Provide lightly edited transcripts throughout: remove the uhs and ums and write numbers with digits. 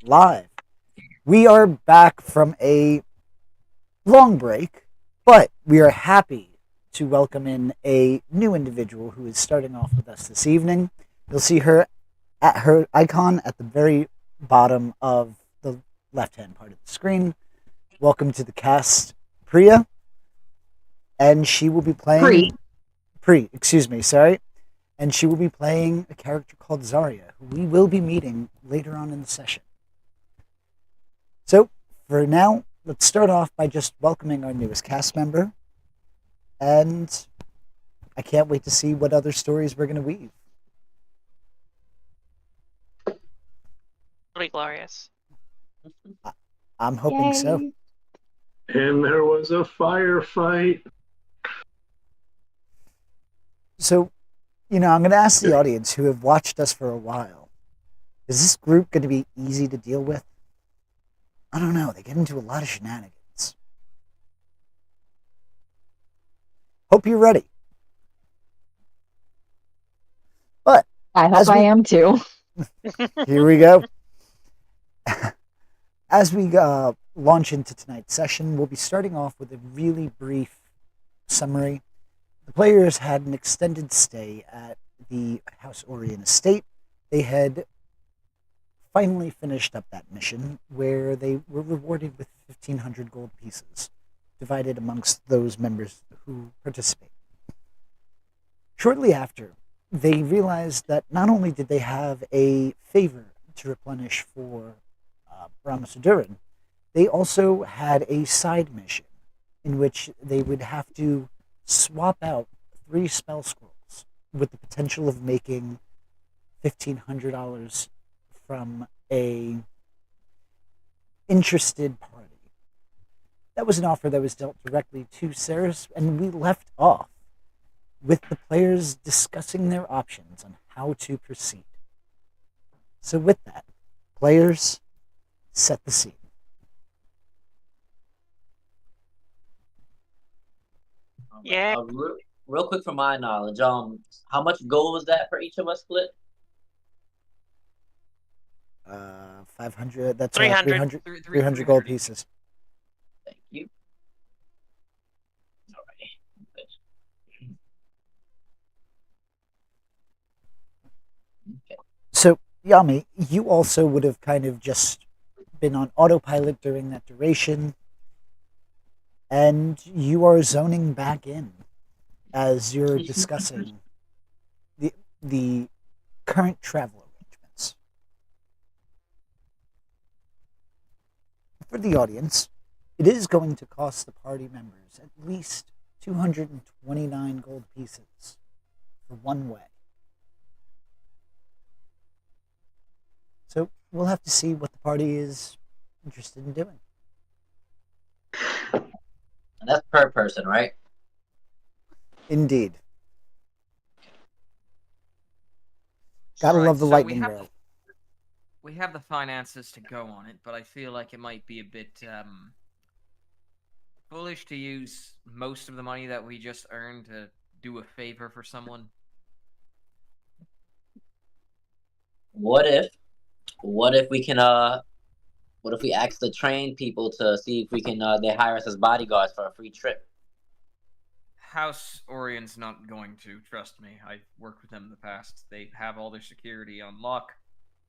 live. We are back from a long break, but we are happy to welcome in a new individual who is starting off with us this evening. You'll see her at her icon at the very bottom of the left hand part of the screen. Welcome to the cast, Priya. And she will be Pre. playing. Pri, excuse me, sorry. And she will be playing a character called Zarya, who we will be meeting later on in the session. So, for now, let's start off by just welcoming our newest cast member. And I can't wait to see what other stories we're going to weave. It'll be glorious. I'm hoping so. Yay. And there was a firefight. So, I'm going to ask the audience who have watched us for a while, is this group going to be easy to deal with? I don't know. They get into a lot of shenanigans. Hope you're ready. But I hope I am too. here we go. As we launch into tonight's session, we'll be starting off with a really brief summary. The players had an extended stay at the House Orion estate. They had finally finished up that mission where they were rewarded with 1,500 gold pieces, divided amongst those members who participate. Shortly after, they realized that not only did they have a favor to replenish for Brahmasuduran, they also had a side mission in which they would have to swap out 3 spell scrolls with the potential of making $1,500 from a interested party. That was an offer that was dealt directly to Ceres, and we left off with the players discussing their options on how to proceed. So with that, players, set the scene. Yeah. Real quick for my knowledge, how much gold was that for each of us split? 500, that's 300. 300 gold pieces. Thank you. Alrighty. Okay. So, Yami, you also would have kind of just been on autopilot during that duration, and you are zoning back in as you're discussing the current travel arrangements. For the audience, it is going to cost the party members at least 229 gold pieces for one way. So we'll have to see what the party is interested in doing. And that's per person, right? Indeed. Gotta love the lightning rail. We have the finances to go on it, but I feel like it might be a bit foolish to use most of the money that we just earned to do a favor for someone. What if we can what if we ask the train people to see if we can they hire us as bodyguards for a free trip? House Orion's not going to, trust me. I've worked with them in the past. They have all their security on lock.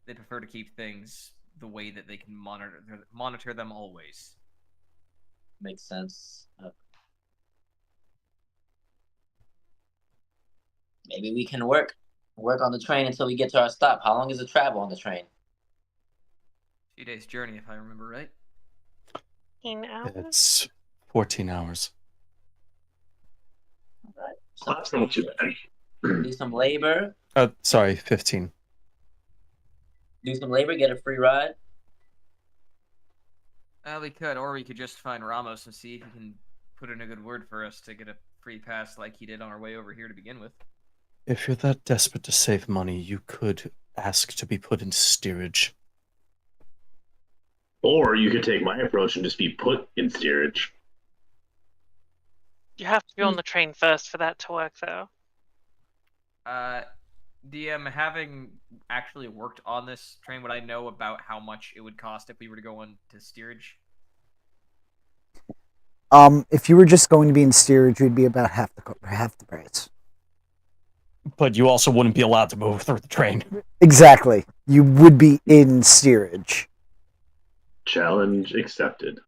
They prefer to keep things the way that they can monitor them always. Makes sense. Maybe we can work on the train until we get to our stop. How long is the travel on the train? A few days' journey, if I remember right. 15 hours? It's 14 hours. All right. So that's not too bad. Do some labor. Sorry, 15. Do some labor, get a free ride. We could, or we could just find Ramos and see if he can put in a good word for us to get a free pass like he did on our way over here to begin with. If you're that desperate to save money, you could ask to be put in steerage. Or you could take my approach and just be put in steerage. You have to be on the train first for that to work, though. DM, having actually worked on this train, would I know about how much it would cost if we were to go on to steerage? If you were just going to be in steerage, it would be about half the price. But you also wouldn't be allowed to move through the train. Exactly. You would be in steerage. Challenge accepted.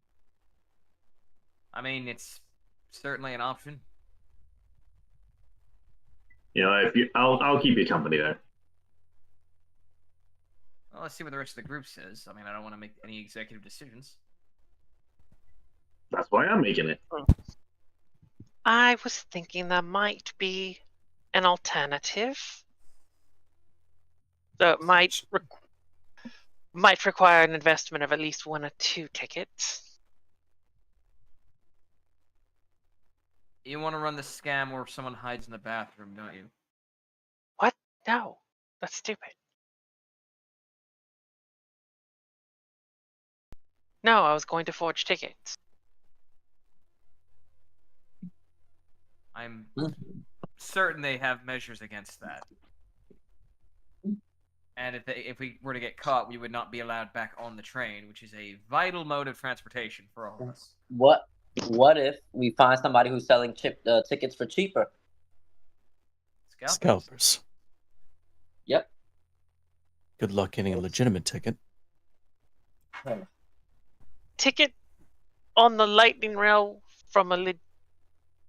I mean, it's certainly an option. You know, I'll keep you company there. Well, let's see what the rest of the group says. I mean, I don't want to make any executive decisions. That's why I'm making it. I was thinking that might be an alternative. So it might require an investment of at least 1 or 2 tickets. You want to run the scam where someone hides in the bathroom, don't you? What? No, that's stupid. No, I was going to forge tickets. I'm certain they have measures against that. And if we were to get caught, we would not be allowed back on the train, which is a vital mode of transportation for all of us. What if we find somebody who's selling tickets for cheaper? Scalpers. Yep. Good luck getting a legitimate ticket. Ticket on the lightning rail from a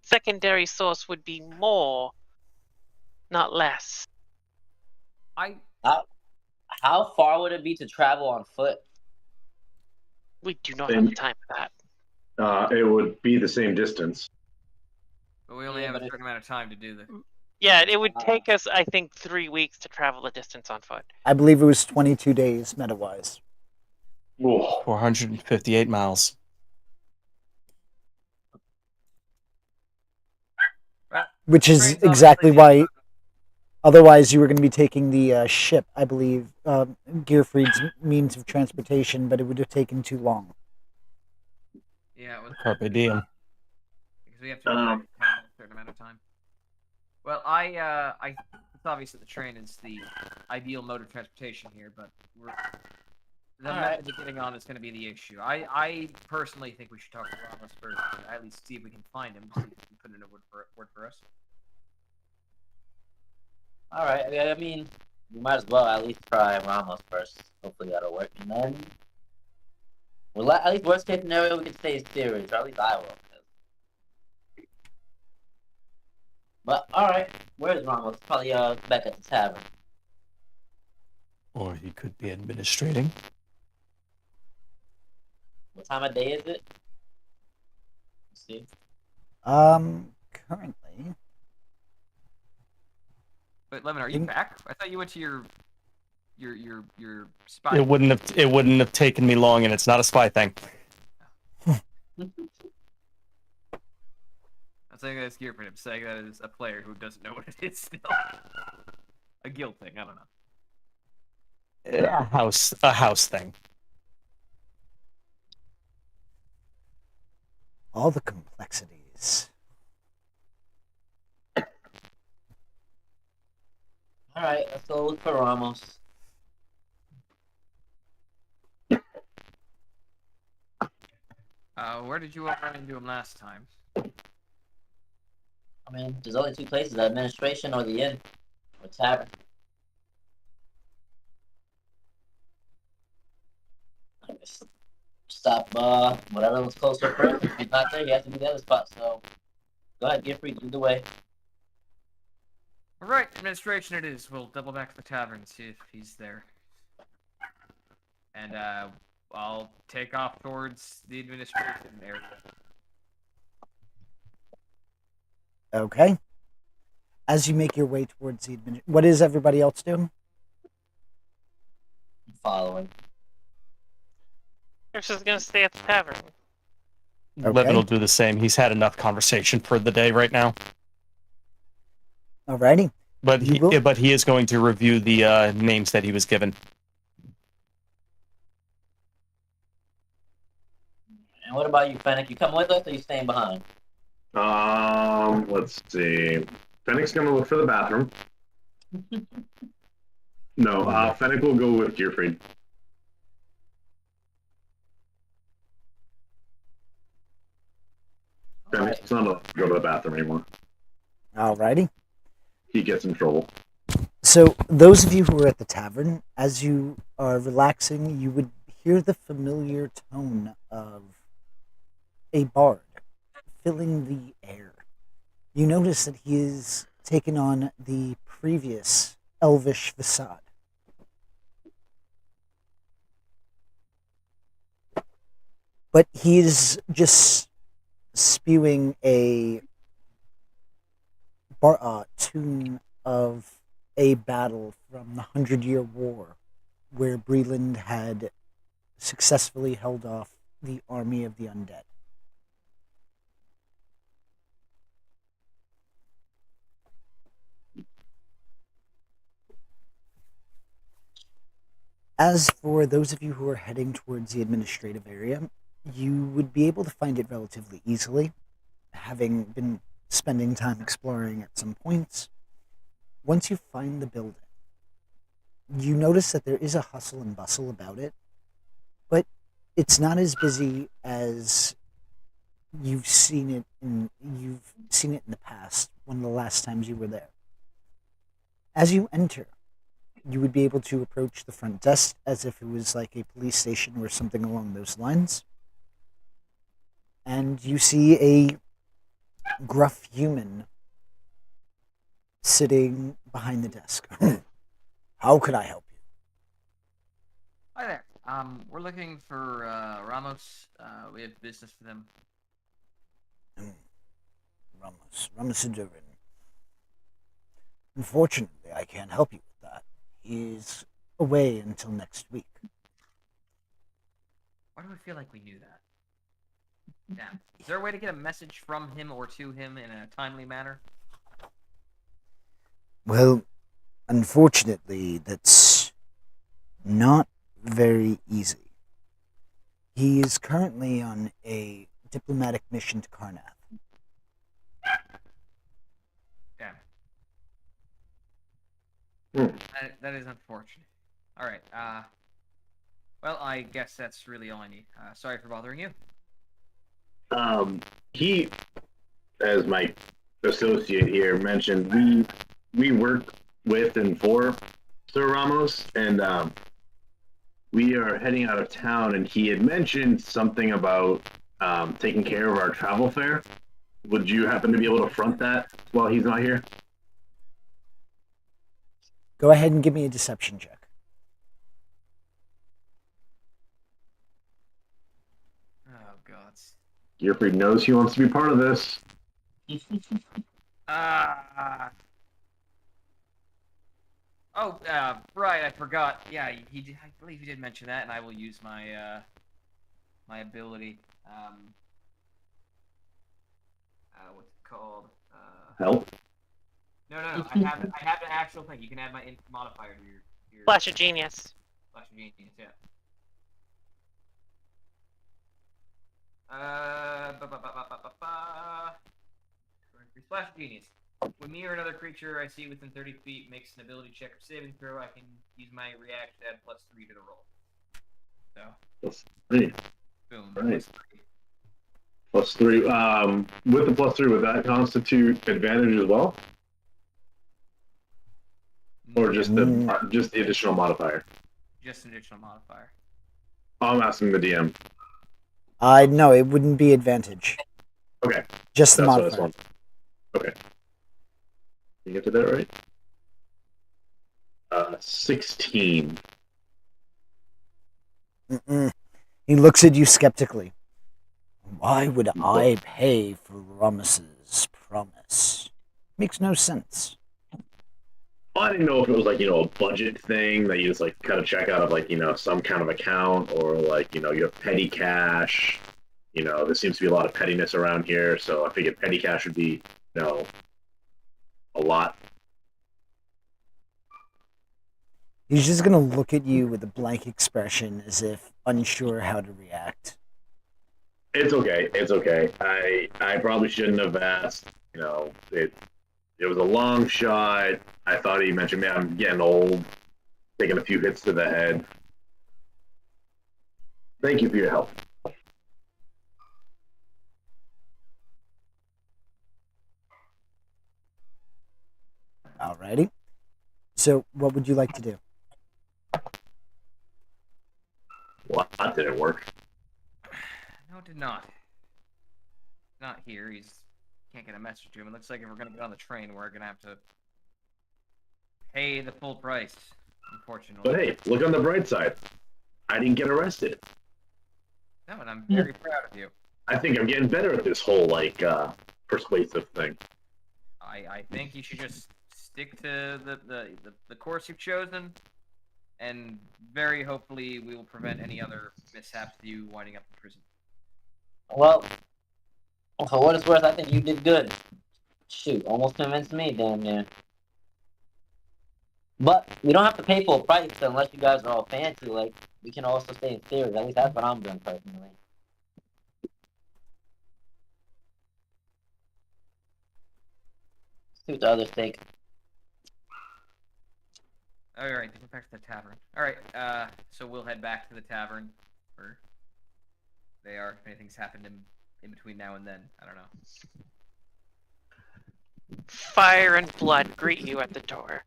secondary source would be more, not less. How far would it be to travel on foot? We do not have the time for that. It would be the same distance. But we only have a certain amount of time to do this. Yeah, it would take us, I think, 3 weeks to travel the distance on foot. I believe it was 22 days meta-wise. Whoa. 458 miles. Which is Train's exactly obviously- why. Otherwise, you were going to be taking the ship, I believe, Gearfried's means of transportation, but it would have taken too long. Yeah, it was Carpe diem. because we have to go back in town in a certain amount of time. Well, it's obvious that the train is the ideal mode of transportation here, but the method of getting on is going to be the issue. I personally think we should talk to Ramos first, at least see if we can find him, see if he can put in a word for us. All right. I mean, we might as well at least try Ramos first. Hopefully that'll work, and then, well, at least worst case scenario, we can stay in steerage, or at least I will. But all right, where's Ramos? Probably back at the tavern. Or he could be administrating. What time of day is it? Let's see. Currently, But Lemon, are you back? I thought you went to your spy. It wouldn't have taken me long, and it's not a spy thing. I'm saying that as Gearfried. I'm saying that as a player who doesn't know what it is still. A guild thing. I don't know. A house thing. all the complexities. All right, let's go look for Ramos. Where did you run into him last time? I mean, there's only two places: the administration or the inn or tavern. I guess stop whatever was closer first. If he's not there, he has to be the other spot. So go ahead, get free, lead the way. All right, administration it is. We'll double back to the tavern and see if he's there. And I'll take off towards the administration area. Okay. As you make your way towards the what is everybody else doing? Following. Chris is gonna stay at the tavern. Okay. Levin will do the same. He's had enough conversation for the day right now. Alrighty. But You will- he is going to review the names that he was given. And what about you, Fennec? You come with us or you staying behind? Let's see. Fennec's gonna look for the bathroom. No, Fennec will go with Gearfried. Fennec's not allowed to go to the bathroom anymore. Alrighty. He gets in trouble. So, those of you who are at the tavern, as you are relaxing, you would hear the familiar tone of a bard filling the air. You notice that he is taken on the previous elvish facade. But he is just spewing a tune of a battle from the 100-Year War, where Breland had successfully held off the army of the undead. As for those of you who are heading towards the administrative area, you would be able to find it relatively easily, having been spending time exploring at some points. Once you find the building, you notice that there is a hustle and bustle about it, but it's not as busy as you've seen it in the past, one of the last times you were there. As you enter, you would be able to approach the front desk as if it was like a police station or something along those lines. And you see a gruff human sitting behind the desk. How can I help you? Hi there. We're looking for Ramos. We have business for them. Ramos Adurin. Unfortunately, I can't help you with that. He's away until next week. Why do I feel like we knew that? Yeah. Is there a way to get a message from him or to him in a timely manner? Well, unfortunately, that's not very easy. He is currently on a diplomatic mission to Karnath. Yeah. That is unfortunate. All right. Well, I guess that's really all I need. Sorry for bothering you. He, as my associate here mentioned, we work with and for Sir Ramos, and we are heading out of town, and he had mentioned something about taking care of our travel fare. Would you happen to be able to front that while he's not here? Go ahead and give me a deception check. Oh, God. Gearfried knows he wants to be part of this. Right, I forgot. Yeah, I believe he did mention that, and I will use my my ability. What's it called? Help? No. I have an actual thing. You can add my modifier to your Flash of Genius. Flash of Genius, yeah. Flash of Genius. When me or another creature I see within 30 feet makes an ability check or saving throw, I can use my reaction to add +3 to the roll. So. +3. Boom. Right. +3. With the +3, would that constitute advantage as well, or just the additional modifier? Just an additional modifier. I'm asking the DM. No, it wouldn't be advantage. Okay. Just the That's what I modifier. want. Okay. You get to that right? 16. He looks at you skeptically. Why would I pay for Ramos's promise? Makes no sense. Well, I didn't know if it was like, a budget thing that you just like kind of check out of like, some kind of account, or like, you have petty cash. There seems to be a lot of pettiness around here, so I figured petty cash would be, a lot. He's just gonna look at you with a blank expression as if unsure how to react. It's okay. I probably shouldn't have asked. It It was a long shot. I thought he mentioned, man, I'm getting old, taking a few hits to the head. Thank you for your help. Alrighty. So, what would you like to do? Well, that didn't work. No, it did not. Not here. He's can't get a message to him. It looks like if we're gonna get on the train, we're gonna have to pay the full price. Unfortunately. But hey, look on the bright side. I didn't get arrested. No, and I'm very proud of you. I think I'm getting better at this whole persuasive thing. I think you should just stick to the course you've chosen, and very hopefully we will prevent any other mishaps to you winding up in prison. Well, for what it's worth, I think you did good. Shoot, almost convinced me, damn near. But we don't have to pay full price unless you guys are all fancy. Like, we can also stay in theory. At least that's what I'm doing personally. See what the others think. Alright, get back to the tavern. Alright, so we'll head back to the tavern where they are. If anything's happened in between now and then, I don't know. Fire and blood greet you at the door.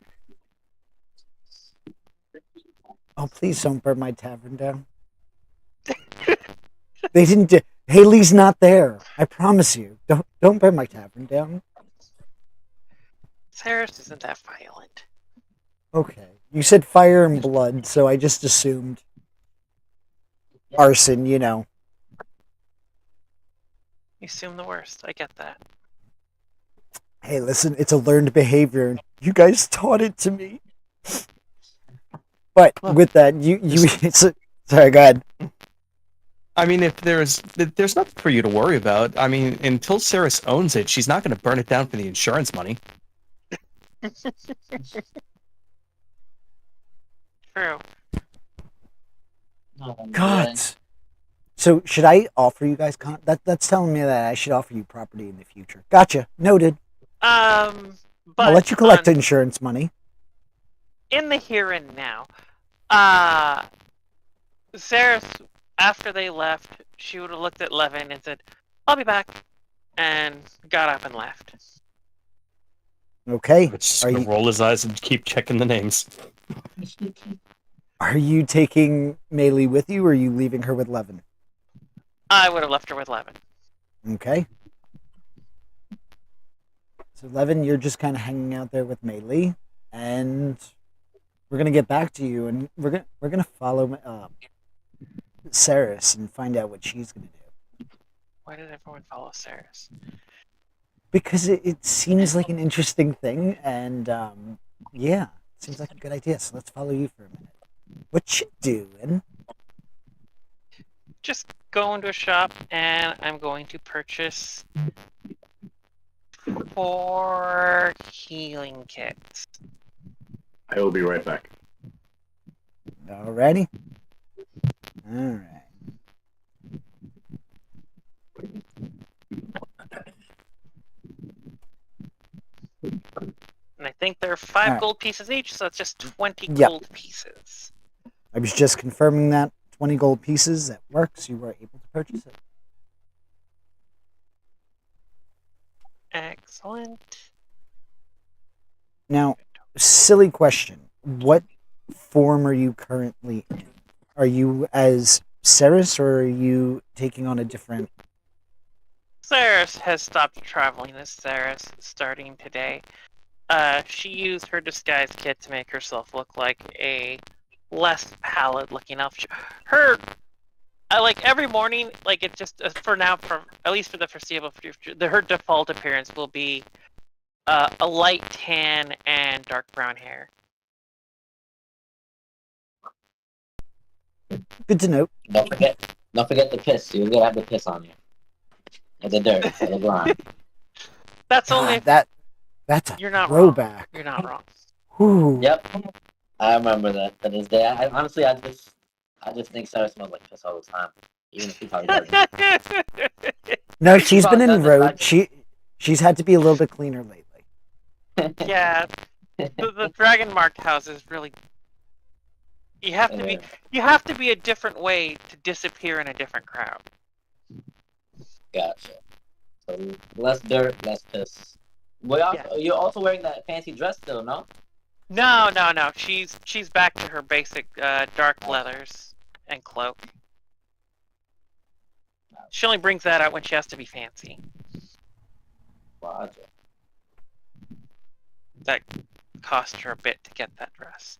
Oh, please don't burn my tavern down. They didn't. Haley's not there. I promise you. Don't burn my tavern down. Ceres isn't that violent. Okay. You said fire and blood, so I just assumed arson. You know. You assume the worst. I get that. Hey, listen. It's a learned behavior. You guys taught it to me. But with that, sorry. Go ahead. I mean, if there's nothing for you to worry about. I mean, until Ceres owns it, she's not going to burn it down for the insurance money. True. God. So should I offer you guys that's telling me that I should offer you property in the future. Gotcha. Noted. But I'll let you collect insurance money. in the here and now, Ceres, after they left, she would have looked at Levin and said, "I'll be back," and got up and left. Okay. Just Are gonna you, roll his eyes and keep checking the names. are you taking Maylee with you, or are you leaving her with Levin? I would have left her with Levin. Okay. So Levin, you're just kind of hanging out there with Maylee, and we're gonna get back to you, and we're gonna follow Ceres and find out what she's gonna do. Why did everyone follow Ceres? Because it seems like an interesting thing, and yeah, it seems like a good idea. So let's follow you for a minute. What you doing? Just go into a shop, and I'm going to purchase 4 healing kits. I will be right back. Alrighty. All right. And I think there are 5 Alright. gold pieces each, so it's just 20 Yep. gold pieces. I was just confirming that 20 gold pieces. That works. You were able to purchase it. Excellent. Now, silly question. What form are you currently in? Are you as Ceres, or are you taking on a different... Ceres has stopped traveling as Ceres starting today. She used her disguise kit to make herself look like a less pallid looking elf. Her, like every morning, like it just, for now, at least for the foreseeable future, her default appearance will be a light tan and dark brown hair. Good to know. Don't forget the piss. You're gonna have the piss on you. And the dirt, and the grime. That's only God, that's a you're not wrong. throwback. You're not wrong. Whew. Yep, I remember that to this day. Honestly, I just think Sarah smells like piss all the time, even if she probably doesn't. No, she's been probably in doesn't, road. right? She's had to be a little bit cleaner lately. Yeah, the dragon marked house is really. You have to be. Yeah. You have to be a different way to disappear in a different crowd. Gotcha. So less dirt, less piss. But Yeah. you're also wearing that fancy dress still, no? No. She's back to her basic dark leathers and cloak. She only brings that out when she has to be fancy. Gotcha. That cost her a bit to get that dress.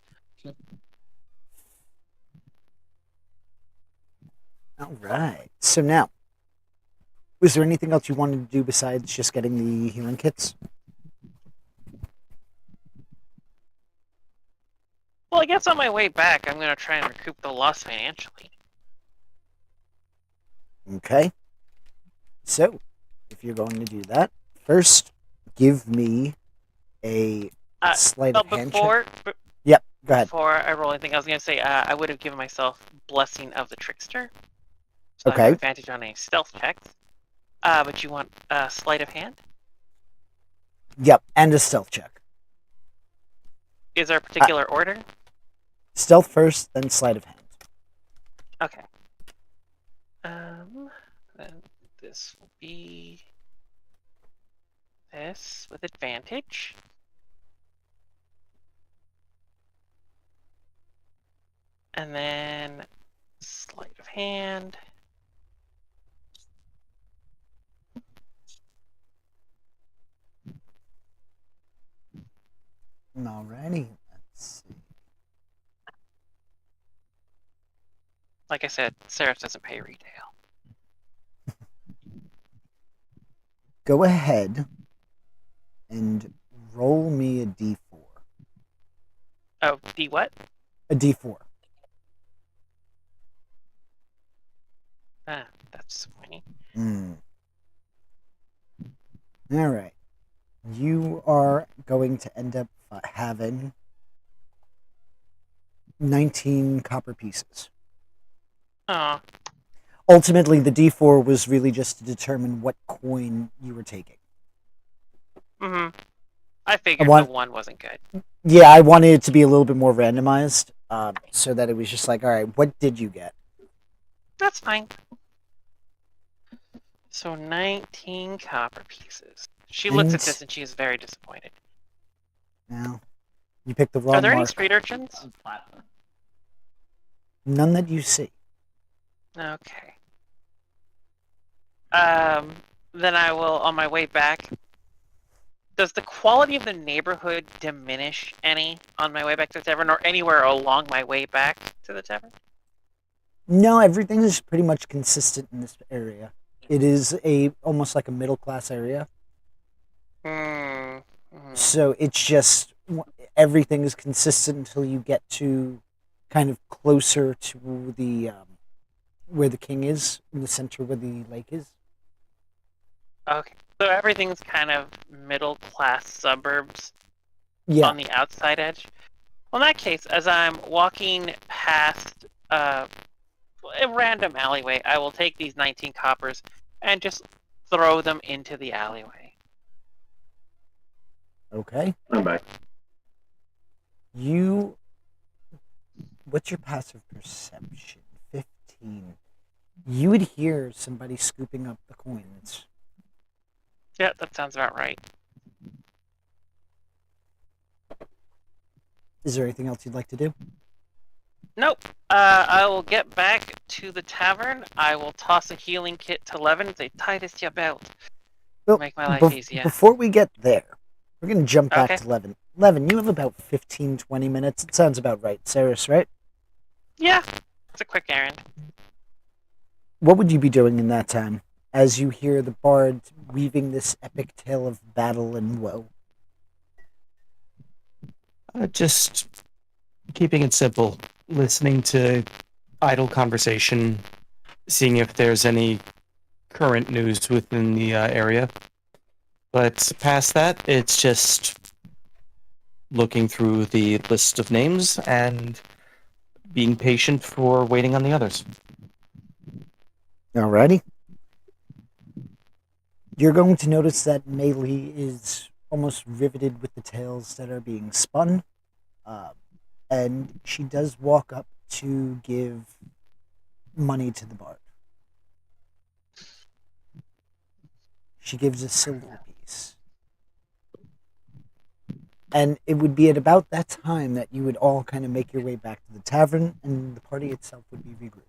All right. So now, was there anything else you wanted to do besides just getting the healing kits? Well, I guess on my way back, I'm gonna try and recoup the loss financially. Okay. So, if you're going to do that, first, give me a sleight Well, of hand check. Go ahead. Before I roll anything, I was gonna say I would have given myself Blessing of the Trickster, so I Okay. have advantage on any stealth checks. But you want sleight of hand? Yep, and a stealth check. Is there a particular order? Stealth first, then sleight of hand. Okay. Then this will be this with advantage. And then sleight of hand. Alrighty, let's see. Like I said, Seraph doesn't pay retail. Go ahead and roll me a d4. Oh, D what? A d4. Ah, that's disappointing. All right. You are going to end up having 19 copper pieces. Oh, Ultimately, the d4 was really just to determine what coin you were taking. I figured want- the one wasn't good. Yeah, I wanted it to be a little bit more randomized, so that it was just like, all right, what did you get? That's fine. So 19 copper pieces. She looks at And- this and she is very disappointed. Now, you picked the wrong Are there any mark. street urchins? None that you see. Okay. Then I will, on my way back. Does the quality of the neighborhood diminish any on my way back to the tavern, or anywhere along my way back to the tavern? No, everything is pretty much consistent in this area. It is almost like a middle class area. So it's just everything is consistent until you get to kind of closer to the where the king is, in the center where the lake is. Okay. So everything's kind of middle class suburbs Yeah. on the outside edge. Well, in that case, as I'm walking past a random alleyway, I will take these 19 coppers and just throw them into the alleyway. Okay. I'm back. What's your passive perception? 15. You would hear somebody scooping up the coins. Yeah, that sounds about right. Is there anything else you'd like to do? Nope. I will get back to the tavern. I will toss a healing kit to Levin and say, tie this to your belt. Well, Make my life bef- easier. Before we get there, we're going to jump back Okay. to Levin. Levin, you have about 15, 20 minutes. It sounds about right. Saris, right? Yeah, it's a quick errand. What would you be doing in that time as you hear the bard weaving this epic tale of battle and woe? Just keeping it simple, listening to idle conversation, seeing if there's any current news within the area. But past that, it's just looking through the list of names and being patient for waiting on the others. Alrighty. You're going to notice that Melee is almost riveted with the tales that are being spun. And she does walk up to give money to the bard. She gives a silver piece. And it would be at about that time that you would all kind of make your way back to the tavern, and the party itself would be regrouped.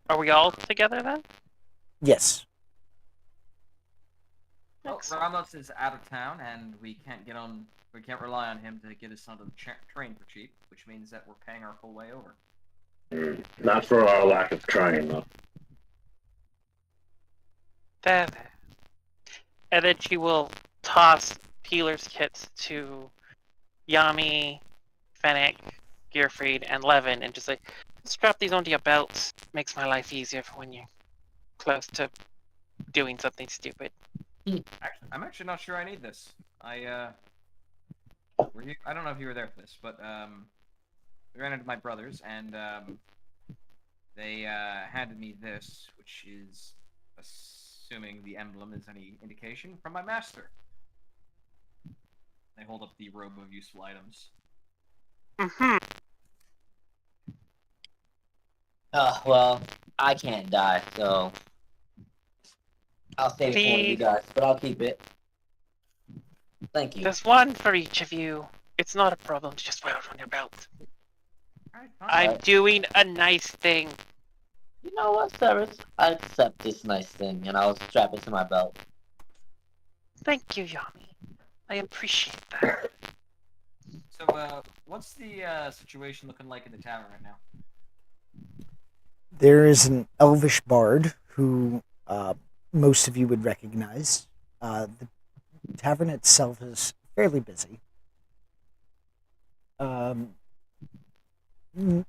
Are we all together then? Yes. Well, Ramos is out of town, and we can't rely on him to get us onto the train for cheap, which means that we're paying our full way over. Not for our lack of trying, though. There. And then she will toss Peeler's kits to Yami, Fennec, Gearfried, and Levin, and just say, strap these onto your belts. Makes my life easier for when you're close to doing something stupid. Actually, I'm actually not sure I need this. I don't know if you were there for this, but we ran into my brothers, and they handed me this, which is, assuming the emblem is any indication, from my master. They hold up the robe of useful items. Mm-hmm. Well, I can't die, so I'll save it for one of you guys, but I'll keep it. Thank you. There's one for each of you. It's not a problem to just wear it on your belt. Alright, fine. I'm doing a nice thing. You know what, Cyrus? I accept this nice thing, and I'll strap it to my belt. Thank you, Yami. I appreciate that. So, what's the situation looking like in the tavern right now? There is an elvish bard who most of you would recognize. The tavern itself is fairly busy.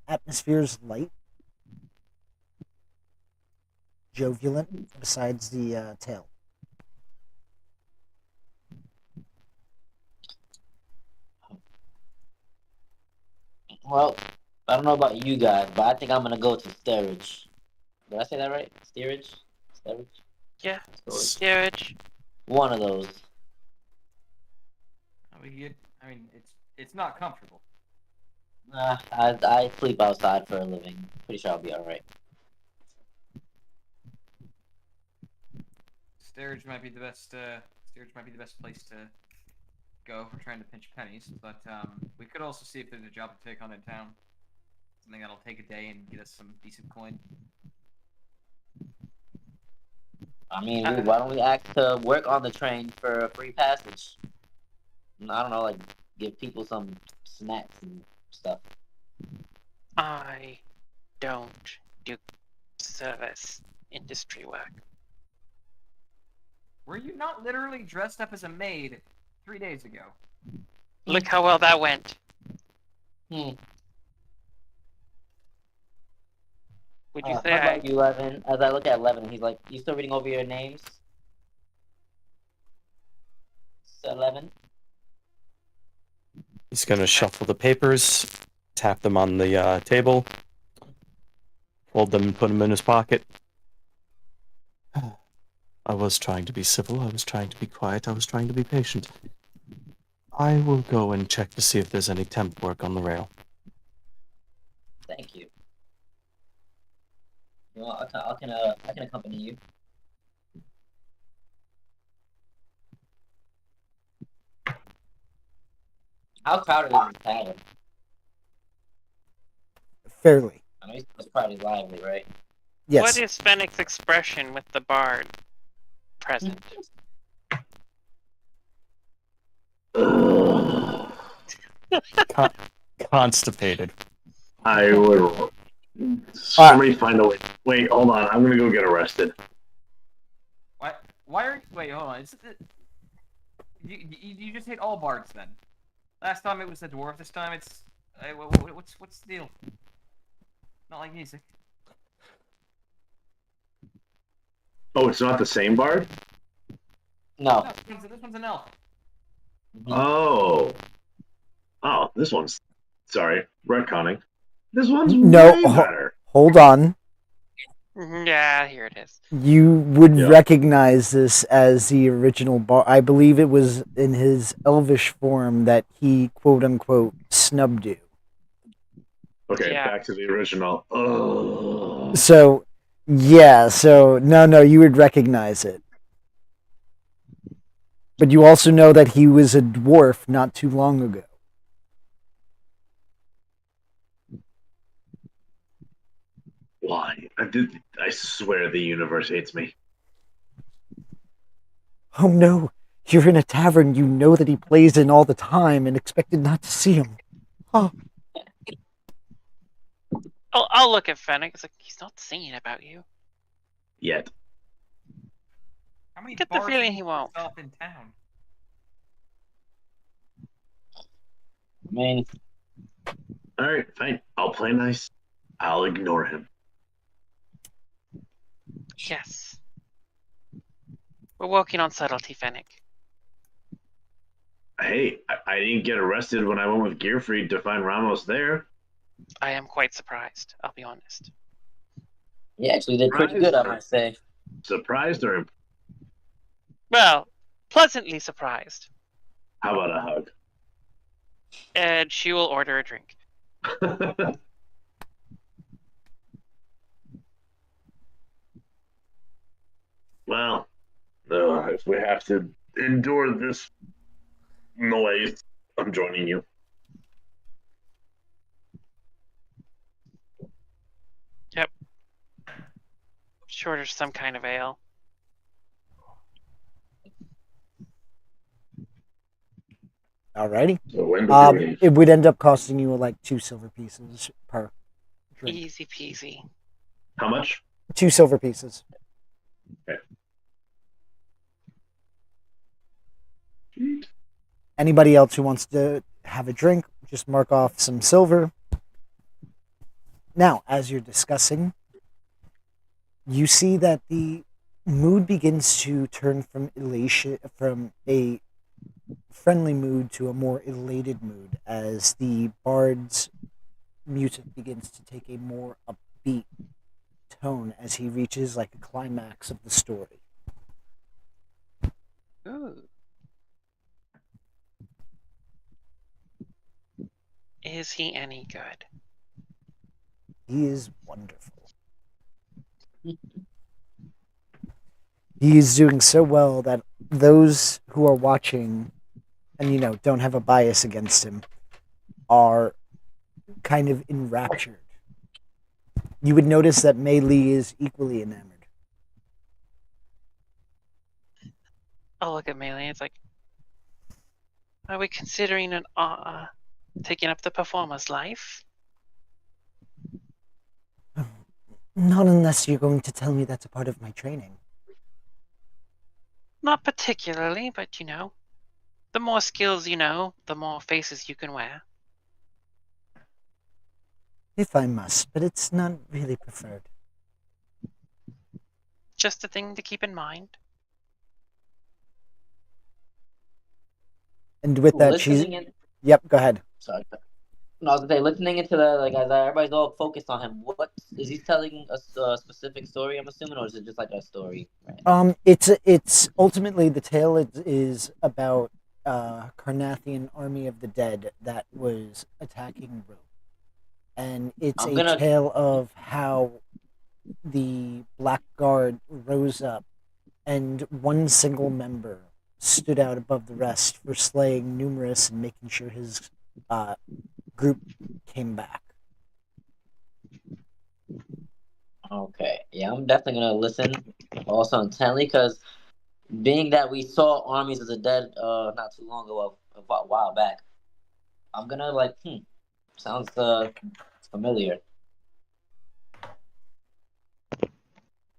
Atmosphere is light, jovialant, besides the tale. Well, I don't know about you guys, but I think I'm gonna go to Steerage. Did I say that right? Steerage? Steerage? Yeah, Storage. steerage. One of those. It's not comfortable. I sleep outside for a living. Pretty sure I'll be alright. Steerage might be the best. Steerage might be the best place to go for trying to pinch pennies. But we could also see if there's a job to take on in town. Something that'll take a day and get us some decent coin. I mean, why don't we ask to work on the train for a free passage? I don't know, like, give people some snacks and stuff. I don't do service industry work. Were you not literally dressed up as a maid 3 days ago? Look how well that went. Would you say How about you, Levin? As I look at Levin, he's like, you still reading over your names? So, Levin? He's going to shuffle the papers, tap them on the table, fold them and put them in his pocket. I was trying to be civil, I was trying to be quiet, I was trying to be patient. I will go and check to see if there's any temp work on the rail. Thank you. Well, I can accompany you. How crowded is the tavern? Fairly. I mean, it's probably lively, right? Yes. What is Fennec's expression with the bard present? Constipated. I would. Somebody find a way. Wait, hold on. I'm gonna go get arrested. What? Why are? Wait, hold on. You just hate all bards then? Last time it was the dwarf. This time it's. What's the deal? Not like music. Oh, it's not the same bard? No. No, this one's an elf. Oh. Oh, this one's. Sorry, retconning. This one's No, way better. Hold on. Yeah, here it is. You would Yeah. recognize this as the original bar. I believe it was in his elvish form that he quote unquote snubbed you. Okay, Yeah. back to the original. Oh. So, yeah, so no, you would recognize it. But you also know that he was a dwarf not too long ago. Why? I swear the universe hates me. Oh no, you're in a tavern you know that he plays in all the time and expected not to see him. Oh, I'll look at Fennec. It's like, he's not singing about you. Yet. How many Get the bars feeling do he you won't. stop in town? I mean, Alright, fine. I'll play nice. I'll ignore him. Yes. We're working on subtlety, Fennec. Hey, I didn't get arrested when I went with Gearfried to find Ramos there. I am quite surprised, I'll be honest. he actually did pretty good, I might say. Surprised or Well, pleasantly surprised. how about a hug? And she will order a drink. Well, if we have to endure this noise, I'm joining you. She orders some kind of ale. alrighty. So when do we leave? It would end up costing you like 2 silver pieces per drink. Easy peasy. How much? 2 silver pieces. Anybody else who wants to have a drink, just mark off some silver. Now, as you're discussing, you see that the mood begins to turn from elation, from a friendly mood to a more elated mood as the bard's music begins to take a more upbeat tone as he reaches like a climax of the story. Ooh. Is he any good? He is wonderful. He is doing so well that those who are watching and, don't have a bias against him are kind of enraptured. You would notice that Mei Li is equally enamored. I'll look at Melee. It's like, are we considering taking up the performer's life? Not unless you're going to tell me that's a part of my training. Not particularly, but the more skills the more faces you can wear. If I must, but it's not really preferred. Just a thing to keep in mind. And with that, Listening in, Yep, go ahead. sorry. No, I was gonna say, listening into the as everybody's all focused on him. What is he telling a specific story? I'm assuming, or is it just like a story? Right? It's ultimately the tale is about Carnathian army of the dead that was attacking Rome, and it's a tale of how the Black Guard rose up, and one single member stood out above the rest for slaying numerous and making sure his group came back. Okay, yeah, I'm definitely gonna listen also intently because being that we saw armies of the dead not too long ago, a while back, I'm gonna sounds familiar. But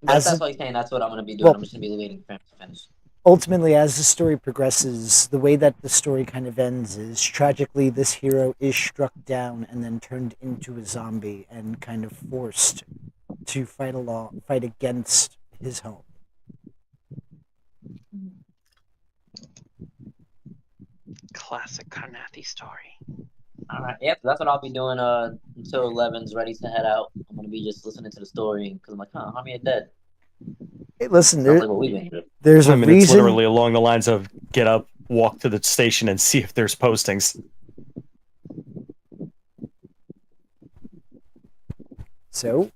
if that's what he's saying, that's what I'm gonna be doing. Well, I'm just gonna be waiting for him to finish. Ultimately, as the story progresses, the way that the story kind of ends is tragically this hero is struck down and then turned into a zombie and kind of forced to fight against his home. Classic Carnathi story. All right, yep, that's what I'll be doing until 11's ready to head out. I'm gonna to be just listening to the story because I'm like, huh, how many are dead? Hey, listen, Sounds like what we've been through. there's a I mean, reason. it's literally along the lines of get up, walk to the station, and see if there's postings. So,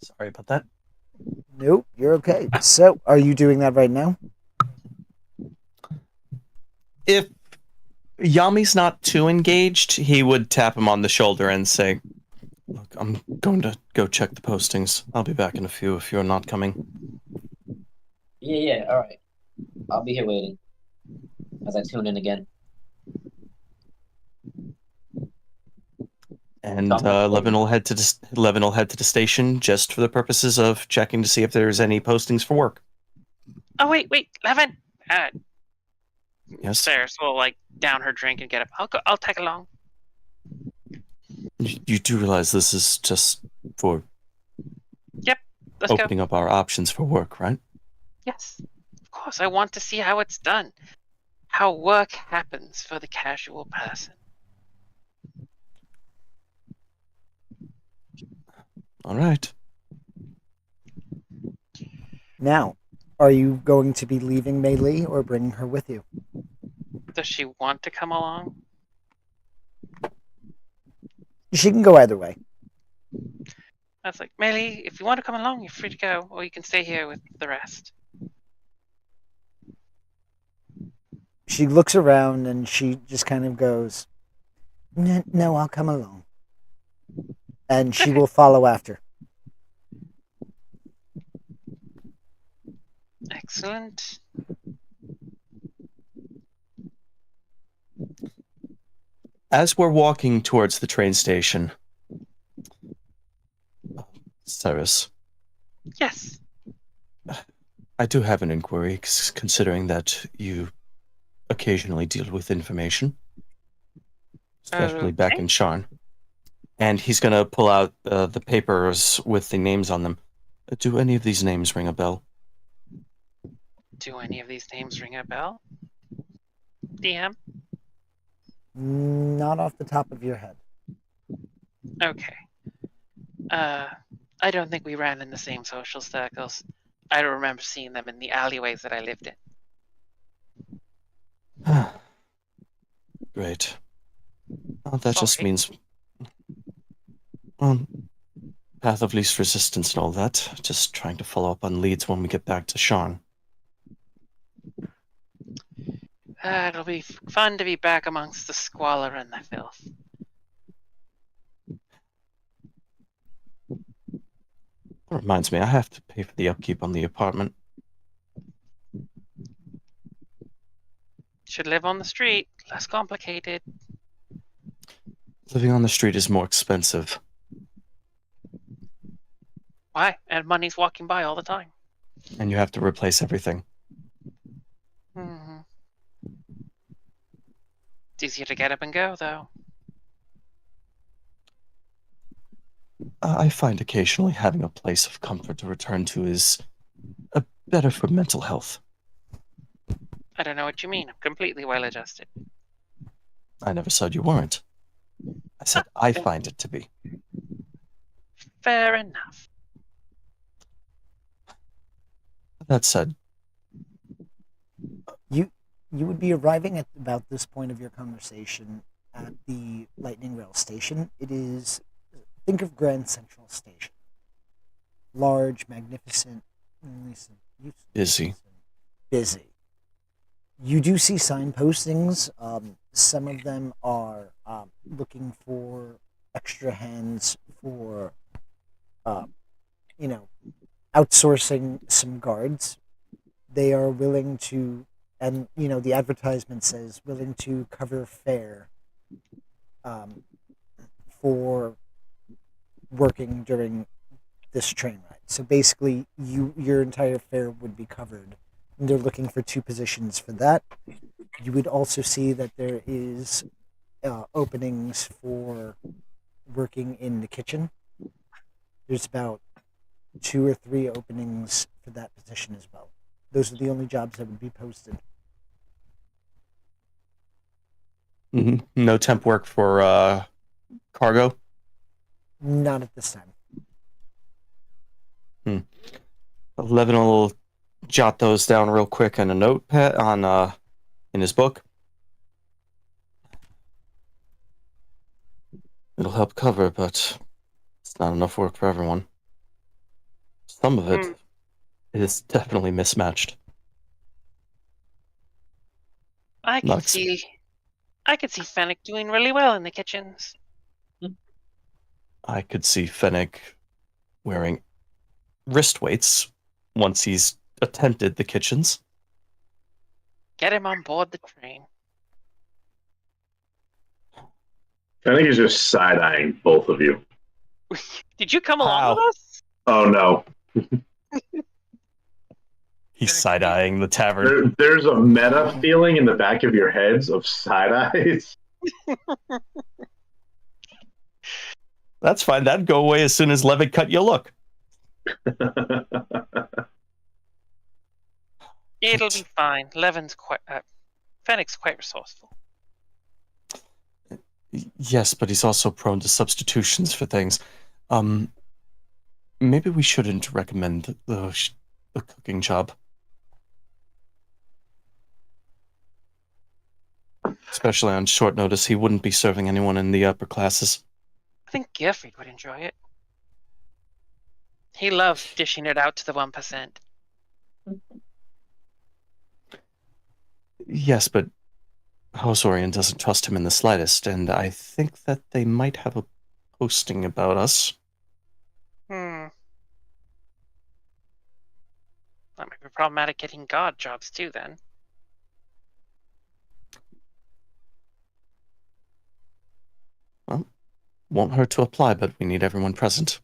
Sorry about that. nope, you're okay. So, are you doing that right now? If Yami's not too engaged, he would tap him on the shoulder and say, "Look, I'm going to go check the postings. I'll be back in a few if you're not coming." Yeah, all right. I'll be here waiting as I tune in again. And Come on, Levin will head to the station just for the purposes of checking to see if there's any postings for work. Oh wait, Levin. Yes. Ceres will like down her drink and get up. I'll tag along. You do realize this is just for Let's go. opening up our options for work, right? Yes, of course. I want to see how it's done, how work happens for the casual person. All right. Now, are you going to be leaving Mei Li or bringing her with you? Does she want to come along? She can go either way. I was like, Meili, if you want to come along, you're free to go, or you can stay here with the rest. She looks around and she just kind of goes, No, I'll come along. And she will follow after. Excellent. As we're walking towards the train station, Cyrus, Yes. I do have an inquiry, considering that you occasionally deal with information, especially back Okay. in Sharn. And he's going to pull out the papers with the names on them. Do any of these names ring a bell? Do any of these names ring a bell? DM? Not off the top of your head. Okay. I don't think we ran in the same social circles. I don't remember seeing them in the alleyways that I lived in. Great. Well, that just Sorry. means, well, path of least resistance and all that. Just trying to follow up on leads when we get back to Sharn. It'll be fun to be back amongst the squalor and the filth. That reminds me, I have to pay for the upkeep on the apartment. Should live on the street, less complicated. Living on the street is more expensive. Why? And money's walking by all the time. And you have to replace everything. Mm-hmm. It's easier to get up and go, though. I find occasionally having a place of comfort to return to is better for mental health. I don't know what you mean. I'm completely well adjusted. I never said you weren't. I said I find it to be. Fair enough. That said, You would be arriving at about this point of your conversation at the Lightning Rail station. It is, think of Grand Central Station. Large, magnificent, busy. Busy. You do see sign postings. Some of them are looking for extra hands for, outsourcing some guards. They are willing to, and the advertisement says willing to cover fare for working during this train ride. So basically, your entire fare would be covered. And they're looking for 2 positions for that. You would also see that there is openings for working in the kitchen. There's about 2 or 3 openings for that position as well. Those are the only jobs that would be posted. No temp work for cargo? Not at this time. Levin will jot those down real quick in a notepad in his book. It'll help cover, but it's not enough work for everyone. Some of it is definitely mismatched. I Not could ex- see Fennec doing really well in the kitchens. I could see Fennec wearing wrist weights once he's attempted the kitchens. Get him on board the train. I think he's just side eyeing both of you. Did you come along How? with us? Oh no. He's side eyeing the tavern. There's a meta feeling in the back of your heads of side eyes. That's fine. That'd go away as soon as Levin cut you a look. It'll be fine. Fennec's quite resourceful. Yes, but he's also prone to substitutions for things. Maybe we shouldn't recommend the cooking job. Especially on short notice, he wouldn't be serving anyone in the upper classes. I think Gifford would enjoy it. He loves dishing it out to the 1%. Yes, but House Orion doesn't trust him in the slightest, and I think that they might have a posting about us. That might be problematic getting guard jobs too, then. Well, won't hurt to apply, but we need everyone present.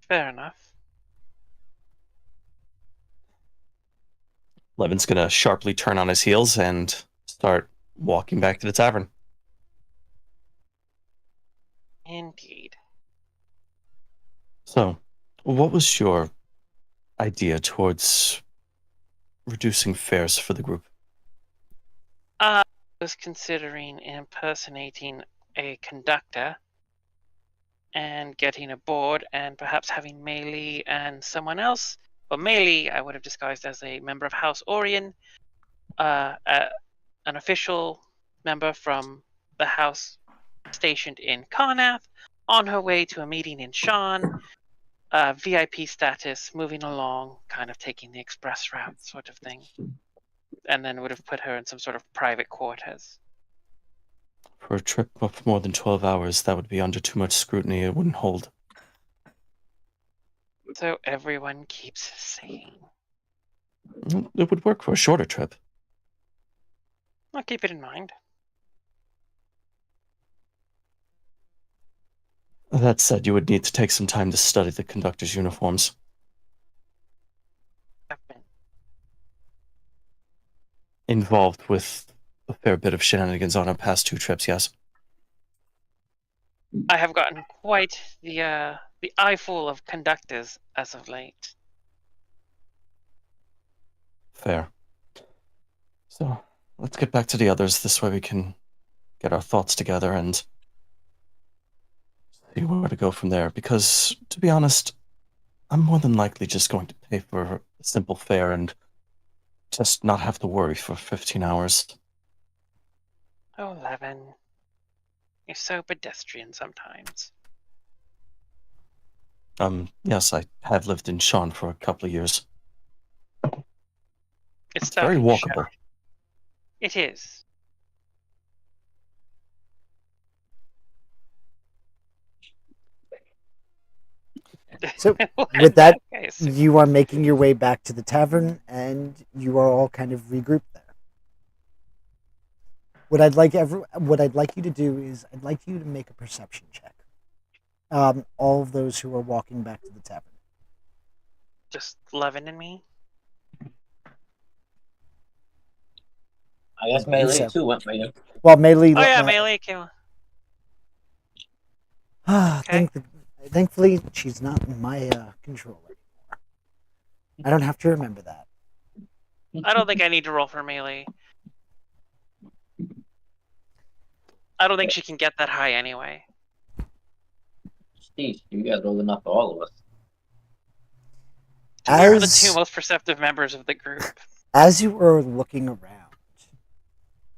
Fair enough. Levin's gonna sharply turn on his heels and start walking back to the tavern. Indeed. So, what was your idea towards reducing fares for the group? I was considering impersonating a conductor and getting aboard and perhaps having Melee and someone else. Well, Melee I would have disguised as a member of House Orion, an official member from the house stationed in Karnath, on her way to a meeting in Shan, VIP status, moving along, kind of taking the express route sort of thing. And then would have put her in some sort of private quarters. For a trip of more than 12 hours, that would be under too much scrutiny. It wouldn't hold. So everyone keeps saying. It would work for a shorter trip. I'll keep it in mind. That said, you would need to take some time to study the conductor's uniforms. I've been. Involved with a fair bit of shenanigans on our past 2 trips, yes. I have gotten quite the eyeful of conductors as of late. Fair. So, let's get back to the others. This way we can get our thoughts together and see where to go from there. Because, to be honest, I'm more than likely just going to pay for a simple fare and just not have to worry for 15 hours. Oh, Levin. You're so pedestrian sometimes. Yes, I have lived in Shan for a couple of years. It's Very starting to walkable. show. It is. So, Well, with that, in case, you are making your way back to the tavern, and you are all kind of regrouped there. What I'd like you to do is I'd like you to make a perception check. All of those who are walking back to the tavern. just Levin and me. I guess I believe Melee so. too went right. Well, Melee. Oh yeah, Melee came. Okay. Thankfully, she's not in my control anymore. I don't have to remember that. I don't think I need to roll for Melee. I don't think she can get that high anyway. Sheesh, you guys rolled enough for all of us. We are the two As most perceptive members of the group. as you are looking around,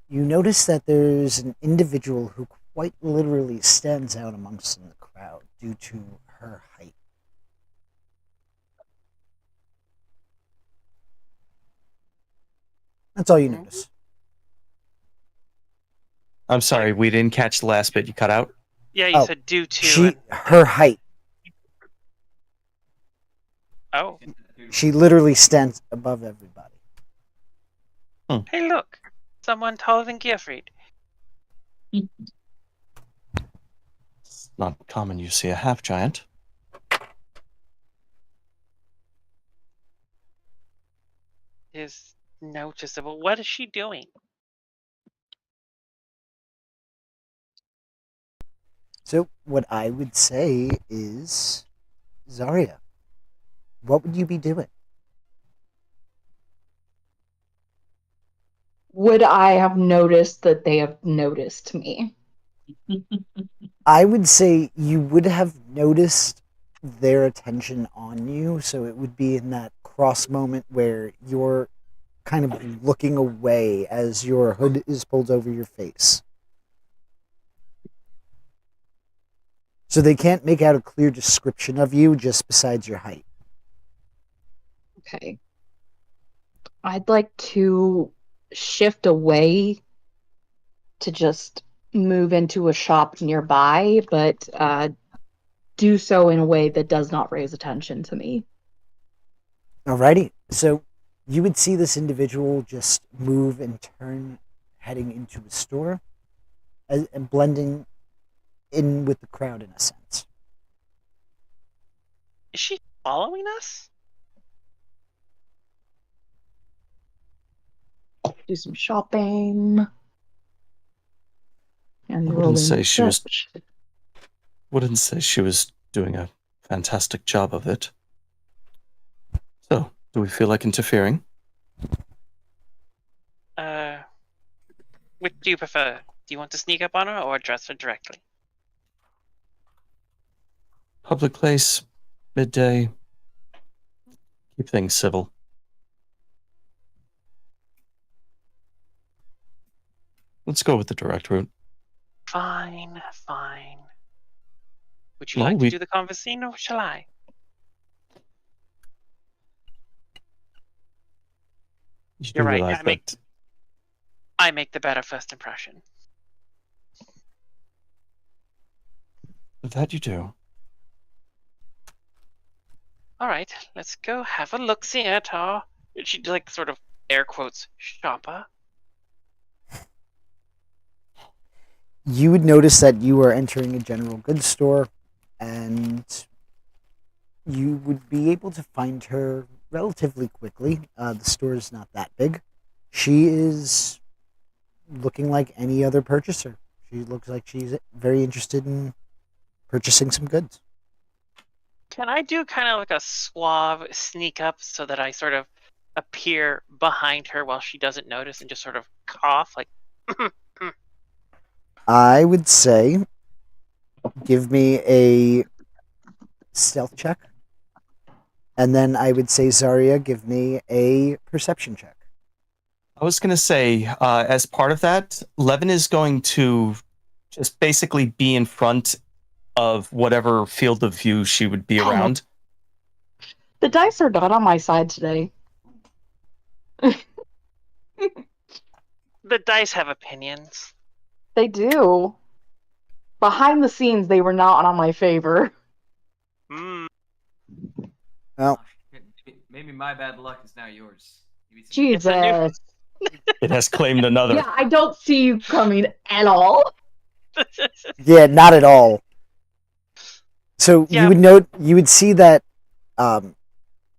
you notice that there's an individual who quite literally stands out amongst the crowd due to her height. That's all you notice. I'm sorry, we didn't catch the last bit. You cut out. Yeah, you Oh, said due to. Her height. Oh, She literally stands above everybody. hey, look. Someone taller than Geoffrey. It's not common you see a half giant. Is noticeable. What is she doing? So, what I would say is, Zarya, what would you be doing? Would I have noticed that they have noticed me? I would say you would have noticed their attention on you, so it would be in that cross moment where you're kind of looking away as your hood is pulled over your face. So they can't make out a clear description of you just besides your height. Okay. I'd like to shift away to just move into a shop nearby, but do so in a way that does not raise attention to me. Alrighty, so you would see this individual just move and turn, heading into a store, and blending in with the crowd in a sense. Is she following us? Do some shopping. And I roll wouldn't say she was. search. Wouldn't say she was doing a fantastic job of it. So, do we feel like interfering? Which do you prefer? Do you want to sneak up on her or address her directly? Public place, midday. Keep things civil. Let's go with the direct route. Fine, fine. Would you No, like we- to do the conversing or shall I? You do You're right, realize I make the better first impression. that you do. Alright, let's go have a look-see at our... She like sort of air quotes shopper. You would notice that you are entering a general goods store, and you would be able to find her relatively quickly. The store is not that big. She is looking like any other purchaser. She looks like she's very interested in purchasing some goods. Can I do kind of like a suave sneak up so that I sort of appear behind her while she doesn't notice and just sort of cough like... I would say give me a stealth check. And then I would say, Zarya, give me a perception check. I was going to say, as part of that, Levin is going to just basically be in front of whatever field of view she would be around. The dice are not on my side today. The dice have opinions. They do. Behind the scenes, they were not on my favor. Mm. Well, Maybe my bad luck is now yours. It's a new- Jesus. It has claimed another. Yeah, I don't see you coming at all. yeah, not at all. So Yeah. you would see that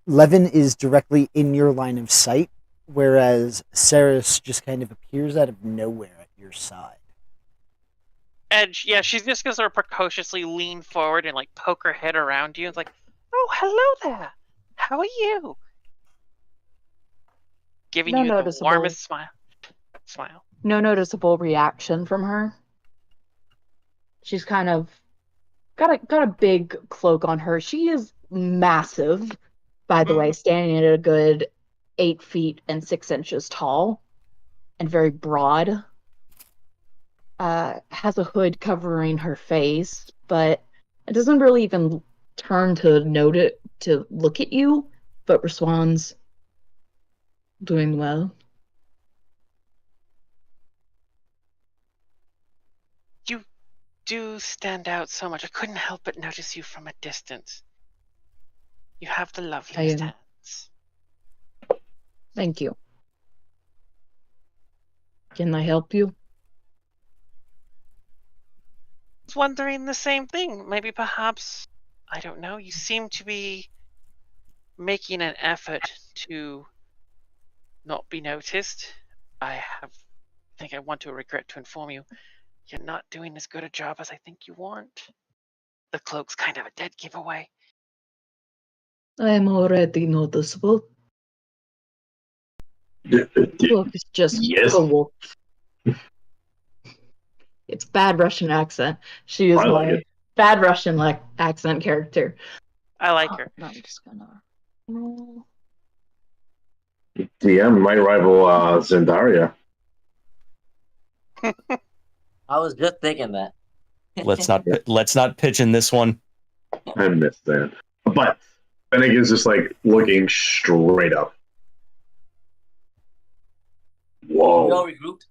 Levin is directly in your line of sight, whereas Saris just kind of appears out of nowhere at your side. Edge, yeah, she's just gonna sort of precociously lean forward and like poke her head around you. It's like, oh, hello there. How are you? Giving No you the noticeable. warmest smile. No noticeable reaction from her. She's kind of got a big cloak on her. She is massive, by the way, standing at a good 8 feet and 6 inches tall, and very broad. Has a hood covering her face, but it doesn't really even turn to note it to look at you, but responds, "Doing well." You do stand out so much. I couldn't help but notice you from a distance. You have the loveliest am- hands. Thank you. Can I help you? I was wondering the same thing. Maybe perhaps, I don't know, you seem to be making an effort to not be noticed. I think I want to regret to inform you, you're not doing as good a job as I think you want. The cloak's kind of a dead giveaway. I am already noticeable. Look, it's just Yes. a wolf. It's bad Russian accent. She is I like my it. bad Russian accent character. I like her. I'm just gonna roll. DM might rival Zandaria. I was just thinking that. Let's not pitch in this one. I missed that. But Fennec is just like looking straight up. We all Whoa. regrouped.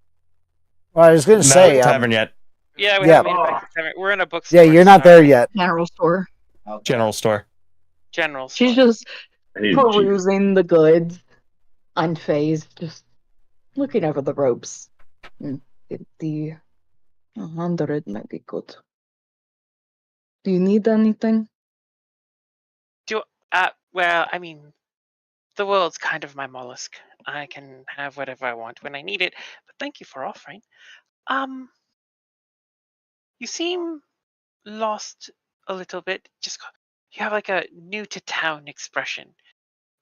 Well, I was going to Not say, at the tavern yet. Yeah, we Yeah. haven't made it back to seven. We're in a bookstore. yeah, you're not there sorry. yet. General store. Okay. General store. General She's store. just I need perusing the goods, unfazed, just looking over the ropes. 50, 100 might be good. Do you need anything? Well, I mean, the world's kind of my mollusk. I can have whatever I want when I need it, but thank you for offering. You seem lost a little bit. You have like a new to town expression,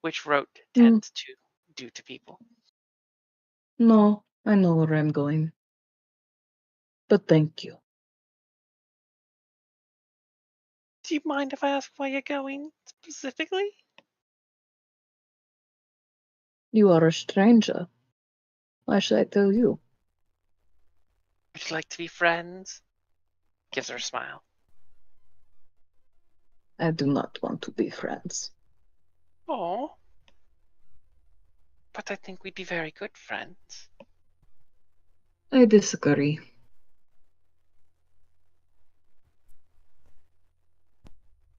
which Rote tends to do to people. No, I know where I'm going. But thank you. Do you mind if I ask where you're going specifically? You are a stranger. Why should I tell you? Would you like to be friends? Gives her a smile. I do not want to be friends. Oh. But I think we'd be very good friends. I disagree.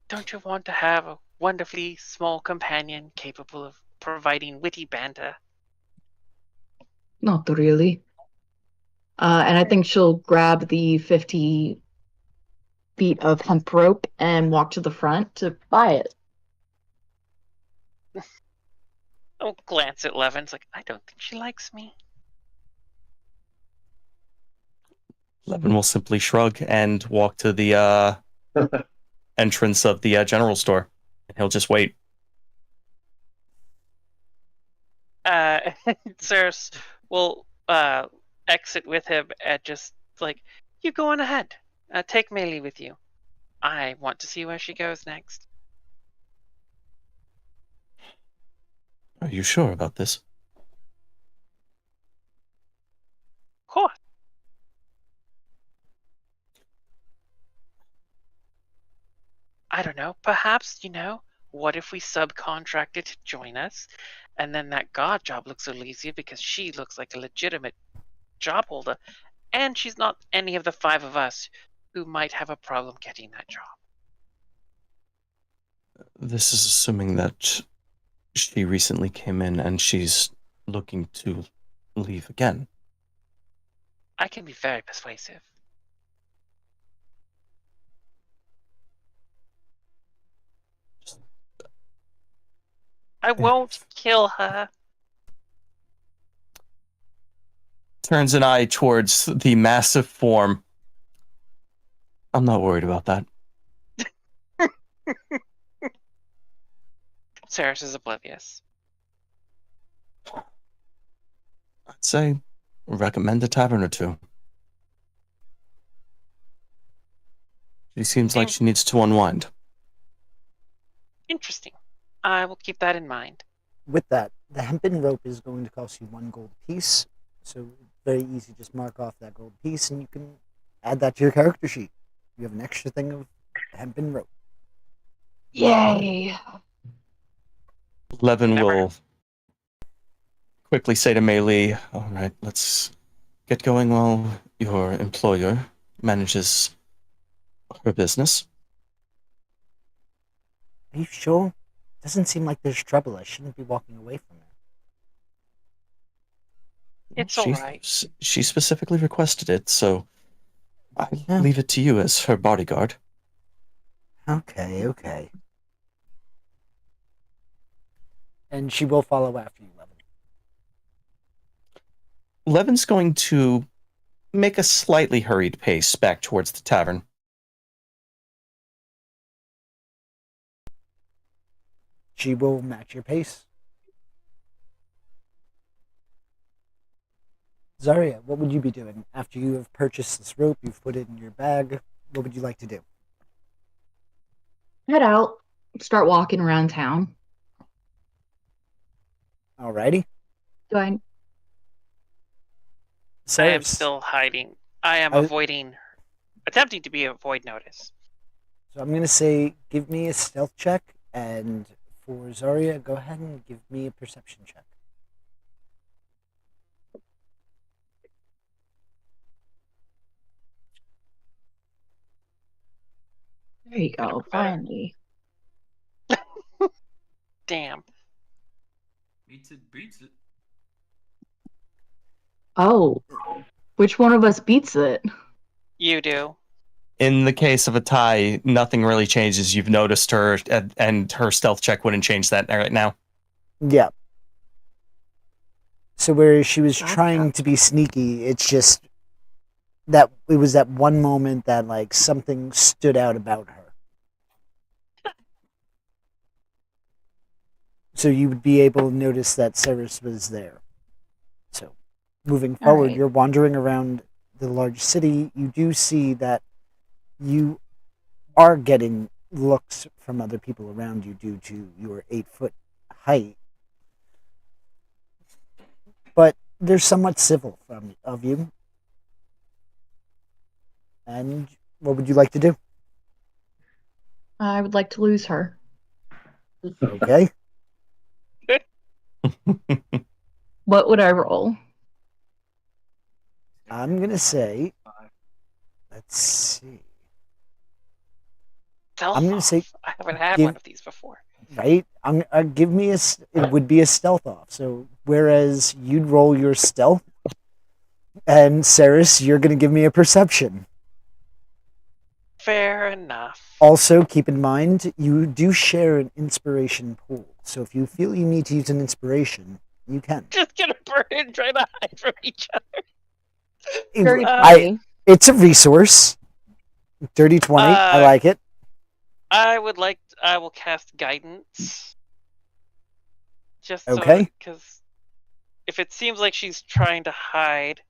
Don't you want to have a wonderfully small companion capable of providing witty banter? Not really. And I think she'll grab the 50 feet of hemp rope and walk to the front to buy it. I'll glance at Levin. It's like, I don't think she likes me. Levin will simply shrug and walk to the entrance of the general store. He'll just wait. Ceres will exit with him and just like, you go on ahead. Take Melee with you. I want to see where she goes next. Are you sure about this? Of course. I don't know. Perhaps, what if we subcontracted to join us, and then that guard job looks a little easier because she looks like a legitimate job holder, and she's not any of the 5 of us who might have a problem getting that job. This is assuming that she recently came in and she's looking to leave again. I can be very persuasive. I won't kill her. Turns an eye towards the massive form. I'm not worried about that. Ceres is oblivious. I'd say recommend a tavern or two. She seems like she needs to unwind. Interesting. I will keep that in mind. With that, the hempen rope is going to cost you 1 gold piece. So very easy, just mark off that gold piece and you can add that to your character sheet. You have an extra thing of hempen rope. Yay! Levin Never. will quickly say to Meili, all right, let's get going while your employer manages her business. Are you sure? Doesn't seem like there's trouble. I shouldn't be walking away from her. It's all right. She specifically requested it, so I Yeah. leave it to you as her bodyguard. Okay. And she will follow after you, Levin. Levin's going to make a slightly hurried pace back towards the tavern. She will match your pace. Zarya, what would you be doing after you have purchased this rope? You've put it in your bag. What would you like to do? Head out. Start walking around town. Alrighty. Do I? I am Cyrus. still hiding. I am attempting to avoid notice. So I'm going to say, give me a stealth check, and for Zarya, go ahead and give me a perception check. There you go. Finally. Damn. Beats it. Oh, which one of us beats it? You do. In the case of a tie, nothing really changes. You've noticed her, and her stealth check wouldn't change that right now. Yeah. So where she was Gotcha. trying to be sneaky, it's just that it was that one moment that like something stood out about her. So you would be able to notice that Cyrus was there. So moving forward, right. you're wandering around the large city. You do see that you are getting looks from other people around you due to your 8-foot height. But they're somewhat civil of you. And what would you like to do? I would like to lose her. Okay. What would I roll? I'm going to say, let's see, Stealth I'm gonna say off. I haven't had give- one of these before. right? Give me it would be a stealth off. So whereas you'd roll your stealth, and Cyrus, you're going to give me a perception. Fair enough. Also, keep in mind, you do share an inspiration pool. So if you feel you need to use an inspiration, you can. Just gonna burn and try to hide from each other. Very I- funny. It's a resource. Dirty 20. I like it. I will cast guidance. Just Okay. because if it seems like she's trying to hide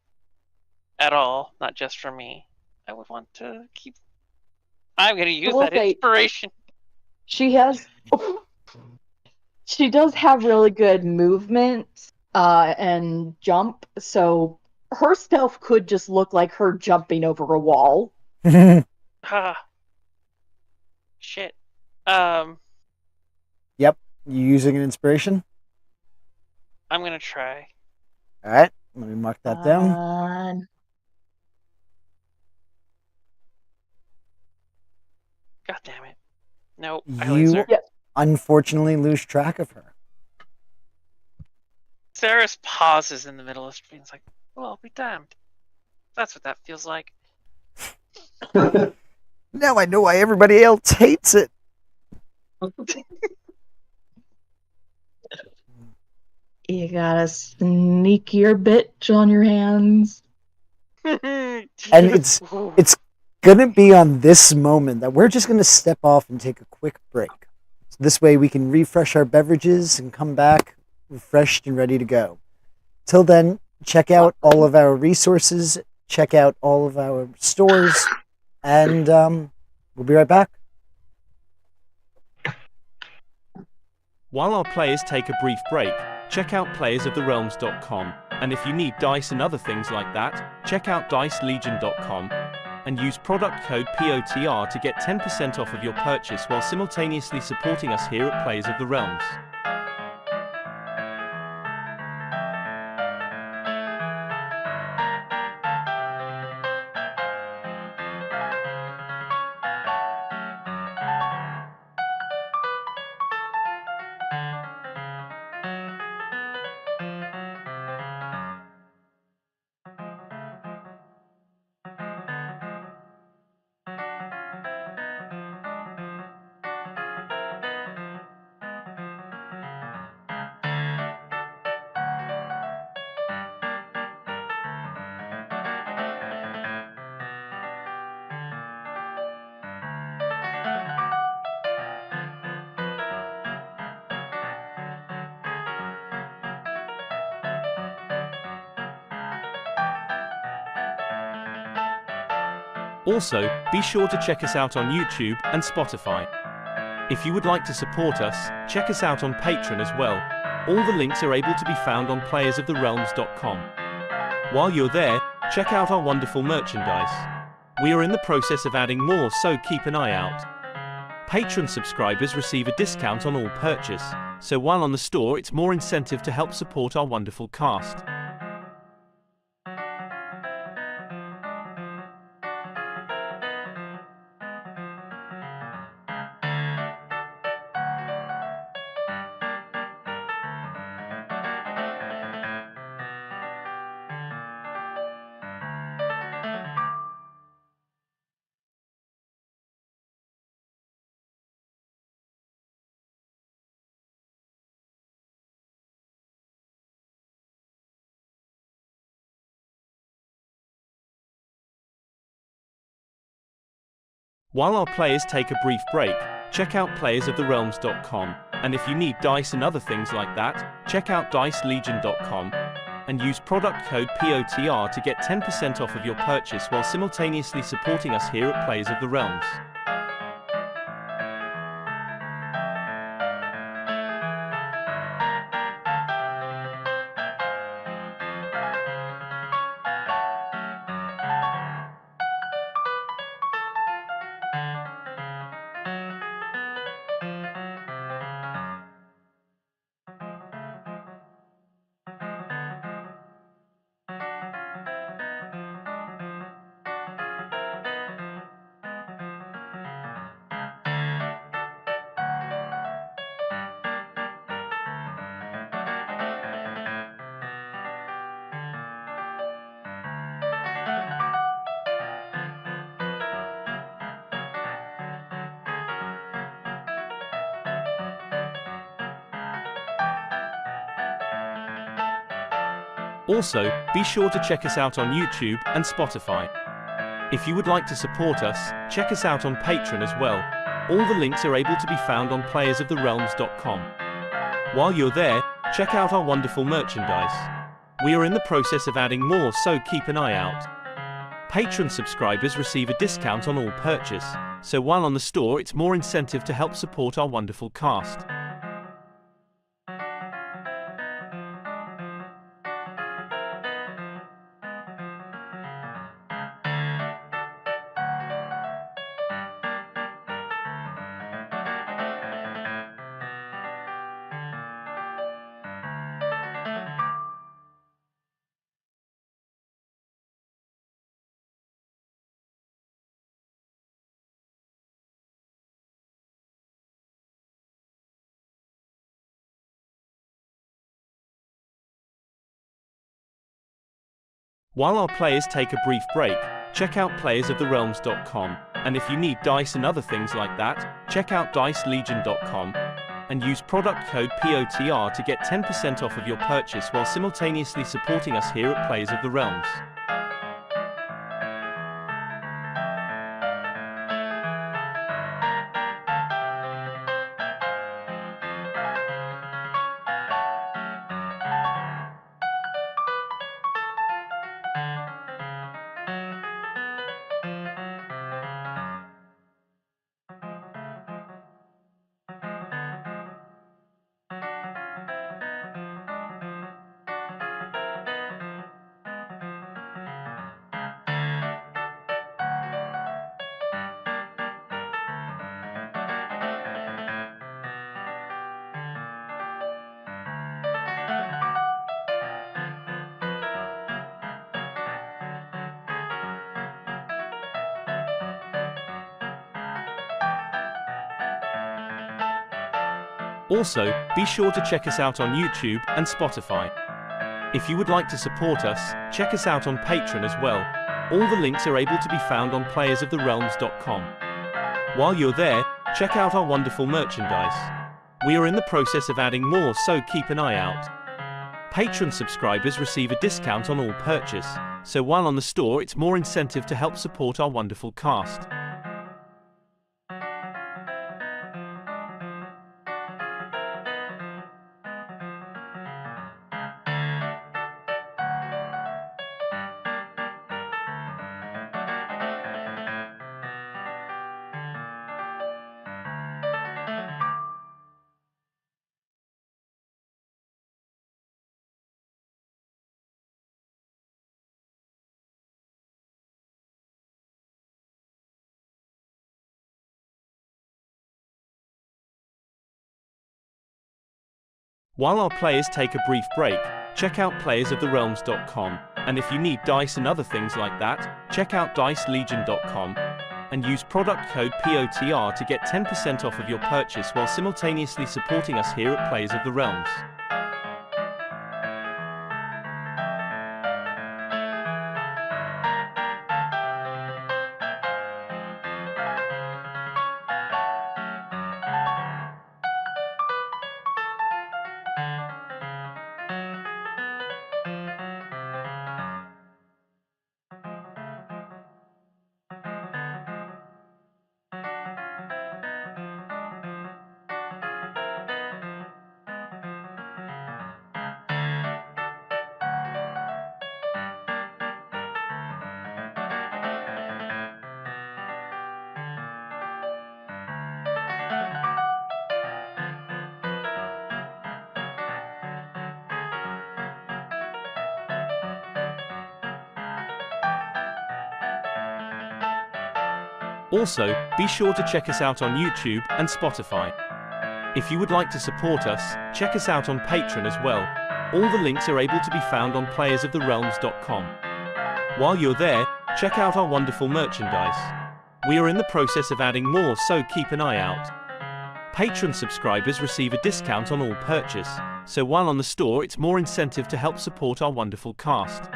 at all, not just from me, I would want to keep. I'm gonna use will that say- inspiration. She has. She does have really good movement and jump, so her stealth could just look like her jumping over a wall. Ah. Shit. You using an inspiration? I'm gonna try. All right. Let me mark that down. God damn it. Nope. I You lose her. unfortunately lose track of her. Cyrus pauses in the middle of the screen. It's like, well, I'll be damned. That's what that feels like. Now I know why everybody else hates it. You got a sneakier bitch on your hands. And it's gonna be on this moment that we're just gonna step off and take a quick break. So this way we can refresh our beverages and come back refreshed and ready to go. Till then, check out all of our resources, check out all of our stores, and We'll be right back. While our players take a brief break, check out playersoftherealms.com, and if you need dice and other things like that, check out dicelegion.com and use product code POTR to get 10% off of your purchase while simultaneously supporting us here at Players of the Realms. Also, be sure to check us out on YouTube and Spotify. If you would like to support us, check us out on Patreon as well. All the links are able to be found on playersoftherealms.com. While you're there, check out our wonderful merchandise. We are in the process of adding more, so keep an eye out. Patreon subscribers receive a discount on all purchase, so while on the store it's more incentive to help support our wonderful cast. While our players take a brief break, check out playersoftherealms.com, and if you need dice and other things like that, check out dicelegion.com and use product code POTR to get 10% off of your purchase while simultaneously supporting us here at Players of the Realms. Also, be sure to check us out on YouTube and Spotify. If you would like to support us, check us out on Patreon as well. All the links are able to be found on playersoftherealms.com. While you're there, check out our wonderful merchandise. We are in the process of adding more, so keep an eye out. Patreon subscribers receive a discount on all purchase, so while on the store it's more incentive to help support our wonderful cast. While our players take a brief break, check out playersoftherealms.com, and if you need dice and other things like that, check out dicelegion.com and use product code POTR to get 10% off of your purchase while simultaneously supporting us here at Players of the Realms. Also, be sure to check us out on YouTube and Spotify. If you would like to support us, check us out on Patreon as well. All the links are able to be found on playersoftherealms.com. While you're there, check out our wonderful merchandise. We are in the process of adding more, so keep an eye out. Patreon subscribers receive a discount on all purchase, so while on the store it's more incentive to help support our wonderful cast. While our players take a brief break, check out playersoftherealms.com, and if you need dice and other things like that, check out dicelegion.com and use product code POTR to get 10% off of your purchase while simultaneously supporting us here at Players of the Realms. Also, be sure to check us out on YouTube and Spotify. If you would like to support us, check us out on Patreon as well. All the links are able to be found on playersoftherealms.com. While you're there, check out our wonderful merchandise. We are in the process of adding more, so keep an eye out. Patreon subscribers receive a discount on all purchase, so while on the store it's more incentive to help support our wonderful cast.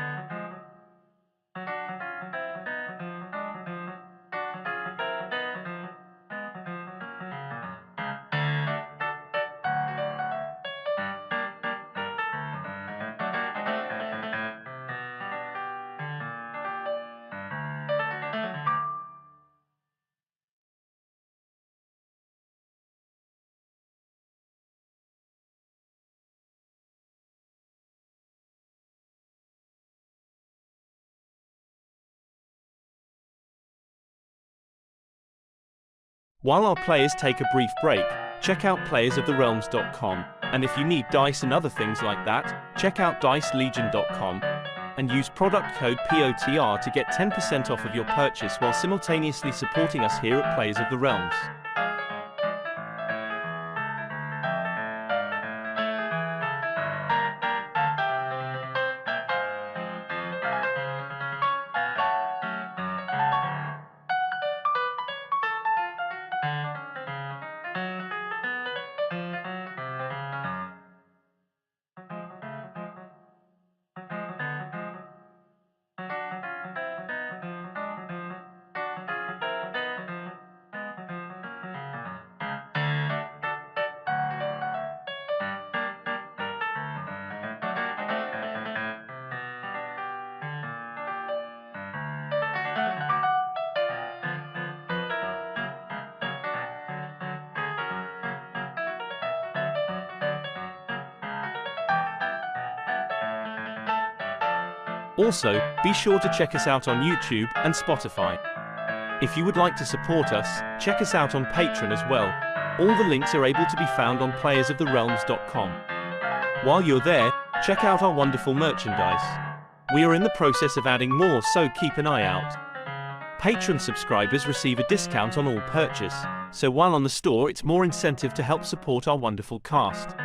While our players take a brief break, check out playersoftherealms.com, and if you need dice and other things like that, check out dicelegion.com and use product code POTR to get 10% off of your purchase while simultaneously supporting us here at Players of the Realms. Also, be sure to check us out on YouTube and Spotify. If you would like to support us, check us out on Patreon as well. All the links are able to be found on playersoftherealms.com. While you're there, check out our wonderful merchandise. We are in the process of adding more, so keep an eye out. Patreon subscribers receive a discount on all purchase, so while on the store it's more incentive to help support our wonderful cast.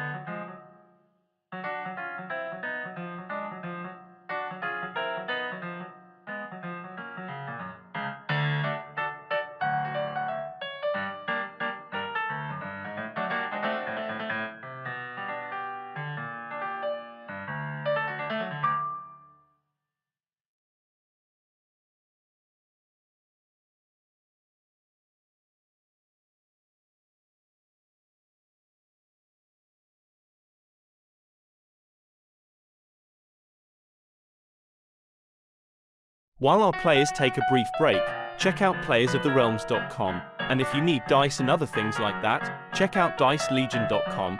While our players take a brief break, check out playersoftherealms.com, and if you need dice and other things like that, check out dicelegion.com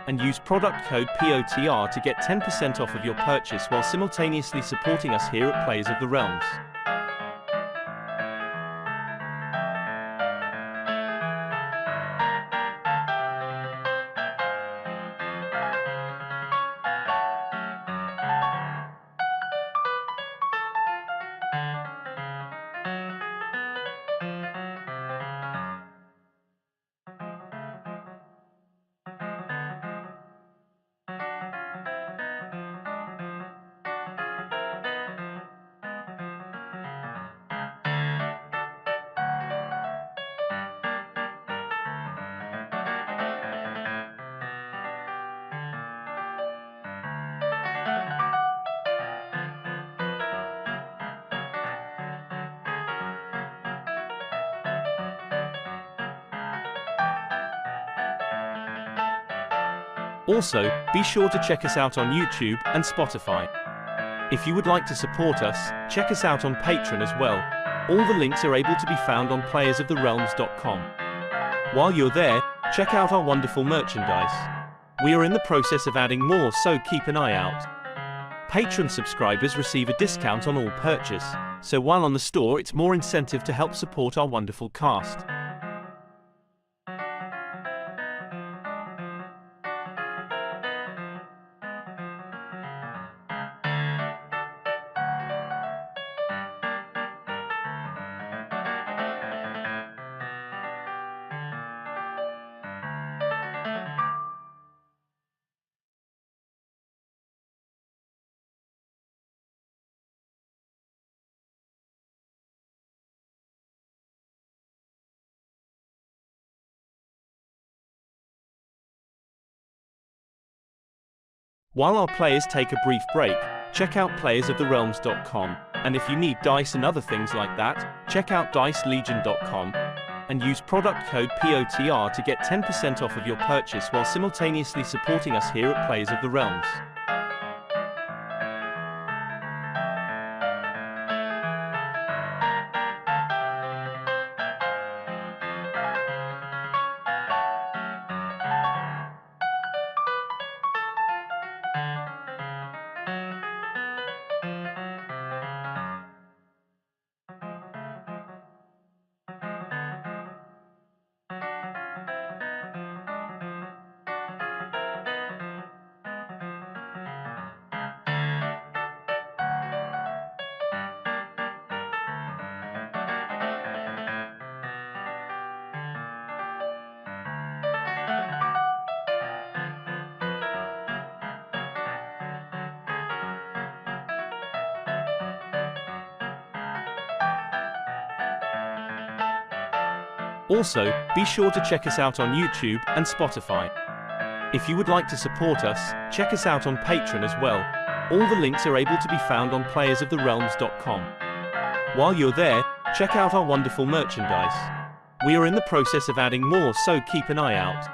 and use product code POTR to get 10% off of your purchase while simultaneously supporting us here at Players of the Realms. Also, be sure to check us out on YouTube and Spotify. If you would like to support us, check us out on Patreon as well. All the links are able to be found on playersoftherealms.com. While you're there, check out our wonderful merchandise. We are in the process of adding more, so keep an eye out. Patreon subscribers receive a discount on all purchase, so while on the store it's more incentive to help support our wonderful cast. While our players take a brief break, check out playersoftherealms.com, and if you need dice and other things like that, check out dicelegion.com and use product code POTR to get 10% off of your purchase while simultaneously supporting us here at Players of the Realms. Also, be sure to check us out on YouTube and Spotify. If you would like to support us, check us out on Patreon as well. All the links are able to be found on playersoftherealms.com. While you're there, check out our wonderful merchandise. We are in the process of adding more, so keep an eye out.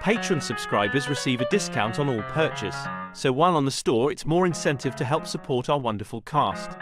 Patreon subscribers receive a discount on all purchase, so while on the store it's more incentive to help support our wonderful cast.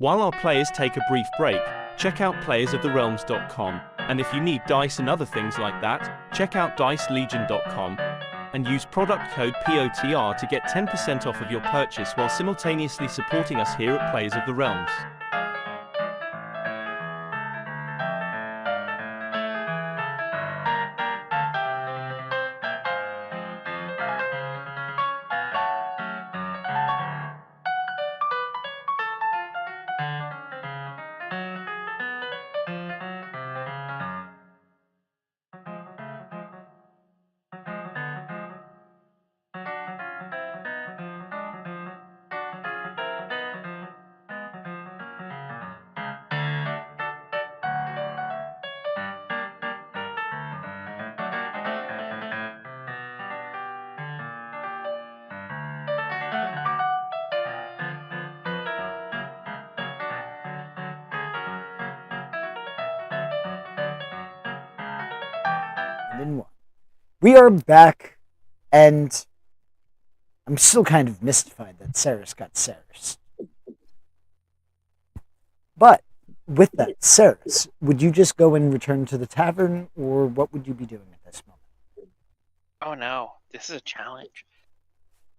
While our players take a brief break, check out playersoftherealms.com, and if you need dice and other things like that, check out dicelegion.com and use product code POTR to get 10% off of your purchase while simultaneously supporting us here at Players of the Realms. in one. We are back, and I'm still kind of mystified that Saris got Saris. But with that, Saris, would you just go and return to the tavern, or what would you be doing at this moment? Oh no, this is a challenge.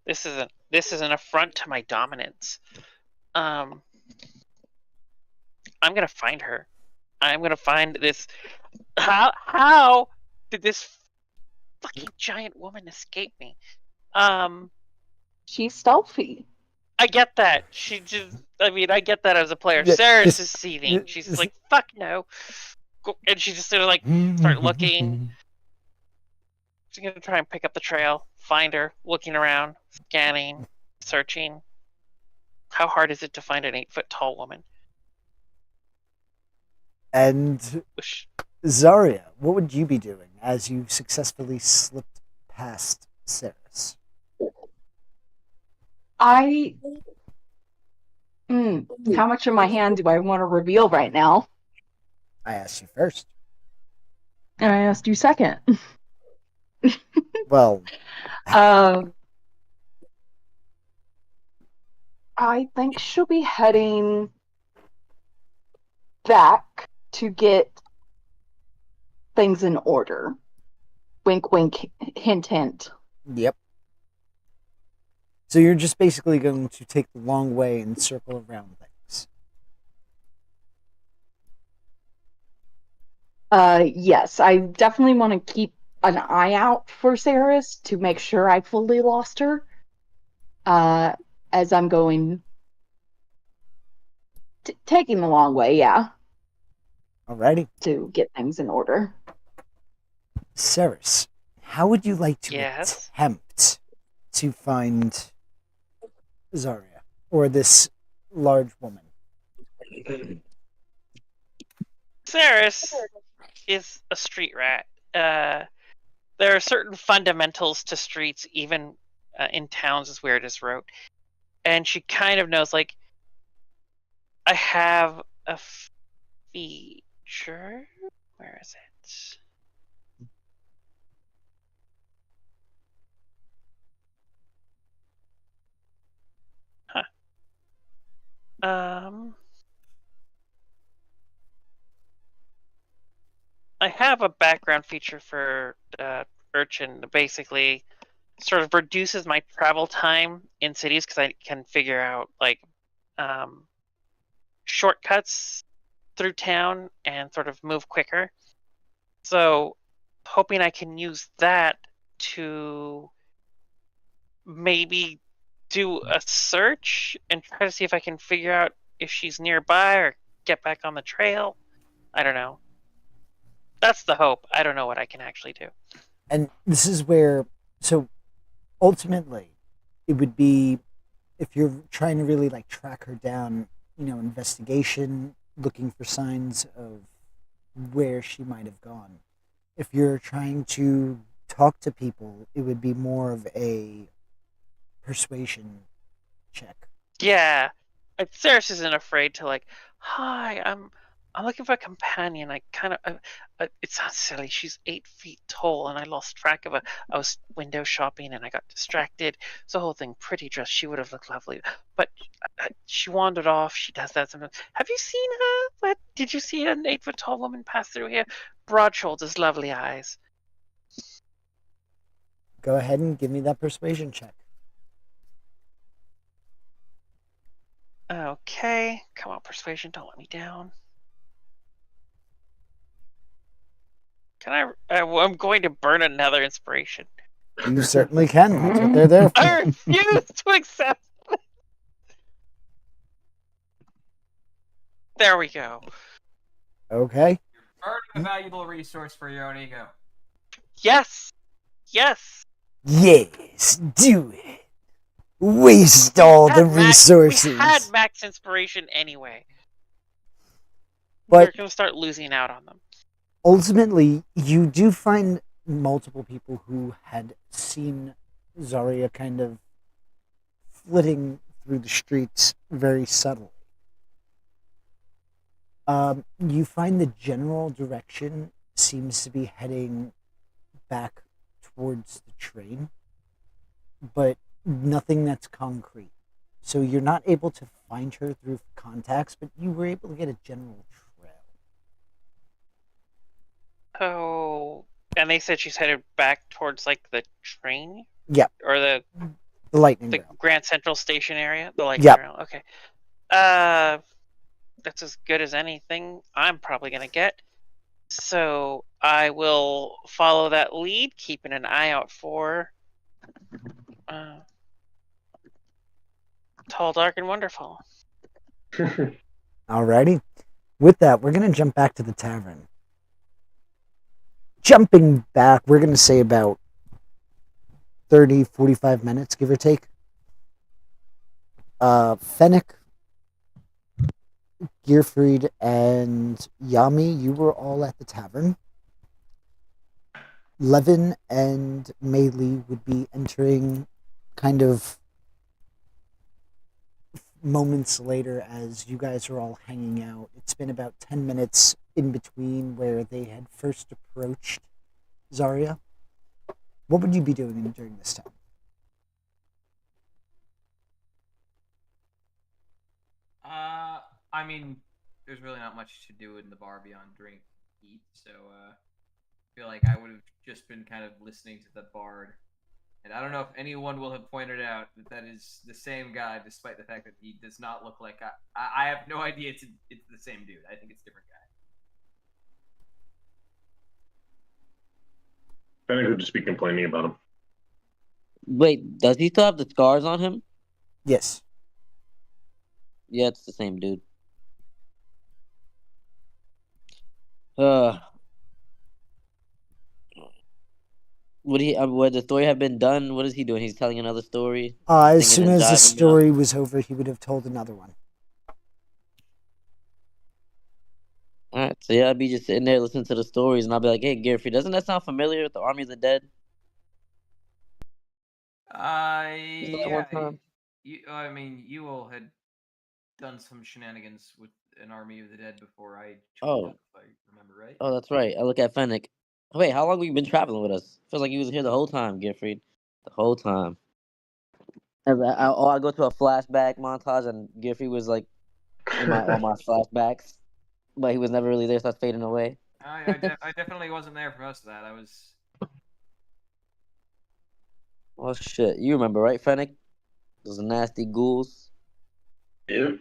This is an affront to my dominance. I'm gonna find her. I'm gonna find this. How did this fucking giant woman escape me? She's stealthy. I get that. I get that as a player. Yeah, Saris this- is seething. She's just like, fuck no. And she just sort of like start looking. She's gonna try and pick up the trail, find her, looking around, scanning, searching. How hard is it to find an 8-foot tall woman? And Which, Zarya, what would you be doing as you successfully slipped past Saris? How much of my hand do I want to reveal right now? I asked you first. And I asked you second. Well, I think she'll be heading back to get things in order. Wink, wink, hint, hint. yep. So you're just basically going to take the long way and circle around things. Yes, I definitely want to keep an eye out for Saris to make sure I fully lost her. As I'm going, taking the long way, yeah, Alrighty. to get things in order. Saris, how would you like to Yes? attempt to find Zarya, or this large woman? Saris is a street rat. There are certain fundamentals to streets, even in towns as weird as Rote. And she kind of knows, like, I have a feature. Where is it? Huh. I have a background feature for Urchin that basically sort of reduces my travel time in cities because I can figure out like shortcuts through town and sort of move quicker. So, hoping I can use that to maybe do a search and try to see if I can figure out if she's nearby or get back on the trail. I don't know. That's the hope. I don't know what I can actually do. And this is where, so ultimately, it would be, if you're trying to really like track her down, investigation, looking for signs of where she might have gone. If you're trying to talk to people, it would be more of a persuasion check. Yeah, Ceres isn't afraid to like, hi, I'm looking for a companion. I kind of, it sounds silly. She's 8 feet tall, and I lost track of her. I was window shopping, and I got distracted. It's the whole thing. Pretty dress. She would have looked lovely, but she wandered off. She does that sometimes. Have you seen her? Did you see an 8 foot tall woman pass through here? Broad shoulders, lovely eyes. Go ahead and give me that persuasion check. Okay, come on, persuasion. Don't let me down. Can I'm going to burn another inspiration. You certainly can. That's what they're there for. I refuse to accept. There we go. Okay. Burning a valuable resource for your own ego. Yes. Yes. Yes, do it. Waste all the resources. We had max inspiration anyway. But we're going to start losing out on them. Ultimately, you do find multiple people who had seen Zarya kind of flitting through the streets very subtly. You find the general direction seems to be heading back towards the train, but nothing that's concrete. So you're not able to find her through contacts, but you were able to get a general trail. Oh, and they said she's headed back towards like the train Yep, or the lightning rail. Grand Central Station area, the light Yep. rail. Okay. That's as good as anything I'm probably gonna get. So I will follow that lead, keeping an eye out for Tall, Dark, and Wonderful. Alrighty. With that, we're going to jump back to the tavern. Jumping back, we're going to say about 30, 45 minutes, give or take. Fennec, Gearfried, and Yami, you were all at the tavern. Levin and Maylee would be entering kind of moments later as you guys are all hanging out. It's been about 10 minutes in between where they had first approached Zarya. What would you be doing during this time? I mean, there's really not much to do in the bar beyond drink, eat, so I feel like I would have just been kind of listening to the bard. And I don't know if anyone will have pointed out that that is the same guy, despite the fact that he does not look like I have no idea it's the same dude. I think it's a different guy. Fennec would just be complaining about him. Wait, does he still have the scars on him? Yes. Yeah, it's the same dude. Would the story have been done? What is he doing? He's telling another story? As Singing soon and as the jiving, story was over, he would have told another one. Alright, so yeah, I'd be just sitting there listening to the stories, and I'll be like, hey, Gearfrey, doesn't that sound familiar with the Army of the Dead? Yeah. one time? I mean, you all had done some shenanigans with an Army of the Dead before I joined up, if I remember right. Oh, that's right. I look at Fennec. Wait, how long have you been traveling with us? Feels like you was here the whole time, Gearfried. The whole time. I go to a flashback montage, and Gearfried was like in all my flashbacks, but he was never really there. Starts fading away. I definitely wasn't there for most of that. I was. Oh shit, you remember, right, Fennec? Those nasty ghouls. Yeah.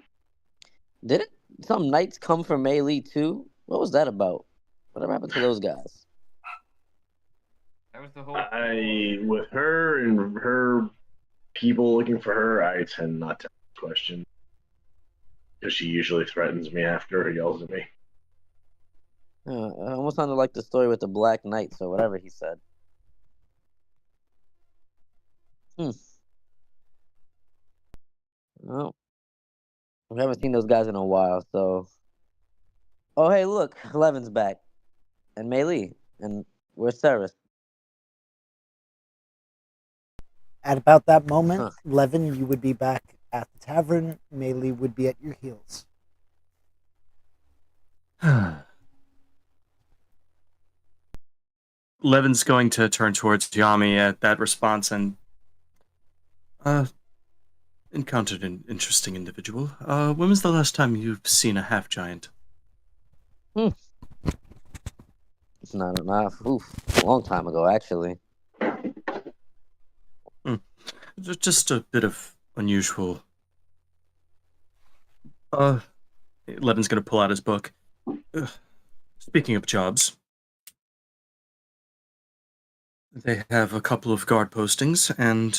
Did it? Some knights come for Maylee too. What was that about? Whatever happened to those guys? That was the whole. With her and her people looking for her, I tend not to ask questions because she usually threatens me after or yells at me. It almost sounded like the story with the Black Knights or whatever he said. Well, we haven't seen those guys in a while, so. Oh, hey, look, Levin's back, and Maylee, and where's Ceres? At about that moment, Huh. Levin, you would be back at the tavern. Maylee would be at your heels. Levin's going to turn towards Yami at that response and encountered an interesting individual. When was the last time you've seen a half giant? It's not enough. A long time ago, actually. Just a bit of unusual. Levin's gonna pull out his book. Speaking of jobs, they have a couple of guard postings and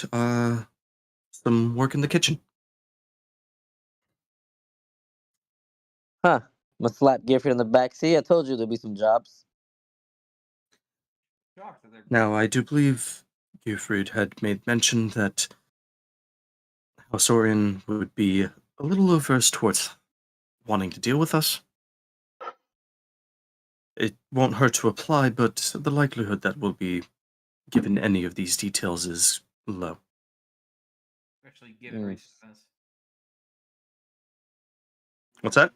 some work in the kitchen. Huh. Must slap Gearfried in the back. See, I told you there'd be some jobs. Now, I do believe Gearfried had made mention that House Orion would be a little averse towards wanting to deal with us. It won't hurt to apply, but the likelihood that we'll be given any of these details is low. Especially given recent events. What's that?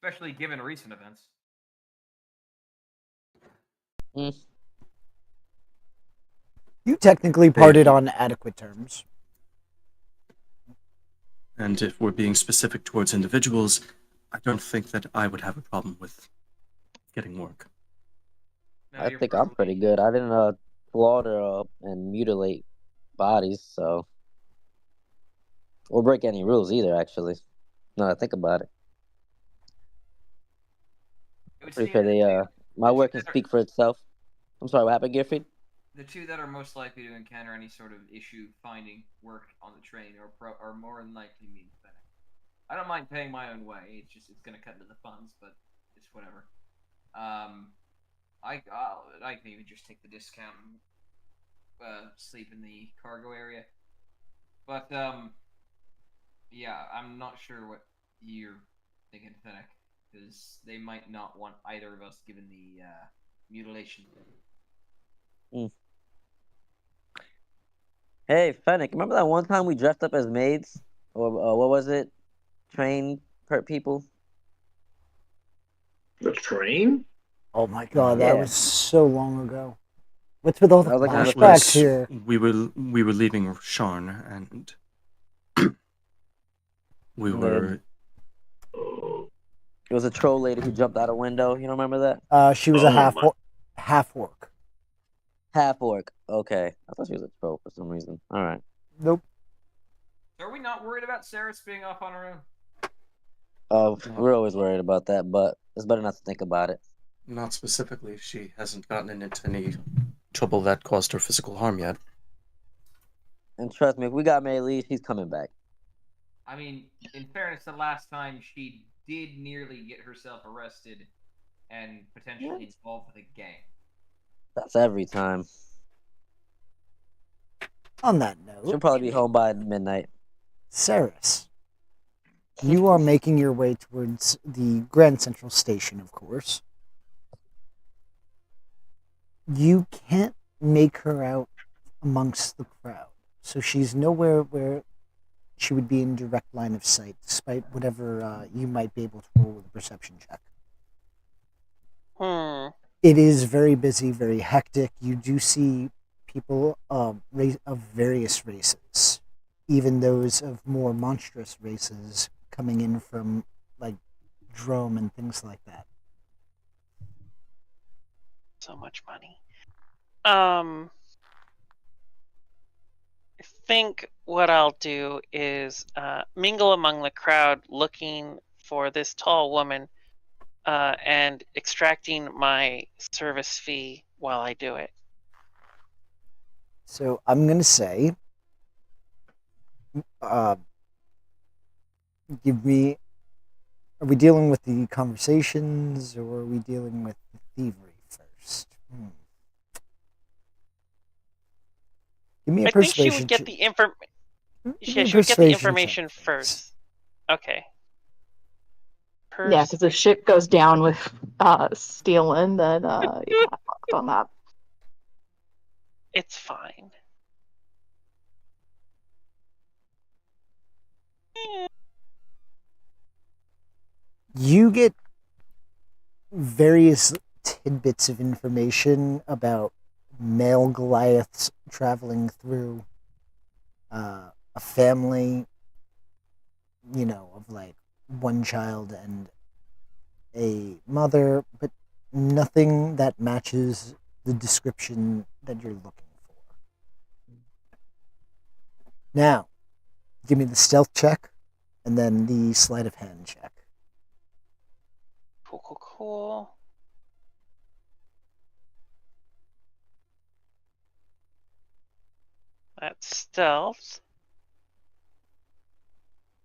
Especially given recent events. You technically parted on adequate terms. And if we're being specific towards individuals, I don't think that I would have a problem with getting work. No, I you're think I'm pretty good. I didn't slaughter and mutilate bodies, so or break any rules either. Actually, now that I think about it, It would pretty seem sure that my the work two can that are- speak for itself. I'm sorry, what happened, Gifford? the two that are most likely to encounter any sort of issue finding work on the train are more than likely me and Fennec. I don't mind paying my own way. It's going to cut into the funds, but it's whatever. I can even just take the discount and sleep in the cargo area. But yeah, I'm not sure what you're thinking, Fennec, because they might not want either of us given the mutilation. Hey, Fennec, remember that one time we dressed up as maids? Or what was it? Train people? The train? Oh my god, that Yeah. was so long ago. What's with all the That was like one of the flashbacks first- here? We were leaving Sharn, and we were. It was a troll lady who jumped out a window. You don't remember that? She was Oh a my- half orc. Half orc. Okay, I thought she was a troll for some reason. All right. Nope. Are we not worried about Saris being off on her own? Oh, we're always worried about that, but it's better not to think about it. Not specifically. She hasn't gotten into any trouble that caused her physical harm yet. And trust me, if we got Melee, she's coming back. I mean, in fairness, the last time she did nearly get herself arrested and potentially involved with a gang. That's every time. On that She'll note, probably be home by midnight. Saris, you are making your way towards the Grand Central Station, of course. You can't make her out amongst the crowd, so she's nowhere where she would be in direct line of sight, despite whatever you might be able to roll with a perception check. It is very busy, very hectic. You do see people of various races, even those of more monstrous races coming in from like Drome and things like that. So much money. I think what I'll do is mingle among the crowd, looking for this tall woman, and extracting my service fee while I do it. So I'm gonna say, give me. Are we dealing with the conversations, or are we dealing with the thievery first? Give me a I think persuasion. she would get the information. Give me a She would get the persuasion information check, please. first. Okay. Yeah, because if shit goes down with stealing, then you're kind of fucked on that. It's fine. You get various tidbits of information about male Goliaths traveling through a family, of like one child and a mother, but nothing that matches the description that you're looking for. Now, give me the stealth check and then the sleight of hand check. Cool. That's stealth.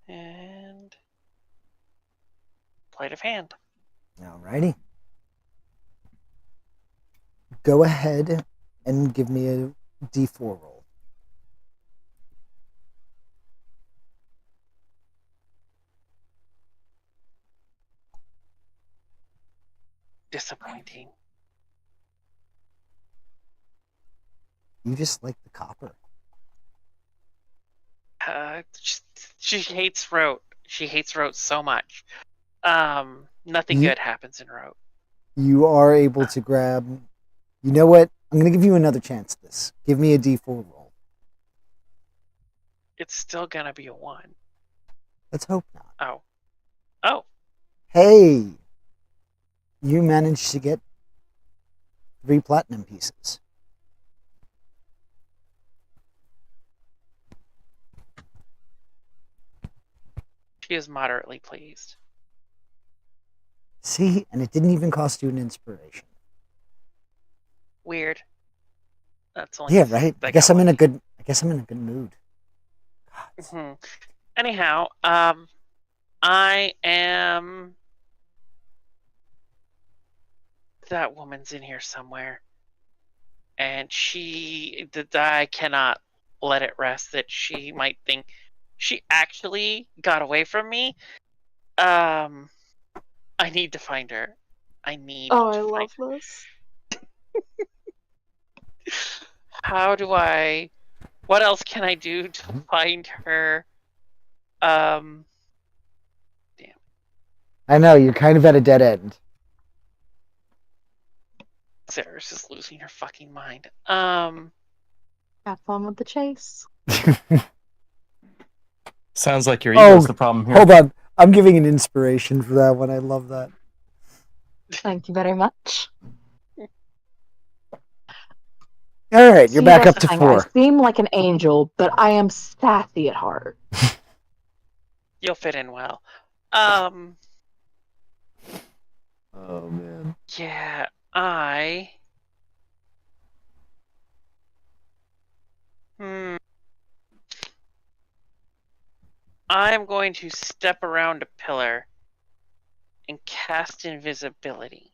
And sleight of hand. Alrighty. Go ahead and give me a D4 roll. Disappointing. You just like the copper. She hates Rote. She hates Rote so much. Nothing Ye- good happens in Rote. You are able to grab You know what? I'm going to give you another chance at this. Give me a D4 roll. It's still gonna be a 1. Let's hope not. Oh. Oh. Hey! You managed to get 3 platinum pieces. She is moderately pleased. See? And it didn't even cost you an inspiration. Weird. That's only Yeah, right? I guess I'm in a good mood. Hmm. Anyhow, I am. That woman's in here somewhere, and I cannot let it rest that she might think she actually got away from me. I need to find her. I need. Oh, to I find love her. this. How do I? What else can I do to find her? Damn. I know, you're kind of at a dead end. Sarah's just losing her fucking mind. Have fun with the chase. Sounds like your Oh, ego's the problem here. Hold on. I'm giving an inspiration for that one. I love that. Thank you very much. All right, you're See, back that's up the to thing. 4. I seem like an angel, but I am sassy at heart. You'll fit in well. Oh, man. Yeah, I'm going to step around a pillar and cast invisibility.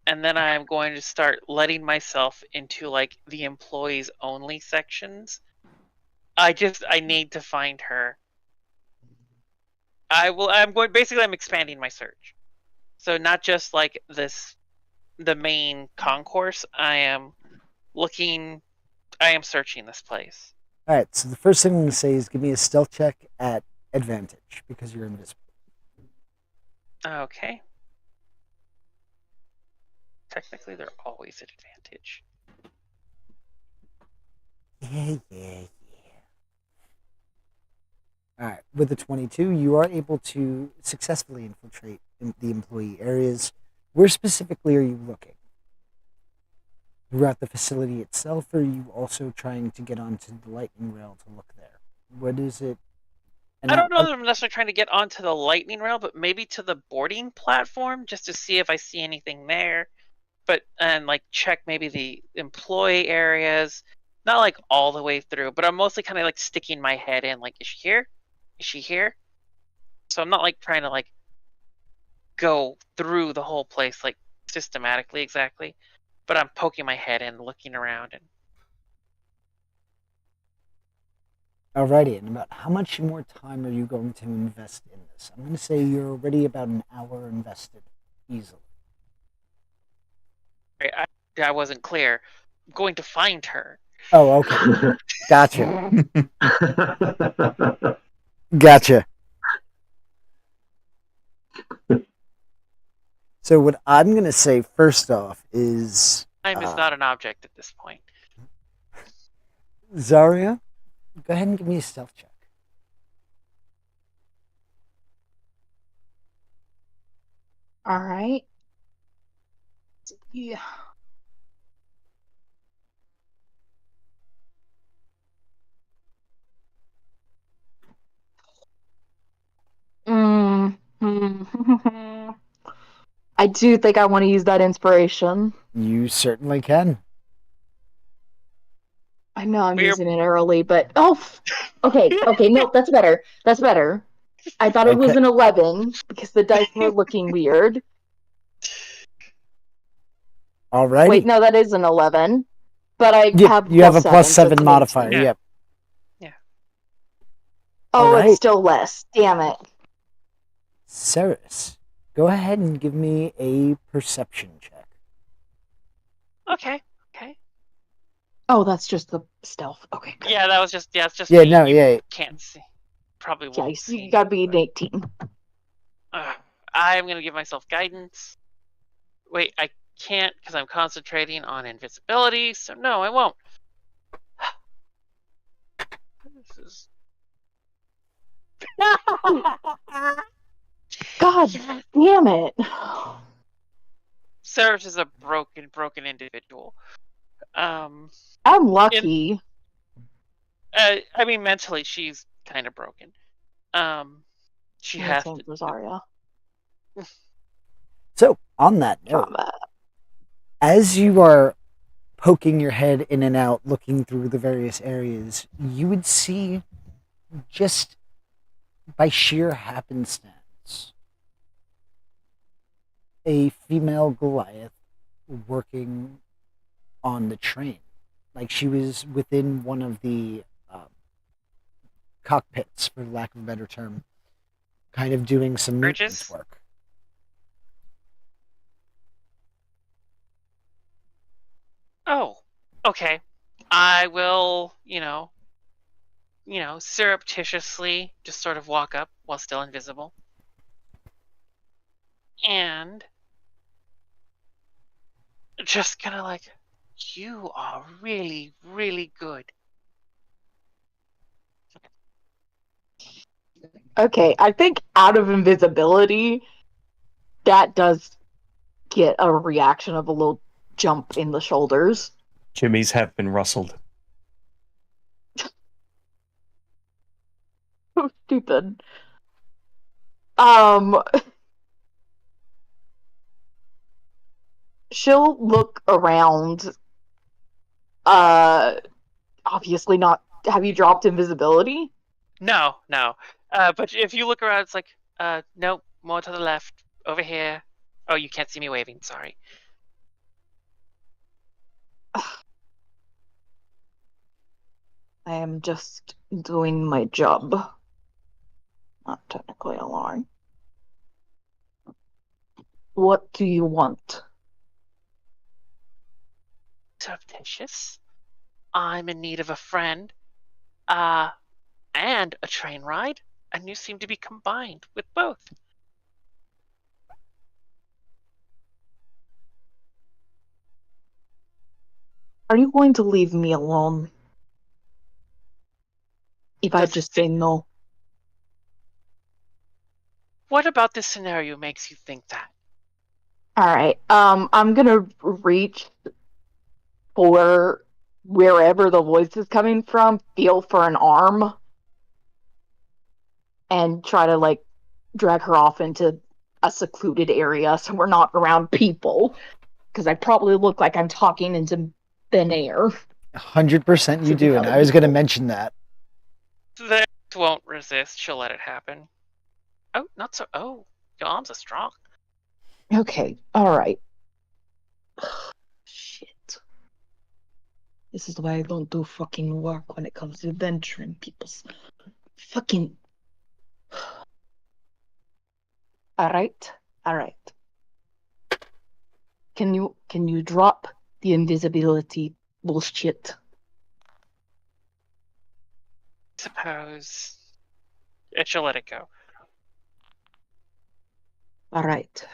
And then I'm going to start letting myself into like the employees only sections. I need to find her. I'm expanding my search. So not just like the main concourse, I am searching this place. All right, so the first thing I'm going to say is give me a stealth check at advantage because you're invisible. Okay. Technically, they're always at advantage. Yeah. All right, with the 22, you are able to successfully infiltrate the employee areas. Where specifically are you looking? Throughout the facility itself, or are you also trying to get onto the lightning rail to look there? What is it? I don't know that I'm necessarily trying to get onto the lightning rail, but maybe to the boarding platform just to see if I see anything there. And like check maybe the employee areas, not like all the way through, but I'm mostly kind of like sticking my head in. Like, is she here? Is she here? So I'm not like trying to like go through the whole place like systematically exactly, but I'm poking my head in, looking around, and Alrighty, and about how much more time are you going to invest in this? I'm going to say you're already about an hour invested, easily. I wasn't clear. I'm going to find her. Oh, okay. Gotcha. So what I'm going to say first off is... Time is not an object at this point. Zarya, go ahead and give me a stealth check. All right. Yeah. I do think I want to use that inspiration. You certainly can. I know I'm using it early, but okay, no, that's better. I thought it was an 11 because the dice were looking weird. Alrighty. Wait, no, that is an 11, but I have you have a plus so 7 modifier. Yeah. Yep. Yeah. Oh, Alright. it's still less. Damn it. Ceres, go ahead and give me a perception check. Okay. Oh, that's just the stealth. Okay. Good. Yeah, that was just it's just Yeah, me. no, You yeah. can't see. Probably Yeah, won't see. you gotta be an 18. I'm gonna give myself guidance. Wait, I can't because I'm concentrating on invisibility, so no, I won't. This is... God damn it. Ceres is a broken individual. I'm lucky. I mean, mentally, she's kind of broken. She has Same to. Rosaria. So, on that note, Combat. as you are poking your head in and out, looking through the various areas, you would see, just by sheer happenstance, a female Goliath working on the train. Like she was within one of the cockpits, for lack of a better term, kind of doing some maintenance Bridges? work. Oh, okay. I will, surreptitiously just sort of walk up while still invisible. And just kind of like, you are really, really good. Okay, I think out of invisibility, that does get a reaction of a little jump in the shoulders. Jimmy's have been rustled. So stupid. She'll look around. Obviously not. Have you dropped invisibility? No. But if you look around, it's like, nope, more to the left, over here. Oh, you can't see me waving, sorry. I am just doing my job. Not technically a lie. What do you want? Surreptitious. I'm in need of a friend. And a train ride, and you seem to be combined with both. Are you going to leave me alone? If I Does- just say no. What about this scenario makes you think that? Alright, I'm gonna reach for wherever the voice is coming from, feel for an arm, and try to, like, drag her off into a secluded area so we're not around people. Because I probably look like I'm talking into thin air. 100% you do, and I was going to mention that. This won't resist. She'll let it happen. Oh, not so. Oh, your arms are strong. Okay, alright. Shit. This is why I don't do fucking work when it comes to venturing people's fucking... Alright. Can you drop the invisibility bullshit? Suppose. She'll let it go. Alright.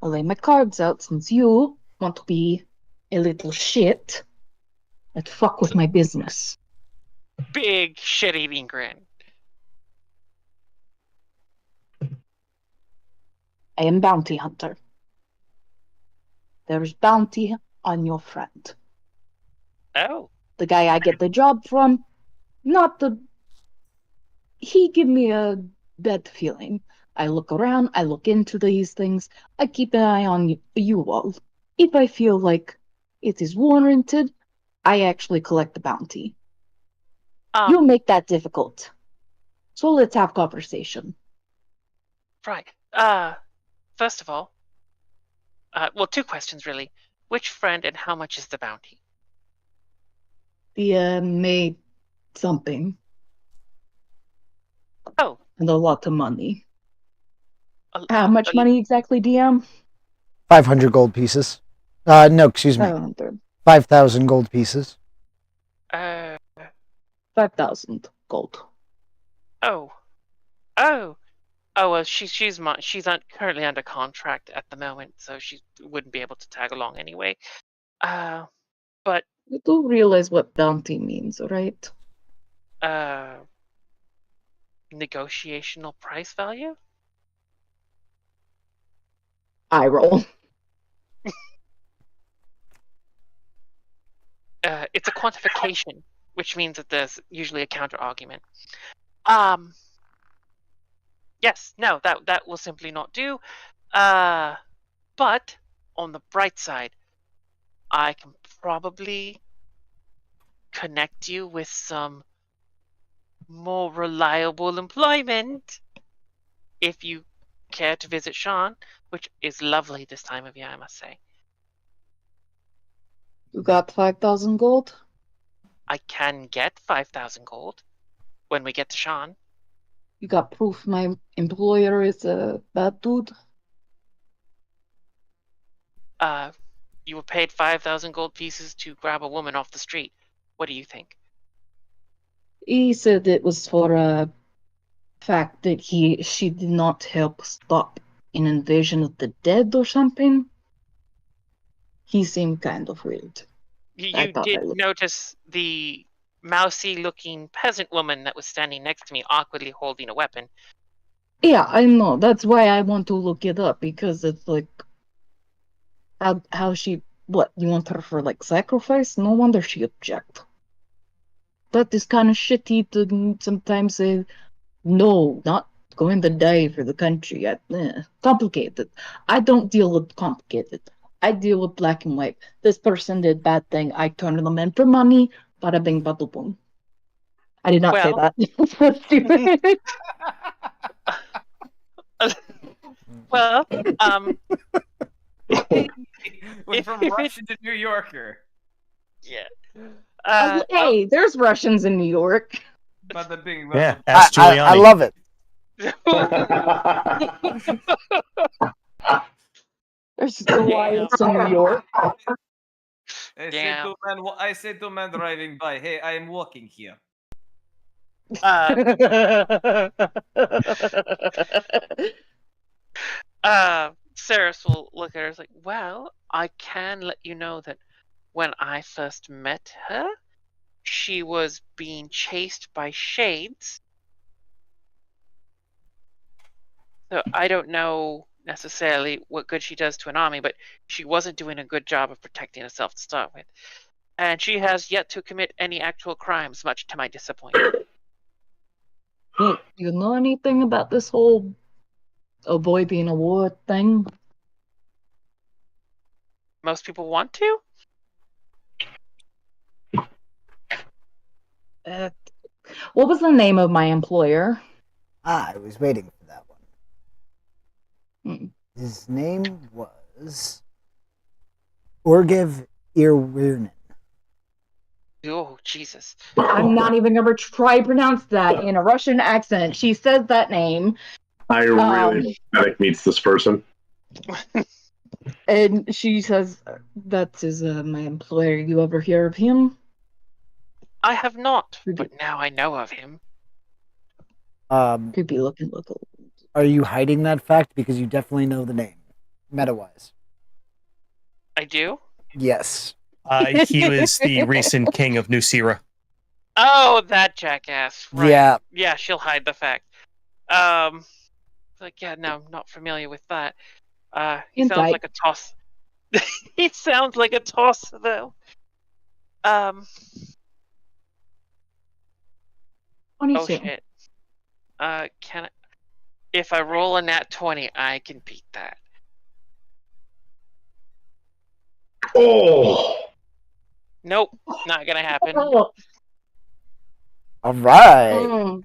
I'll lay my cards out since you want to be a little shit. Let's fuck with my business. Big shit-eating grin. I am bounty hunter. There's bounty on your friend. Oh. The guy I get the job from, he give me a bad feeling. I look around, I look into these things, I keep an eye on you all. If I feel like it is warranted, I actually collect the bounty. You make that difficult. So let's have conversation. Right. First of all, well, two questions really. Which friend and how much is the bounty? The made something. Oh. And a lot of money. How much money exactly, DM? 500 gold pieces. No, excuse me. 500. 5,000 gold pieces. 5,000 gold. Oh. Oh well, she's currently under contract at the moment, so she wouldn't be able to tag along anyway. But You do realize what bounty means, right? Negotiational price value. I roll. It's a quantification, which means that there's usually a counter argument. Yes, no, that will simply not do. But on the bright side, I can probably connect you with some more reliable employment if you care to visit Sean, which is lovely this time of year, I must say. You got 5,000 gold? I can get 5,000 gold when we get to Sean. You got proof my employer is a bad dude? You were paid 5,000 gold pieces to grab a woman off the street. What do you think? He said it was for a fact that she did not help stop an invasion of the dead or something. He seemed kind of weird. You did notice the mousy-looking peasant woman that was standing next to me, awkwardly holding a weapon. Yeah, I know. That's why I want to look it up, because it's like, how she, what, you want her for like sacrifice? No wonder she object. That is kind of shitty to sometimes say, no, not going to die for the country. Complicated. I don't deal with complicated. I deal with black and white. This person did bad thing. I turned them in for money. Bada bing, bada boom. I did not say that. That's stupid. Well, Went from Russian to New Yorker. Yeah. Hey, there's Russians in New York. Bada bing, Yeah, bada ask Giuliani. I love it. There's Goliaths in New York. I say to man driving by, hey, I am walking here. Ceres will look at her and is like, well, I can let you know that when I first met her, she was being chased by shades. So I don't know necessarily what good she does to an army, but she wasn't doing a good job of protecting herself to start with. And she has yet to commit any actual crimes, much to my disappointment. You know anything about this whole avoid being a war thing? Most people want to? What was the name of my employer? I was waiting for that one. Hmm. His name was Orgev Irwirnin. Oh, Jesus. I'm not even going to try to pronounce that in a Russian accent. She says that name. I really pathetic meets this person. And she says, that is my employer. You ever hear of him? I have not, but now I know of him. Could be looking. Are you hiding that fact? Because you definitely know the name, meta-wise. I do? Yes. He was the recent king of Nusira. Oh, that jackass. Right. Yeah. Yeah, she'll hide the fact. Like, yeah, no, I'm not familiar with that. He sounds like a toss. He sounds like a toss, though. 22. Oh, shit. If I roll a nat 20, I can beat that. Oh! Nope, not gonna happen. Oh. All right.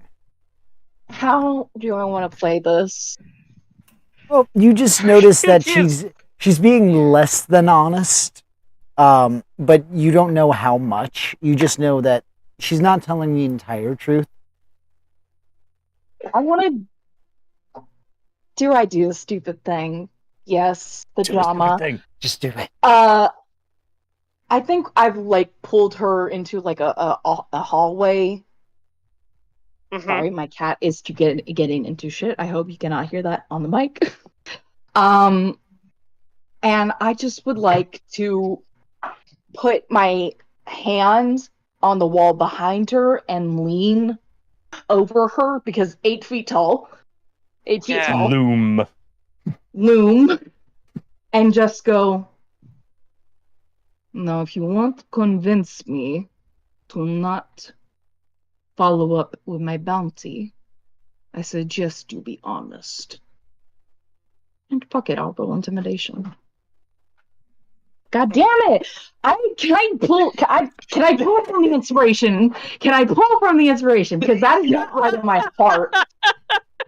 How do I want to play this? Well, you just notice that she's being less than honest, but you don't know how much. You just know that she's not telling the entire truth. I want to. Do I do the stupid thing? Yes, the drama. Just do it. I think I've like pulled her into like a hallway, Sorry, my cat is getting into shit. I hope you cannot hear that on the mic. And I just would like to put my hand on the wall behind her and lean over her because 8 feet tall. 8 feet Yeah. tall. Loom. And just go, now if you want to convince me to not follow up with my bounty, I suggest you be honest. And fuck it, I'll roll intimidation. God damn it! Can I pull from the inspiration? Can I pull from the inspiration? Because that is not right in my heart.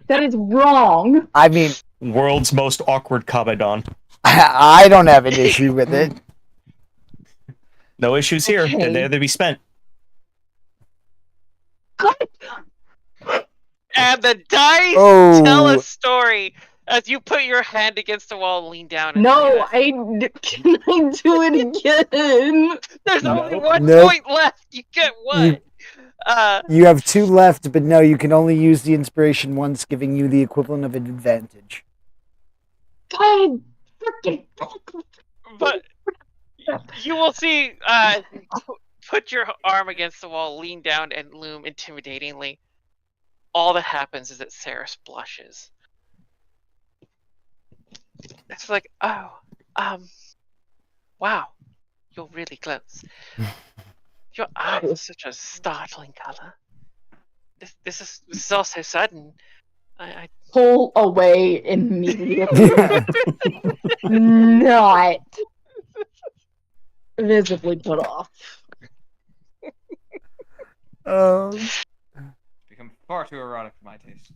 That is wrong. I mean, World's most awkward Kabadon. I don't have an issue with it. No issues here. Okay. They're there to be spent. God. And the dice Oh. tell a story as you put your hand against the wall and lean down. And No, can I do it again? There's No. only one Nope. point left. You get one. You have 2 left, but no, you can only use the inspiration once, giving you the equivalent of an advantage. God freaking. But you will see. Put your arm against the wall, lean down, and loom intimidatingly. All that happens is that Saris blushes. It's like, oh, wow, you're really close. Your eyes are such a startling color. This is all so sudden. I Pull away immediately. Not visibly put off. It's become far too erotic for my taste.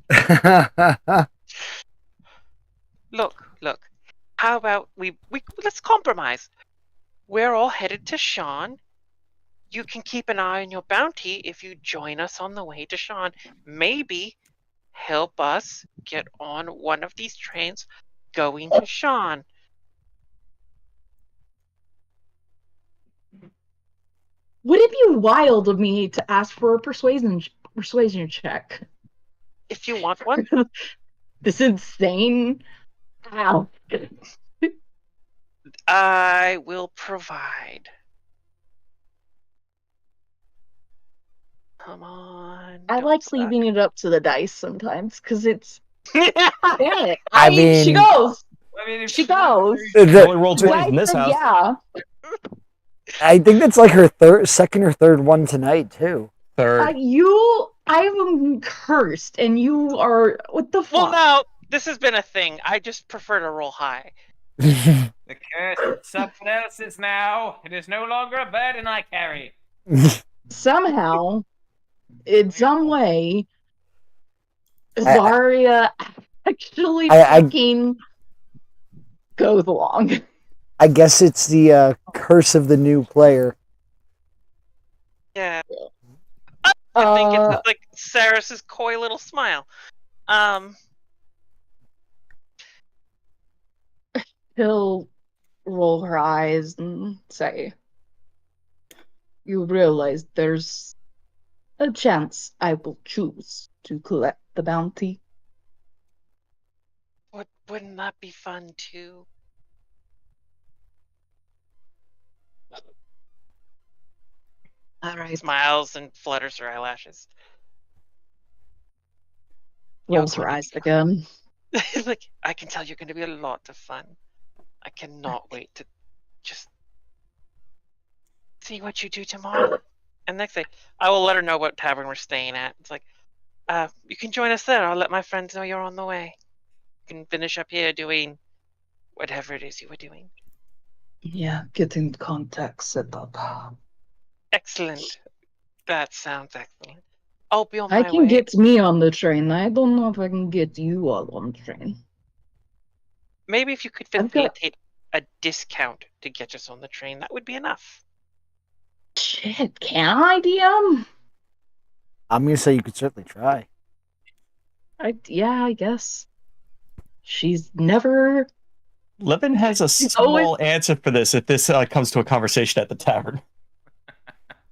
look. How about we let's compromise. We're all headed to Sean. You can keep an eye on your bounty if you join us on the way to Sean. Maybe help us get on one of these trains going to Sean. Would it be wild of me to ask for a persuasion check? If you want one. This insane. Ow. I will provide. Come on. I don't like suck. leaving it up to the dice sometimes because it's. Yeah. Damn it. I mean- she goes. I mean, if She goes. Only roll 20 Right, in this house. Yeah. I think that's like her second or third one tonight, too. Third. I'm cursed, and you are. What the Well, fuck? no, this has been a thing. I just prefer to roll high. the curse is someone else's now. It is no longer a burden I carry. Somehow, in some way, Zarya actually I- fucking goes along. I guess it's the curse of the new player. Yeah. I think Uh, it's like Saris's coy little smile. He'll roll her eyes and say, "You realize there's a chance I will choose to collect the bounty." Wouldn't that be fun too? Alright. Smiles and flutters her eyelashes. Rolls her eyes again. Like, I can tell you're going to be a lot of fun. I cannot wait to just see what you do tomorrow. And next day, I will let her know what tavern we're staying at. It's like, you can join us there. I'll let my friends know you're on the way. You can finish up here doing whatever it is you were doing. Yeah, getting contact set up. Excellent. That sounds excellent. I'll be on my I way. can get me on the train. I don't know if I can get you all on the train. Maybe if you could I've got- facilitate a discount to get us on the train, that would be enough. Shit, can I, DM? I'm going to say you could certainly try. Yeah, I guess. She's never. Levin has a She's small always- answer for this if this comes to a conversation at the tavern.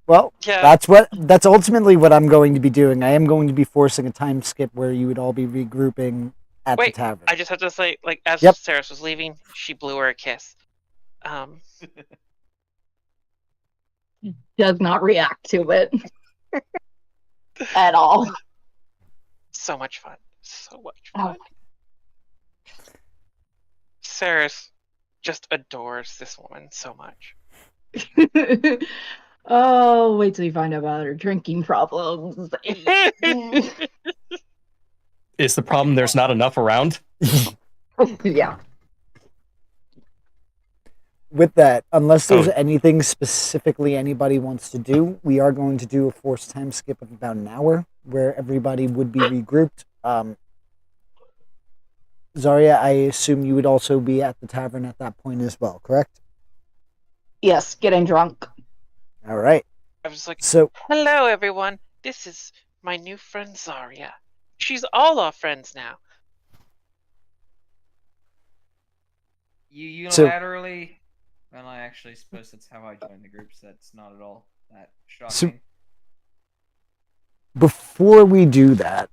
Well, Yeah. that's ultimately what I'm going to be doing. I am going to be forcing a time skip where you would all be regrouping at the Wait, tavern. I just have to say, like, as Yep. Saris was leaving, she blew her a kiss. Does not react to it at all. So much fun. So much Oh. fun. Saris just adores this woman so much. Oh, wait till you find out about her drinking problems. Is the problem there's not enough around? Yeah. With that, unless there's Oh. anything specifically anybody wants to do, we are going to do a forced time skip of about an hour where everybody would be regrouped. Zarya, I assume you would also be at the tavern at that point as well, correct? Yes, getting drunk. All right. I was like, So, hello, everyone. This is my new friend Zarya. She's all our friends now. You So- unilaterally? Well, I actually suppose that's how I joined the group, so that's not at all that shocking. before we do that,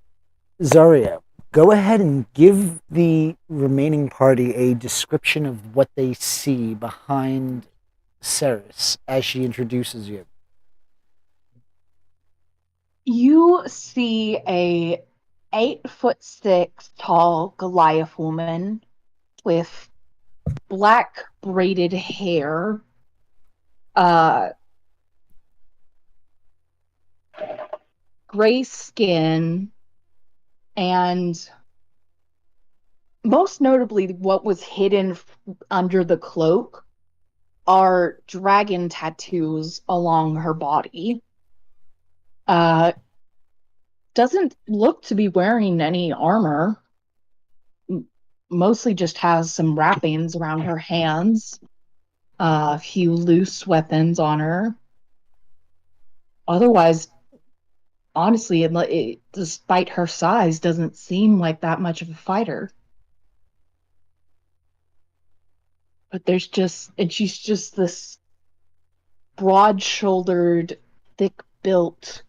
Zarya, go ahead and give the remaining party a description of what they see behind Saris as she introduces you. You see a 8'6" tall Goliath woman with black braided hair, gray skin, and most notably, what was hidden under the cloak are dragon tattoos along her body. Doesn't look to be wearing any armor. Mostly just has some wrappings around her hands. A few loose weapons on her. Otherwise, honestly, despite her size, doesn't seem like that much of a fighter. But she's just this broad-shouldered, thick-built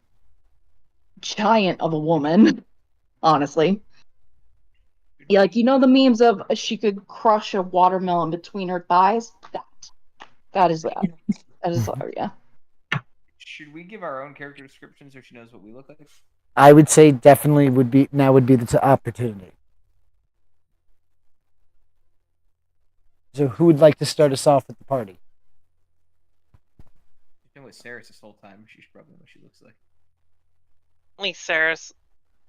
giant of a woman, honestly. Yeah, like, you know the memes of she could crush a watermelon between her thighs? That is that. That is Zarya. Should we give our own character descriptions so she knows what we look like? I would say definitely would be the opportunity. So who would like to start us off with the party? You've been with Saris this whole time. She should probably know what she looks like. Only Saris.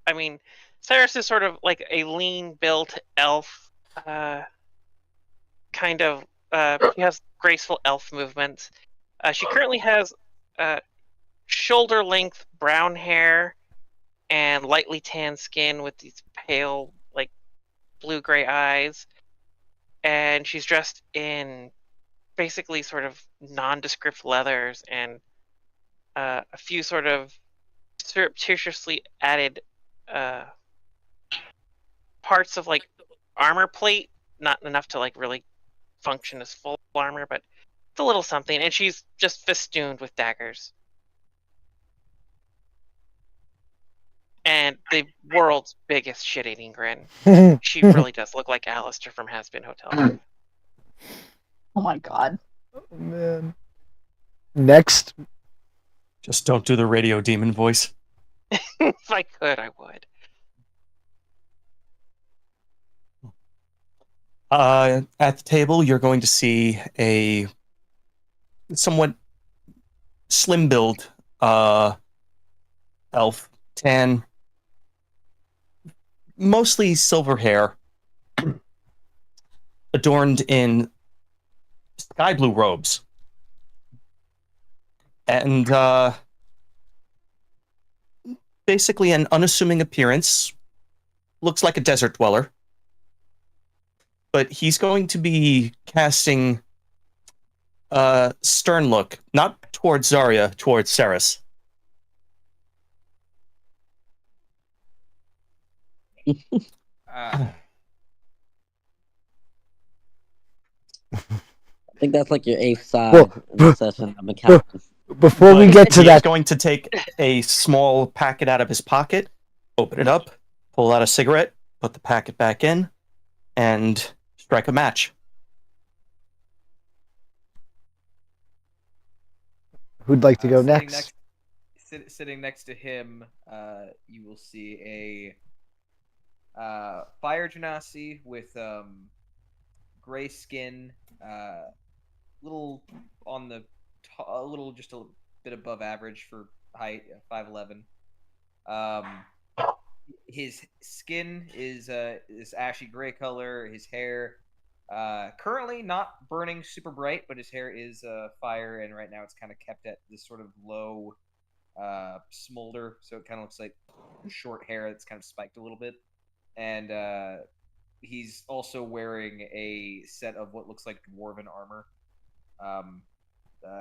I mean, Saris is sort of like a lean-built elf. Kind of. She has graceful elf movements. She currently has shoulder-length brown hair and lightly tanned skin with these pale, like, blue-gray eyes. And she's dressed in basically sort of nondescript leathers and a few sort of surreptitiously added parts of like armor plate, not enough to like really function as full armor, but it's a little something. And she's just festooned with daggers. And the world's biggest shit-eating grin. She really does look like Alistair from Has Been Hotel. Oh my god. Oh, man. Next, Just don't do the radio demon voice. If I could, I would. At the table, you're going to see a somewhat slim build elf, tan, mostly silver hair, adorned in sky blue robes, and basically an unassuming appearance. Looks like a desert dweller. But he's going to be casting stern look, not towards Zarya, towards Saris. I think that's like your eighth side Whoa. in the session. I'm counting. Before we But get to he is that, going to take a small packet out of his pocket, open it up, pull out a cigarette, put the packet back in, and strike a match. who'd like to go sitting next? Sitting next to him, you will see a fire genasi with gray skin, little on the a little just a bit above average for height, 5'11". His skin is ashy gray color. His hair currently not burning super bright, but his hair is fire, and right now it's kind of kept at this sort of low smolder, so it kind of looks like short hair that's kind of spiked a little bit. And he's also wearing a set of what looks like dwarven armor,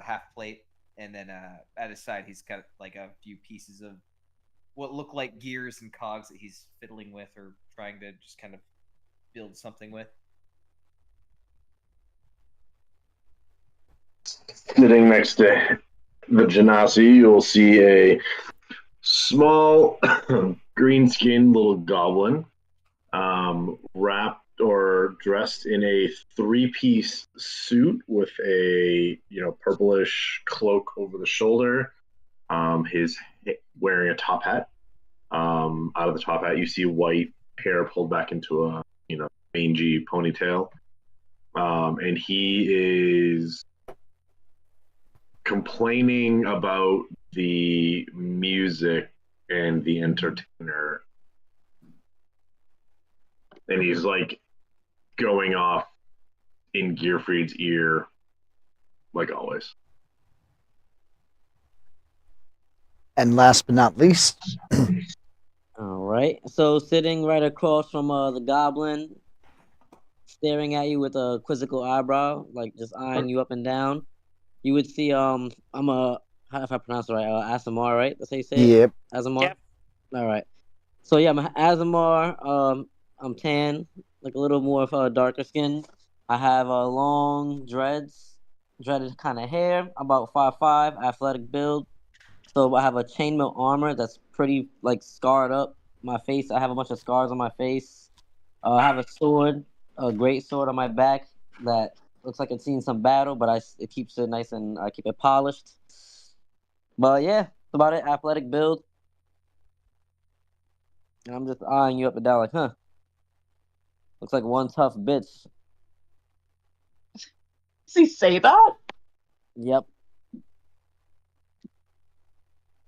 half plate, and then at his side he's got like a few pieces of what look like gears and cogs that he's fiddling with or trying to just kind of build something with. Sitting next to the Genasi, you'll see a small green-skinned little goblin, wrapped or dressed in a three-piece suit with a purplish cloak over the shoulder. His wearing a top hat. Out of the top hat, you see white hair pulled back into a mangy ponytail, and he is complaining about the music and the entertainer, and he's like going off in Gearfried's ear, like always. And last but not least, All right. So sitting right across from the goblin, staring at you with a quizzical eyebrow, like just eyeing you up and down, you would see I'm a how if I pronounce it right, Asimar, right? That's how you say it. yep. Asimar. Yep. All right. So yeah, I'm Asimar. I'm tan, like a little more of a darker skin. I have long dreaded kind of hair. About 5'5", athletic build. So I have a chainmail armor that's pretty like scarred up. My face, I have a bunch of scars on my face. I have a sword, a great sword on my back that looks like it's seen some battle, but it keeps it nice and I keep it polished. But yeah, that's about it. Athletic build. And I'm just eyeing you up and down like, huh? Looks like one tough bitch. Does he say that? Yep.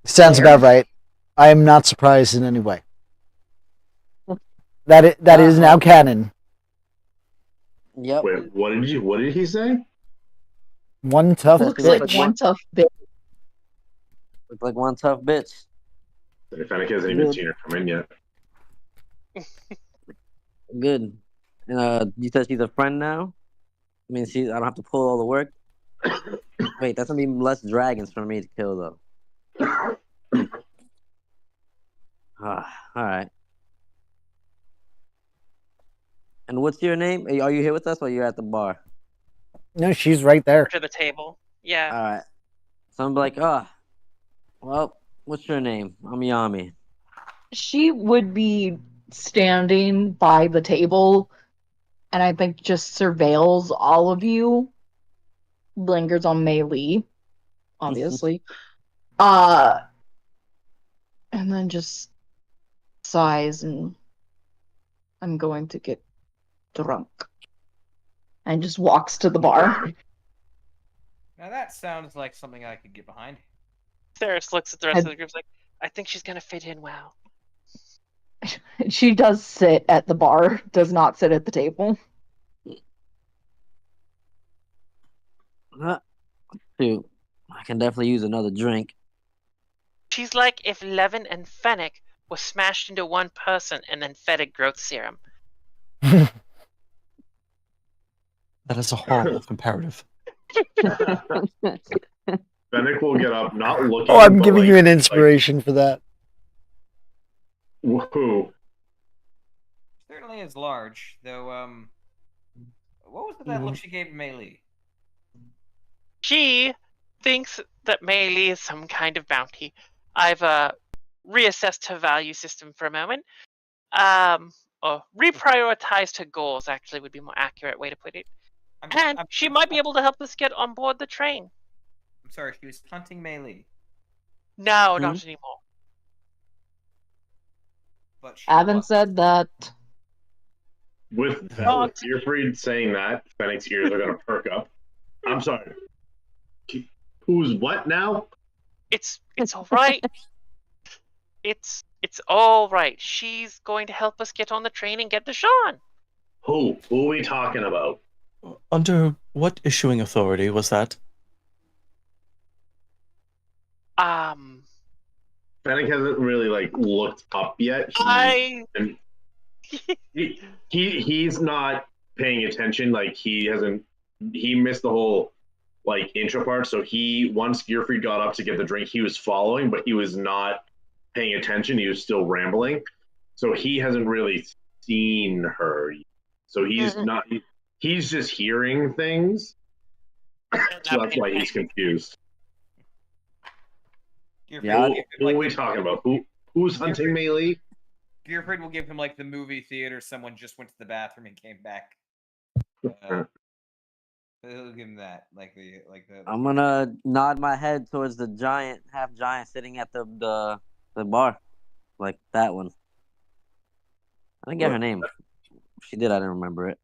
Sounds about right. I am not surprised in any way. That is now canon. Yep. Wait, what did he say? One tough Looks Looks like bitch. one tough bit. Looks like one tough bitch. If Fennec hasn't even seen her come in yet. Good. And you said she's a friend now? I mean, I don't have to pull all the work. Wait, that's gonna be less dragons for me to kill, though. All right. And what's your name? Are you here with us or you're at the bar? No, she's right there. To the table. Yeah. All right. So I'm like, well, what's your name? I'm Yami. She would be standing by the table and I think just surveils all of you. Lingers on Mei Li, obviously. And then just sighs and I'm going to get drunk. And just walks to the bar. Now that sounds like something I could get behind. Ceres looks at the rest of the group like, I think she's gonna fit in well. She does sit at the bar, does not sit at the table. Shoot, I can definitely use another drink. She's like if Levin and Fennec were smashed into one person and then fed a growth serum. That is a horrible comparative. Fennec will get up, not looking. Oh, I'm but, giving like, you an inspiration for that. Woohoo. Certainly is large, though. What was that look she gave Mei Li? She thinks that Mei Li is some kind of bounty. I've reassessed her value system for a moment. Or reprioritized her goals, actually, would be a more accurate way to put it. And she might be able to help us get on board the train. I'm sorry, she was hunting Mei Li, No, not anymore. but she Haven't was. said that. With Gearfried saying that, Fennec's ears are gonna perk up. I'm sorry. Who's what now? It's all right. It's all right. She's going to help us get on the train and get to Sean. Who? Who are we talking about? Under what issuing authority was that? Fennec hasn't really looked up yet. He's not paying attention. He missed the whole intro part. So once Gearfried got up to get the drink, he was following, but he was not paying attention. He was still rambling. So he hasn't really seen her. So he's not. He's just hearing things. So that's why he's confused. Gearfried Who are we talking about? Who's hunting Mei Li? Gearfried will give him the movie theater. Someone just went to the bathroom and came back. He'll give him that, I'm gonna nod my head towards the half giant sitting at the bar, like that one. I didn't get her name. She did. I didn't remember it.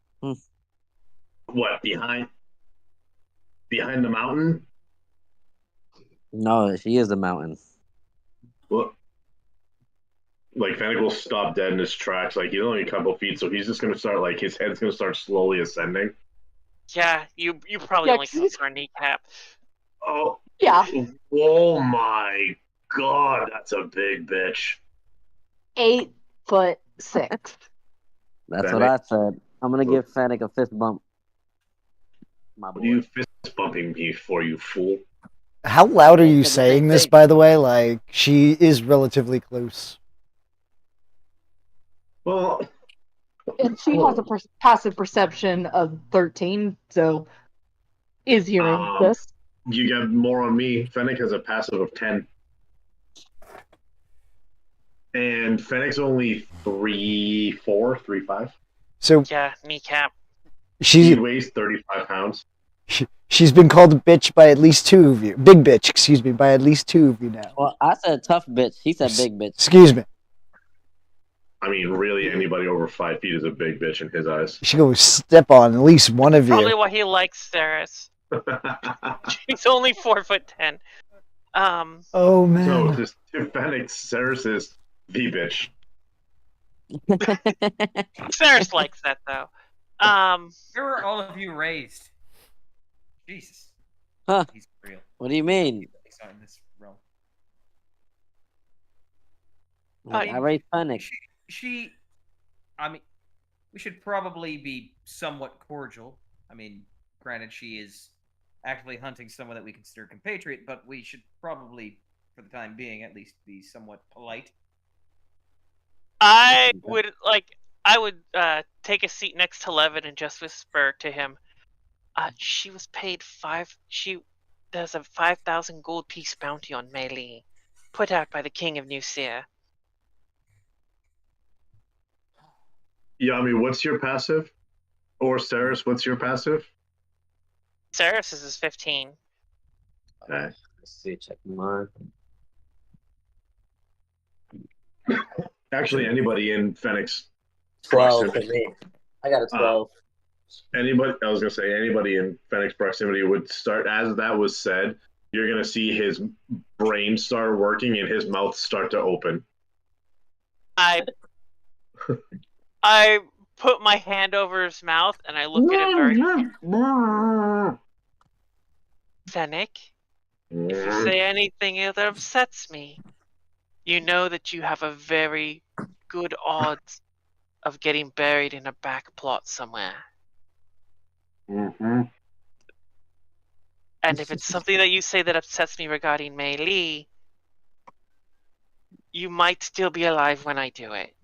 What, behind the mountain? No, she is the mountain. What? Fennec will stop dead in his tracks. He's only a couple feet, so he's just gonna start his head's gonna start slowly ascending. Yeah, you probably only saw her kneecap. Oh. Yeah. Oh my god, that's a big bitch. 8'6". That's what I said. I'm gonna give Fennec a fist bump. My boy. What are you fist bumping me for, you fool? How loud are you saying this, by the way? She is relatively close. Well, And she has a passive perception of 13, so is hearing this. You get more on me. Fennec has a passive of 10. And Fennec's only 3'4", 3'5". So yeah, kneecap. She weighs 35 pounds. She's been called a bitch by at least two of you. Big bitch, excuse me, by at least two of you now. Well, I said tough bitch. He said big bitch. Excuse me. I mean, really, anybody over 5 feet is a big bitch in his eyes. You should go step on at least one of you. Probably why he likes Ceres. She's only 4'10". Oh man. So to Fennec, Ceres is the bitch. Ceres likes that though. Where were all of you raised? Jesus. Huh? He's real. What do you mean? He's not in this realm. I raised Fennec. I mean, we should probably be somewhat cordial. I mean, granted, she is actively hunting someone that we consider compatriot, but we should probably, for the time being, at least be somewhat polite. I would take a seat next to Levin and just whisper to him. She was paid there's a 5,000 gold piece bounty on Mei Li, put out by the king of New Seer. Yami, what's your passive? Or Ceres, what's your passive? Ceres is 15. Okay. Let's see, check mine. Actually, anybody in Fennec's 12 for proximity. me. I got a 12. Anybody in Fennec's proximity would start, as that was said, you're going to see his brain start working and his mouth start to open. I put my hand over his mouth and I look at him very. Fennec, if you say anything that upsets me, you know that you have a very good odds of getting buried in a back plot somewhere. Mm-hmm. And if it's something that you say that upsets me regarding Mei Li, you might still be alive when I do it.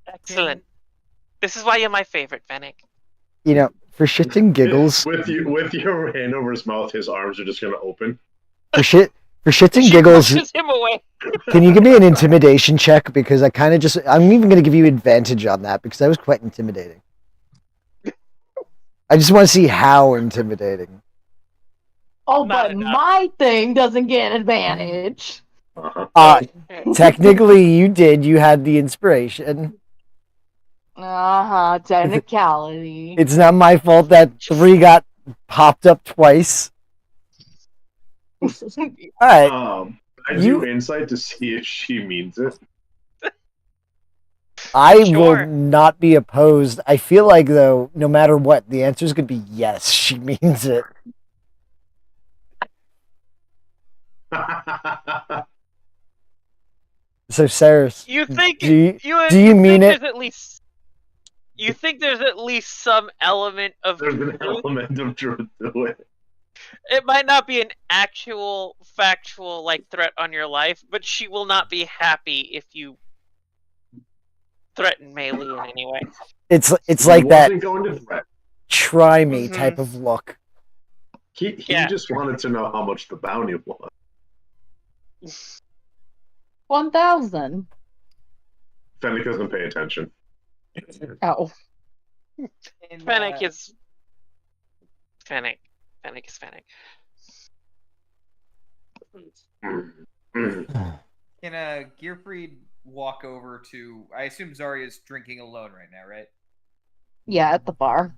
Excellent. This is why you're my favorite, Fennec. For shits and giggles, with your hand over his mouth, his arms are just gonna open. for shits and She giggles, pushes him away. can you give me an intimidation check? Because I'm even going to give you advantage on that because that was quite intimidating. I just want to see how intimidating. Oh, Not but enough. my thing doesn't get advantage. Technically, you did. You had the inspiration. Technicality. It's not my fault that 3 got popped up twice. All right. I do insight to see if she means it. I Sure. will not be opposed. I feel like, though, no matter what, the answer is going to be yes, she means it. So, Saris, You think do you think mean it? You think there's at least some element of There's an truth? element of truth to it. It might not be an actual factual threat on your life, but she will not be happy if you threaten Melee in any way. It's He like that wasn't going to threat. try me Mhm. type of look. He Yeah. just wanted to know how much the bounty was. 1,000. Fennec doesn't pay attention. Oh. And, Fennec is Fennec. Fennec is Fennec. Can Gearfried walk over to? I assume Zarya's drinking alone right now, right? Yeah, at the bar.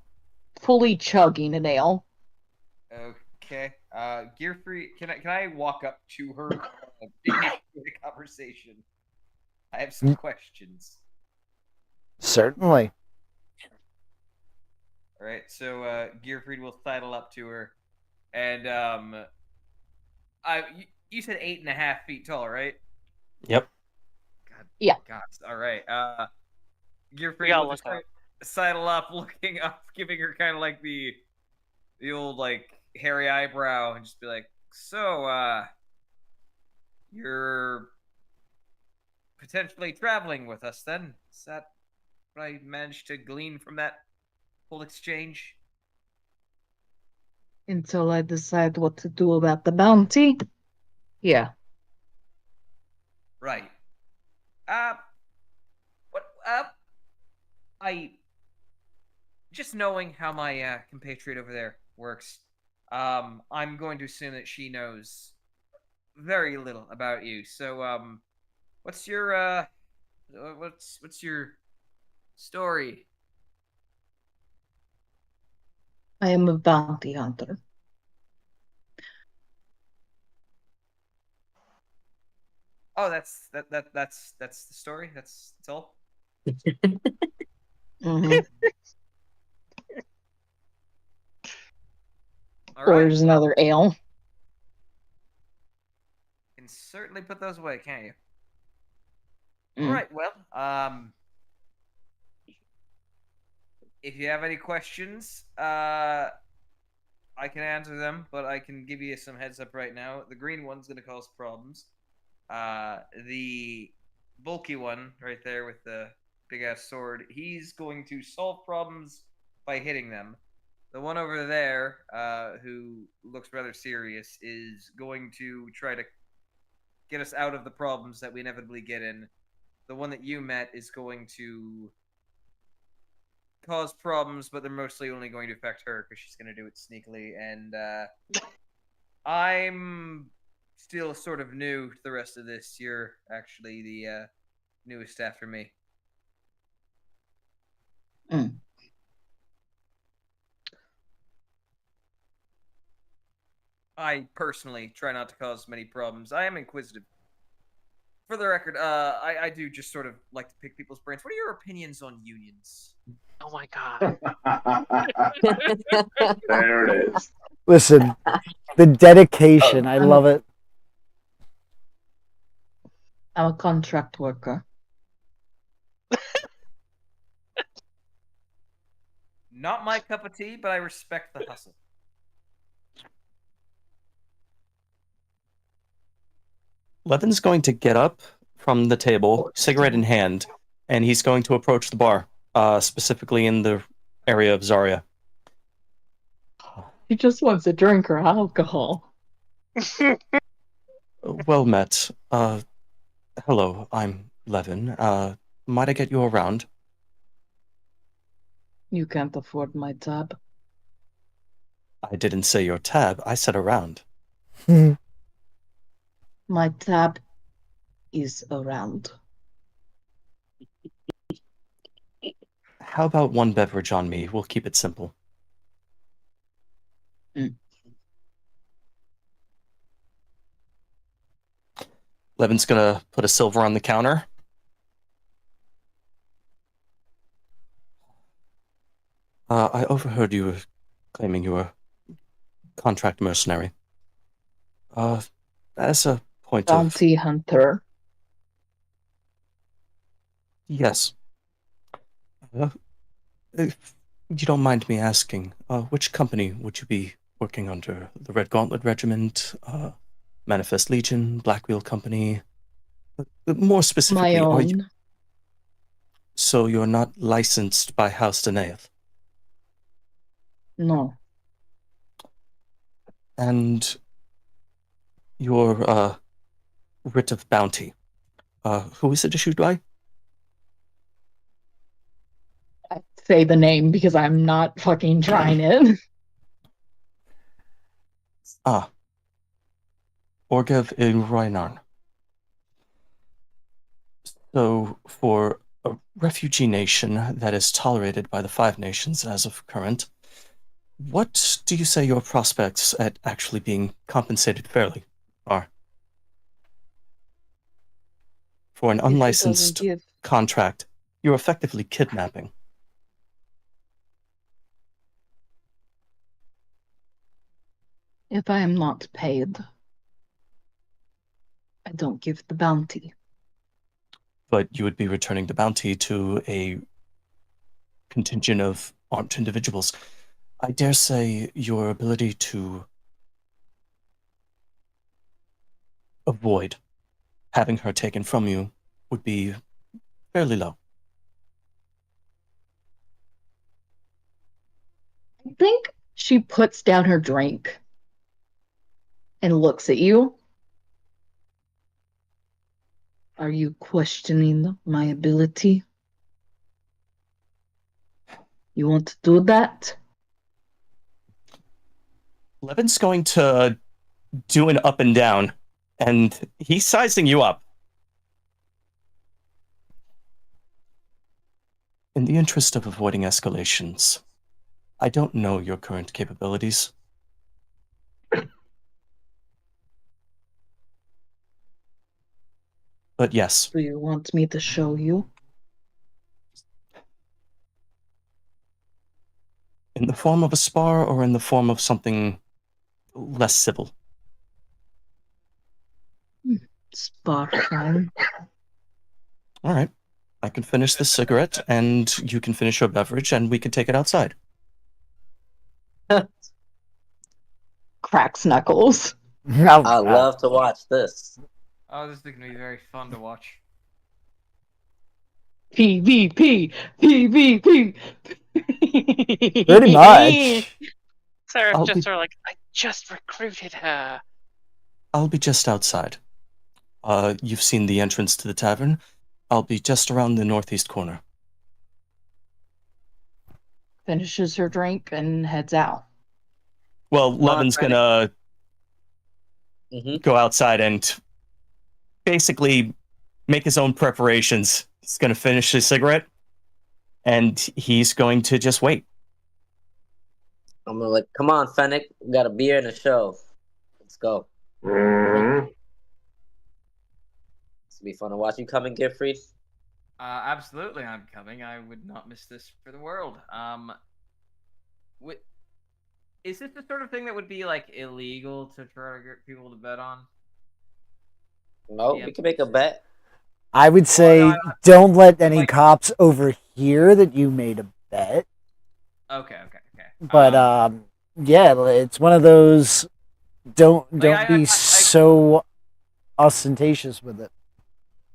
Fully chugging an ale. Okay. Gearfried, can I walk up to her initiate a conversation? I have some questions. Certainly. All right, so Gearfried will sidle up to her, and you said 8.5 feet tall, right? Yep. God, Yeah. God. All right. Gearfried gotta will look just up. sidle up, looking up, giving her kind of like the old hairy eyebrow, and just be like, "So, you're potentially traveling with us, then? Is that what I managed to glean from that whole exchange?" Until I decide what to do about the bounty. Yeah. Right. What? I just knowing how my compatriot over there works. I'm going to assume that she knows very little about you. So, what's your what's your story? I am a bounty hunter. Oh, that's the story. That's all. Mhm. All right. Orders another ale. Can certainly put those away, can't you? Mm. All right. Well, if you have any questions, I can answer them, but I can give you some heads up right now. The green one's going to cause problems. The bulky one right there with the big ass sword, he's going to solve problems by hitting them. The one over there, who looks rather serious, is going to try to get us out of the problems that we inevitably get in. The one that you met is going to cause problems, but they're mostly only going to affect her because she's going to do it sneakily. And I'm still sort of new to the rest of this. You're actually the newest after me. Mm. I personally try not to cause many problems. I am inquisitive. For the record, I do just sort of like to pick people's brains. What are your opinions on unions? Oh my god. There it is. Listen, the dedication, I love it. I'm a contract worker. Not my cup of tea, but I respect the hustle. Levin's going to get up from the table, cigarette in hand, and he's going to approach the bar, specifically in the area of Zarya. He just wants to drink her alcohol. Well met. Hello, I'm Levin. Might I get you around? You can't afford my tab. I didn't say your tab, I said around. My tab is around. How about one beverage on me? We'll keep it simple. Levin's gonna put a silver on the counter. I overheard you were claiming you were contract mercenary. As a point of... Bounty hunter. Yes. If you don't mind me asking, which company would you be working under? The Red Gauntlet Regiment, Manifest Legion, Blackwheel Company? More specifically, My are you... own. So you're not licensed by House Denaeth? No. And your, writ of bounty, who is it issued by? I say the name because I'm not fucking trying it. Orgev Ilroinar. So, for a refugee nation that is tolerated by the Five Nations as of current, what do you say your prospects at actually being compensated fairly are? For an If it doesn't unlicensed give- contract, you're effectively kidnapping. If I am not paid, I don't give the bounty. But you would be returning the bounty to a contingent of armed individuals. I dare say your ability to avoid having her taken from you would be fairly low. I think she puts down her drink and looks at you. Are you questioning my ability? You want to do that? Levin's going to do an up and down, and he's sizing you up. In the interest of avoiding escalations, I don't know your current capabilities. But yes, Do you want me to show you? in the form of a spar or in the form of something less civil. Spar fine. All right. I can finish this cigarette, and you can finish your beverage, and we can take it outside. Cracks knuckles. I love to watch this. Oh, this is going to be very fun to watch. PvP! PvP! Pretty much. Sarah's I'll just be- sort of like, I just recruited her. I'll be just outside. You've seen the entrance to the tavern. I'll be just around the northeast corner. Finishes her drink and heads out. Well, Levin's Fennec. gonna Mm-hmm. go outside and basically make his own preparations. He's gonna finish his cigarette, and he's going to just wait. I'm gonna like, come on, Fennec. We got a beer and a show. Let's go. Mhm. It's gonna be fun to watch. You coming, Giffrey? Absolutely, I'm coming. I would not miss this for the world. Is this the sort of thing that would be like illegal to try to get people to bet on? No, Yeah. we can make a bet. I would say no, don't let any like- cops overhear that you made a bet. Okay. But yeah, it's one of those. Don't I- be so ostentatious with it.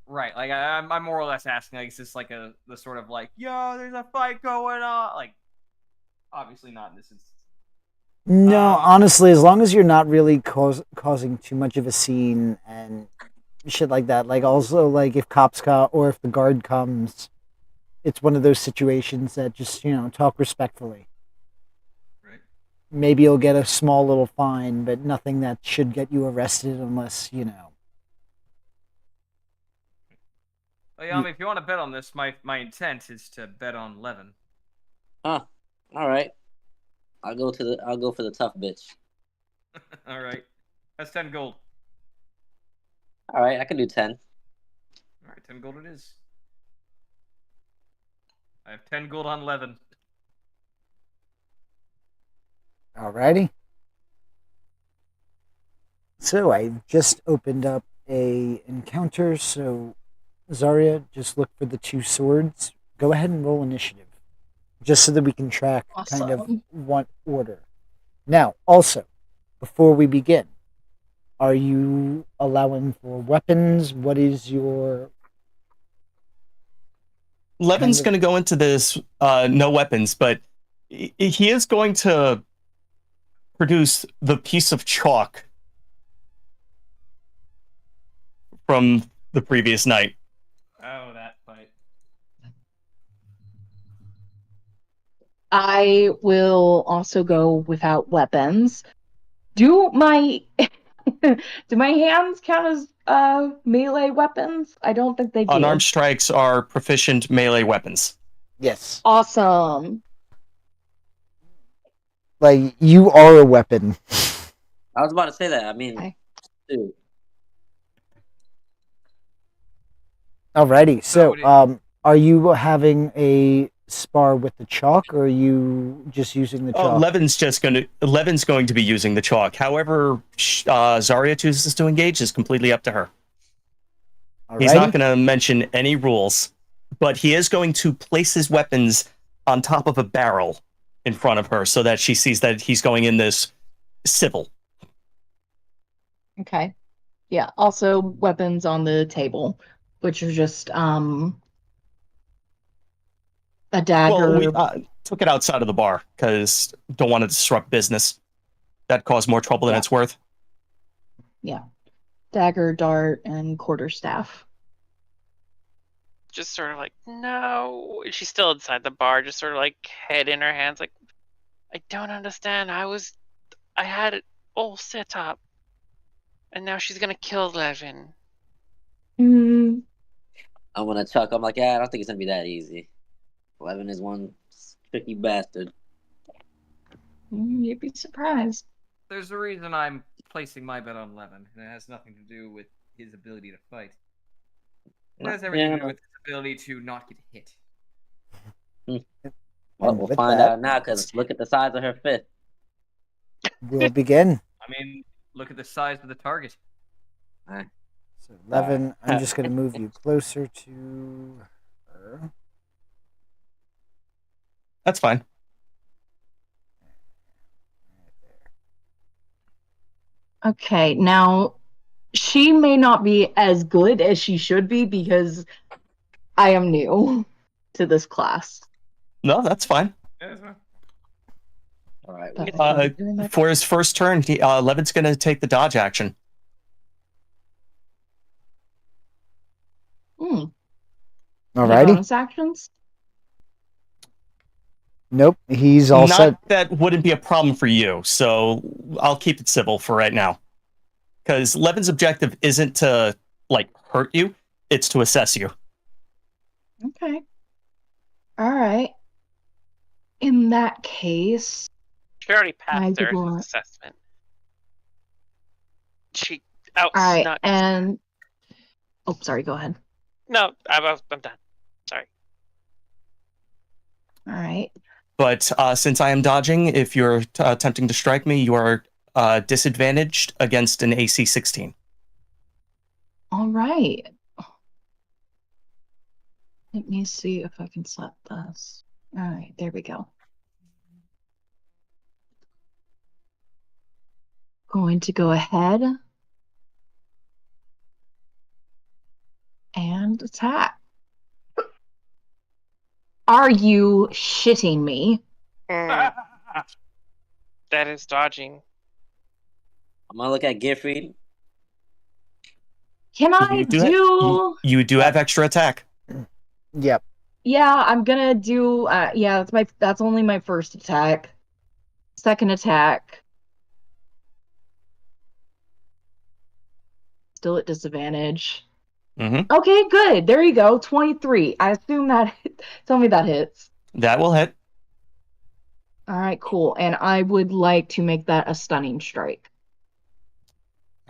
Right, like I'm more or less asking, like, is this like the sort of like, yo, there's a fight going on? Like, obviously not in this instance. No, honestly, as long as you're not really causing too much of a scene and shit like that. Like also, like if cops come or if the guard comes, it's one of those situations that just talk respectfully. Right. Maybe you'll get a small little fine, but nothing that should get you arrested unless Oh, Yami, if you want to bet on this, my intent is to bet on Levin. Huh. All right. I'll go for the tough bitch. All right. That's 10 gold. All right, I can do 10. All right, 10 gold it is. I have 10 gold on Levin. Alrighty. So I just opened up a encounter. So Zarya, just look for the 2 swords. Go ahead and roll initiative, just so that we can track kind of Awesome. what order. Now, also, before we begin, are you allowing for weapons? What is your Levin's of- going to go into this no weapons, but he is going to produce the piece of chalk from the previous night. Oh, that fight. I will also go without weapons. Do my do my hands count as melee weapons? I don't think they do. Unarmed strikes are proficient melee weapons. Yes, Awesome. like you are a weapon. I was about to say that. I mean, Okay. dude. Alrighty. So, So are you having a spar with the chalk, or are you just using the chalk? Levin's going to be using the chalk. However, Zarya chooses to engage is completely up to her. He's not Alrighty. going to mention any rules, but he is going to place his weapons on top of a barrel in front of her so that she sees that he's going in this civil. Okay. Yeah. Also, weapons on the table, which are just a dagger. Well, we took it outside of the bar because don't want to disrupt business. That caused more trouble than Yeah. it's worth. Dagger, dart, and quarterstaff. Just sort of like, no. She's still inside the bar, just sort of like head in her hands, like, I don't understand. I had it all set up, and now she's gonna kill Levin. Mm, I'm gonna chuck. I'm like, yeah, I don't think it's gonna be that easy. 11 is one tricky bastard. you'd be surprised. there's a reason I'm placing my bet on Levin, and it has nothing to do with his ability to fight. It has everything to do with his ability to not get hit. Well, And we'll with find that, out now because look at the size of her fist. we'll begin. I mean, look at the size of the target. So, Levin, I'm just going to move you closer to her. That's fine. Okay, now she may not be as good as she should be because I am new to this class. No, that's fine. All right. But For his first turn, Levin's going to take the dodge action. Any Alrighty. bonus actions? Nope, he's all Not set. that wouldn't be a problem for you, so I'll keep it civil for right now. Because Levin's objective isn't to, like, hurt you, it's to assess you. Okay. All right. In that case, She already I passed did her not. assessment. She all right, outsnuck. and oh, sorry. Go ahead. No, I'm done. Sorry. All right. But since I am dodging, if you're attempting to strike me, you are disadvantaged against an AC 16. All right. Let me see if I can set this. All right, there we go. Going to go ahead and attack. Are you shitting me? That is dodging. I'm gonna look at Giffrey. Can I You do have extra attack. Yep. Yeah, I'm gonna do. Yeah, that's only my first attack. Second attack. Still at disadvantage. Mm-hmm. Okay, good. There you go. 23. I assume that. Tell me that hits. That will hit. All right, cool. And I would like to make that a stunning strike.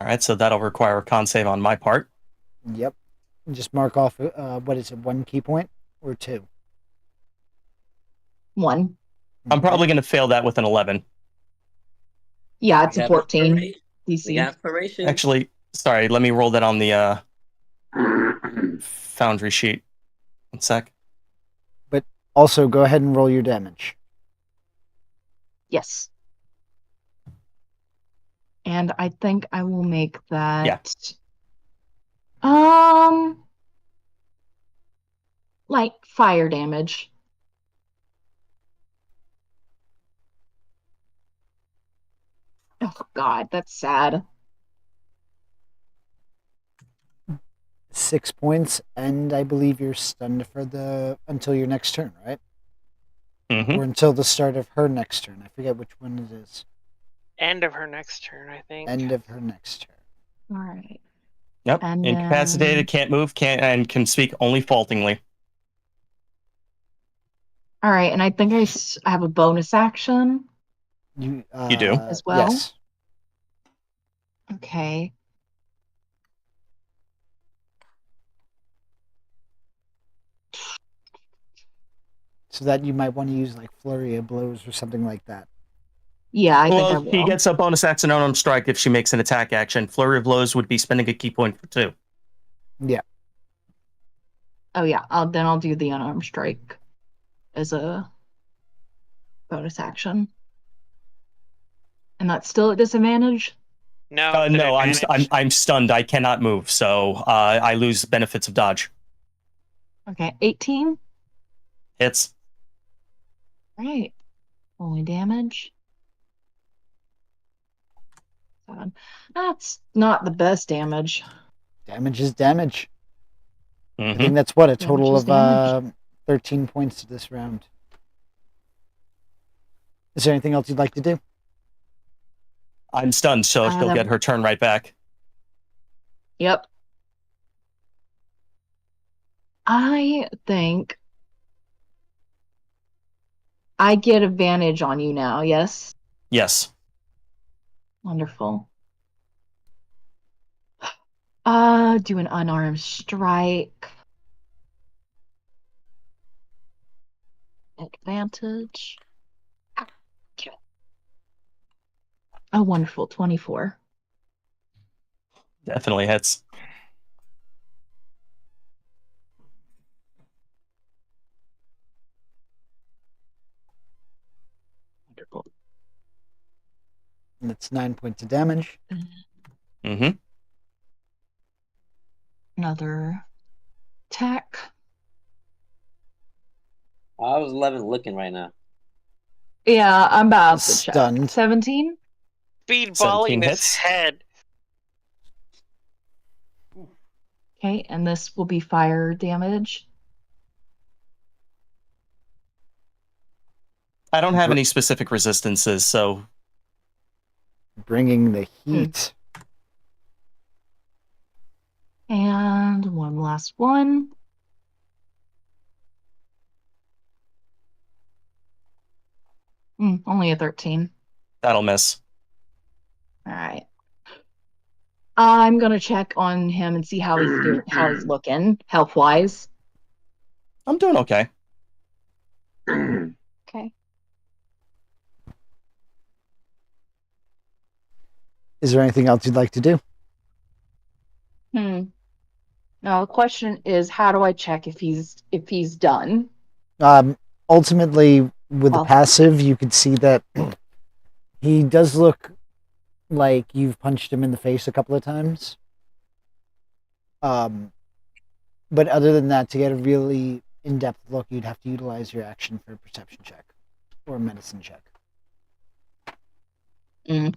All right, so that'll require a con save on my part. Yep. Just mark off. What is it? 1 key point or 2? 1. I'm probably going to fail that with an 11. Yeah, it's We a have 14 We DC. got inspiration. Actually, sorry, let me roll that on the Foundry sheet. 1 sec. Also, go ahead and roll your damage. Yes. And I think I will make that. Like fire damage. Oh God, that's sad. 6 points, and I believe you're stunned for until your next turn, right? Mm-hmm. Or until the start of her next turn. I forget which one it is. End of her next turn, I think. End of her next turn. All right. Yep. And Incapacitated, can't move, and can speak only faultingly. All right, and I think I have a bonus action. You do? As well? Yes. Okay. So that you might want to use like Flurry of Blows or something like that. Yeah, I think I Well, will. he gets a bonus action on strike if she makes an attack action. Flurry of blows would be spending a key point for 2. Yeah. Oh yeah, I'll do the unarmed strike as a bonus action. And that's still at disadvantage? No, No, I'm stunned. I cannot move, so I lose benefits of dodge. Okay, 18. Hits. Right. Only damage. 7. That's not the best damage. Damage is damage. I Mm-hmm. think that's what, a Damage total is of damage. 13 points this round. Is there anything else you'd like to do? I'm stunned, so she'll get her turn right back. Yep. I think I get advantage on you now, yes? Yes. Wonderful. Do an unarmed strike. Advantage. Okay. Oh, wonderful. 24. Definitely hits. Wonderful. And that's 9 points of damage. Mm-hmm. Another attack. I was 11 looking right now. Yeah, I'm about to check. Stunned. 17? Speedballing 17 his hits. head. Okay, and this will be fire damage. I don't have any specific resistances, so Bringing the heat. And one last one. Only a 13. that'll miss. All right. I'm gonna check on him and see how he's doing, how he's looking, health wise. I'm doing okay. Okay. Is there anything else you'd like to do? Now the question is, how do I check if he's done? Ultimately, with the Well- passive, you could see that he does look like you've punched him in the face a couple of times. But other than that, to get a really in-depth look, you'd have to utilize your action for a perception check or a medicine check. Mm.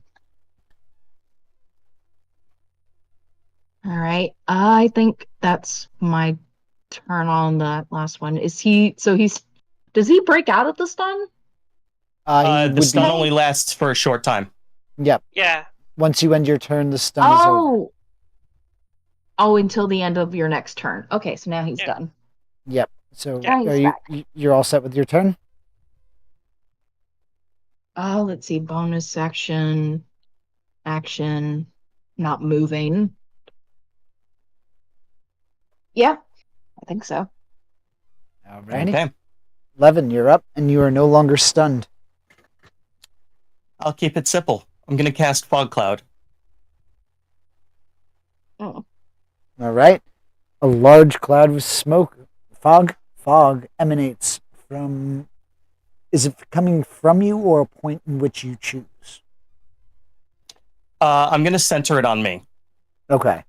All right. I think that's my turn on that last one. Is he? So does he break out of the stun? He The would stun be. only lasts for a short time. Yep. Yeah. Once you end your turn, the stun is over. Oh. Oh, until the end of your next turn. Okay, so now he's Yeah. done. Yep. So Now he's back. you're all set with your turn? Oh, let's see. Bonus action. Action. Not moving. Yeah, I think so. Alrighty. Okay. Levin, you're up, and you are no longer stunned. I'll keep it simple. I'm going to cast Fog Cloud. Oh. All right. A large cloud of smoke, fog emanates from. Is it coming from you or a point in which you choose? I'm going to center it on me. Okay.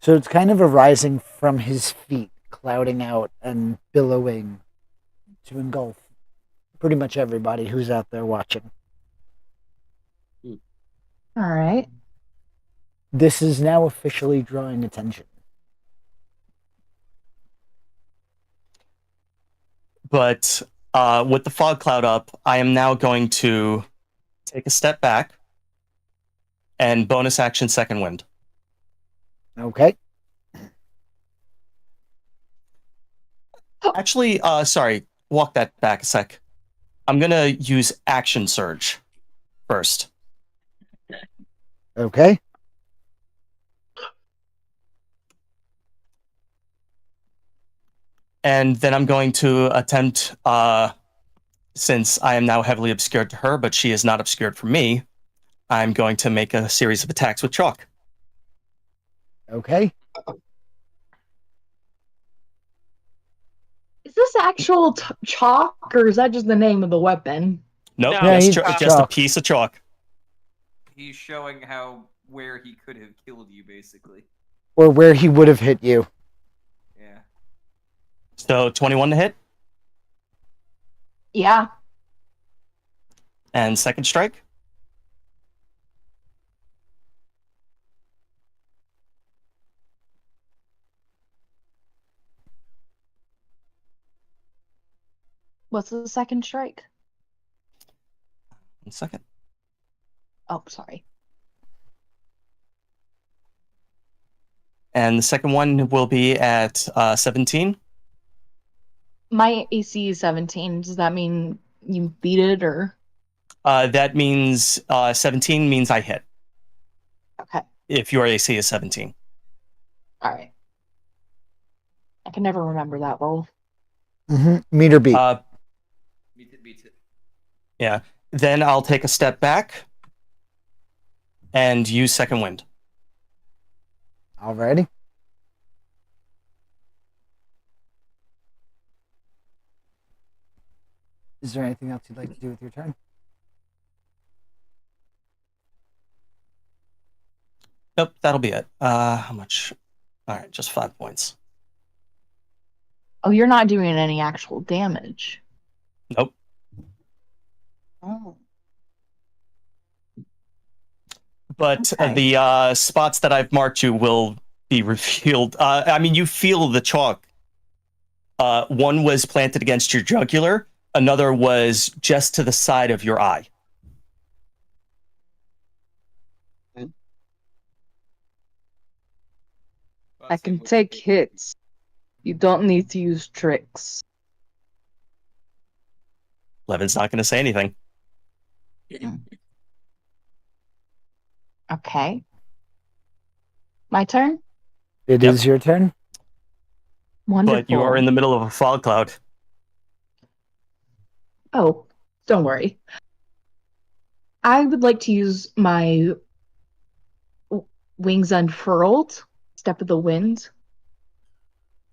So it's kind of arising from his feet, clouding out and billowing to engulf pretty much everybody who's out there watching. All right. This is now officially drawing attention. But with the fog cloud up, I am now going to take a step back and bonus action second wind. Okay. Actually, sorry, walk that back a sec. I'm going to use action surge first. Okay. And then I'm going to attempt, since I am now heavily obscured to her, but she is not obscured from me, I'm going to make a series of attacks with chalk. Okay. Is this actual chalk, or is that just the name of the weapon? Nope, No, Yeah, just, he's just a chalk. piece of chalk. He's showing where he could have killed you, basically. Or where he would have hit you. Yeah. So 21 to hit, Yeah. and second strike. What's the second strike? 1 second. Oh, sorry. And the second one will be at 17. My AC is 17. Does that mean you beat it, or? That means 17 means I hit. Okay. If your AC is 17. All right. I can never remember that roll. Meter beat. Beats it. Yeah. Then I'll take a step back and use second wind. Alrighty. Is there anything else you'd like to do with your turn? Nope, that'll be it. How much? All right, just 5 points. Oh, you're not doing any actual damage. Nope. Oh. But Okay. the spots that I've marked you will be revealed. I mean, you feel the chalk. One was planted against your jugular. Another was just to the side of your eye. I can take hits. You don't need to use tricks. Levin's not going to say anything. Okay. My turn? It Yep. is your turn. Wonderful. But you are in the middle of a fog cloud. Oh, don't worry. I would like to use my wings unfurled, step of the wind.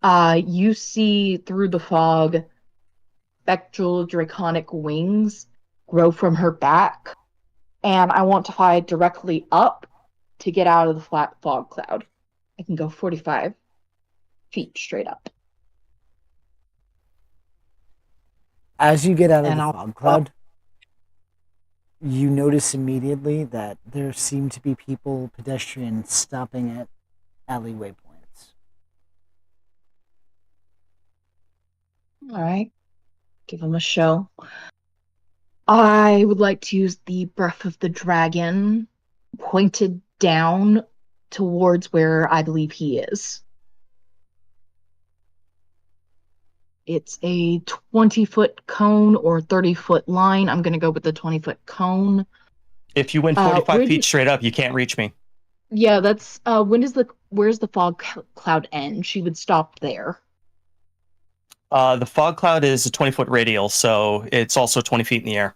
You see through the fog, spectral draconic wings grow from her back, and I want to fly directly up to get out of the flat fog cloud. I can go 45 feet straight up. As you get out of And the I'll- fog cloud, you notice immediately that there seem to be pedestrians stopping at alleyway points. All right. Give him a show. I would like to use the Breath of the Dragon pointed down towards where I believe he is. It's a 20-foot cone or 30-foot line. I'm going to go with the 20-foot cone. If you went 45 feet straight up, you can't reach me. Yeah, that's where's the fog cloud end? She would stop there. The fog cloud is a 20-foot radial, so it's also 20 feet in the air.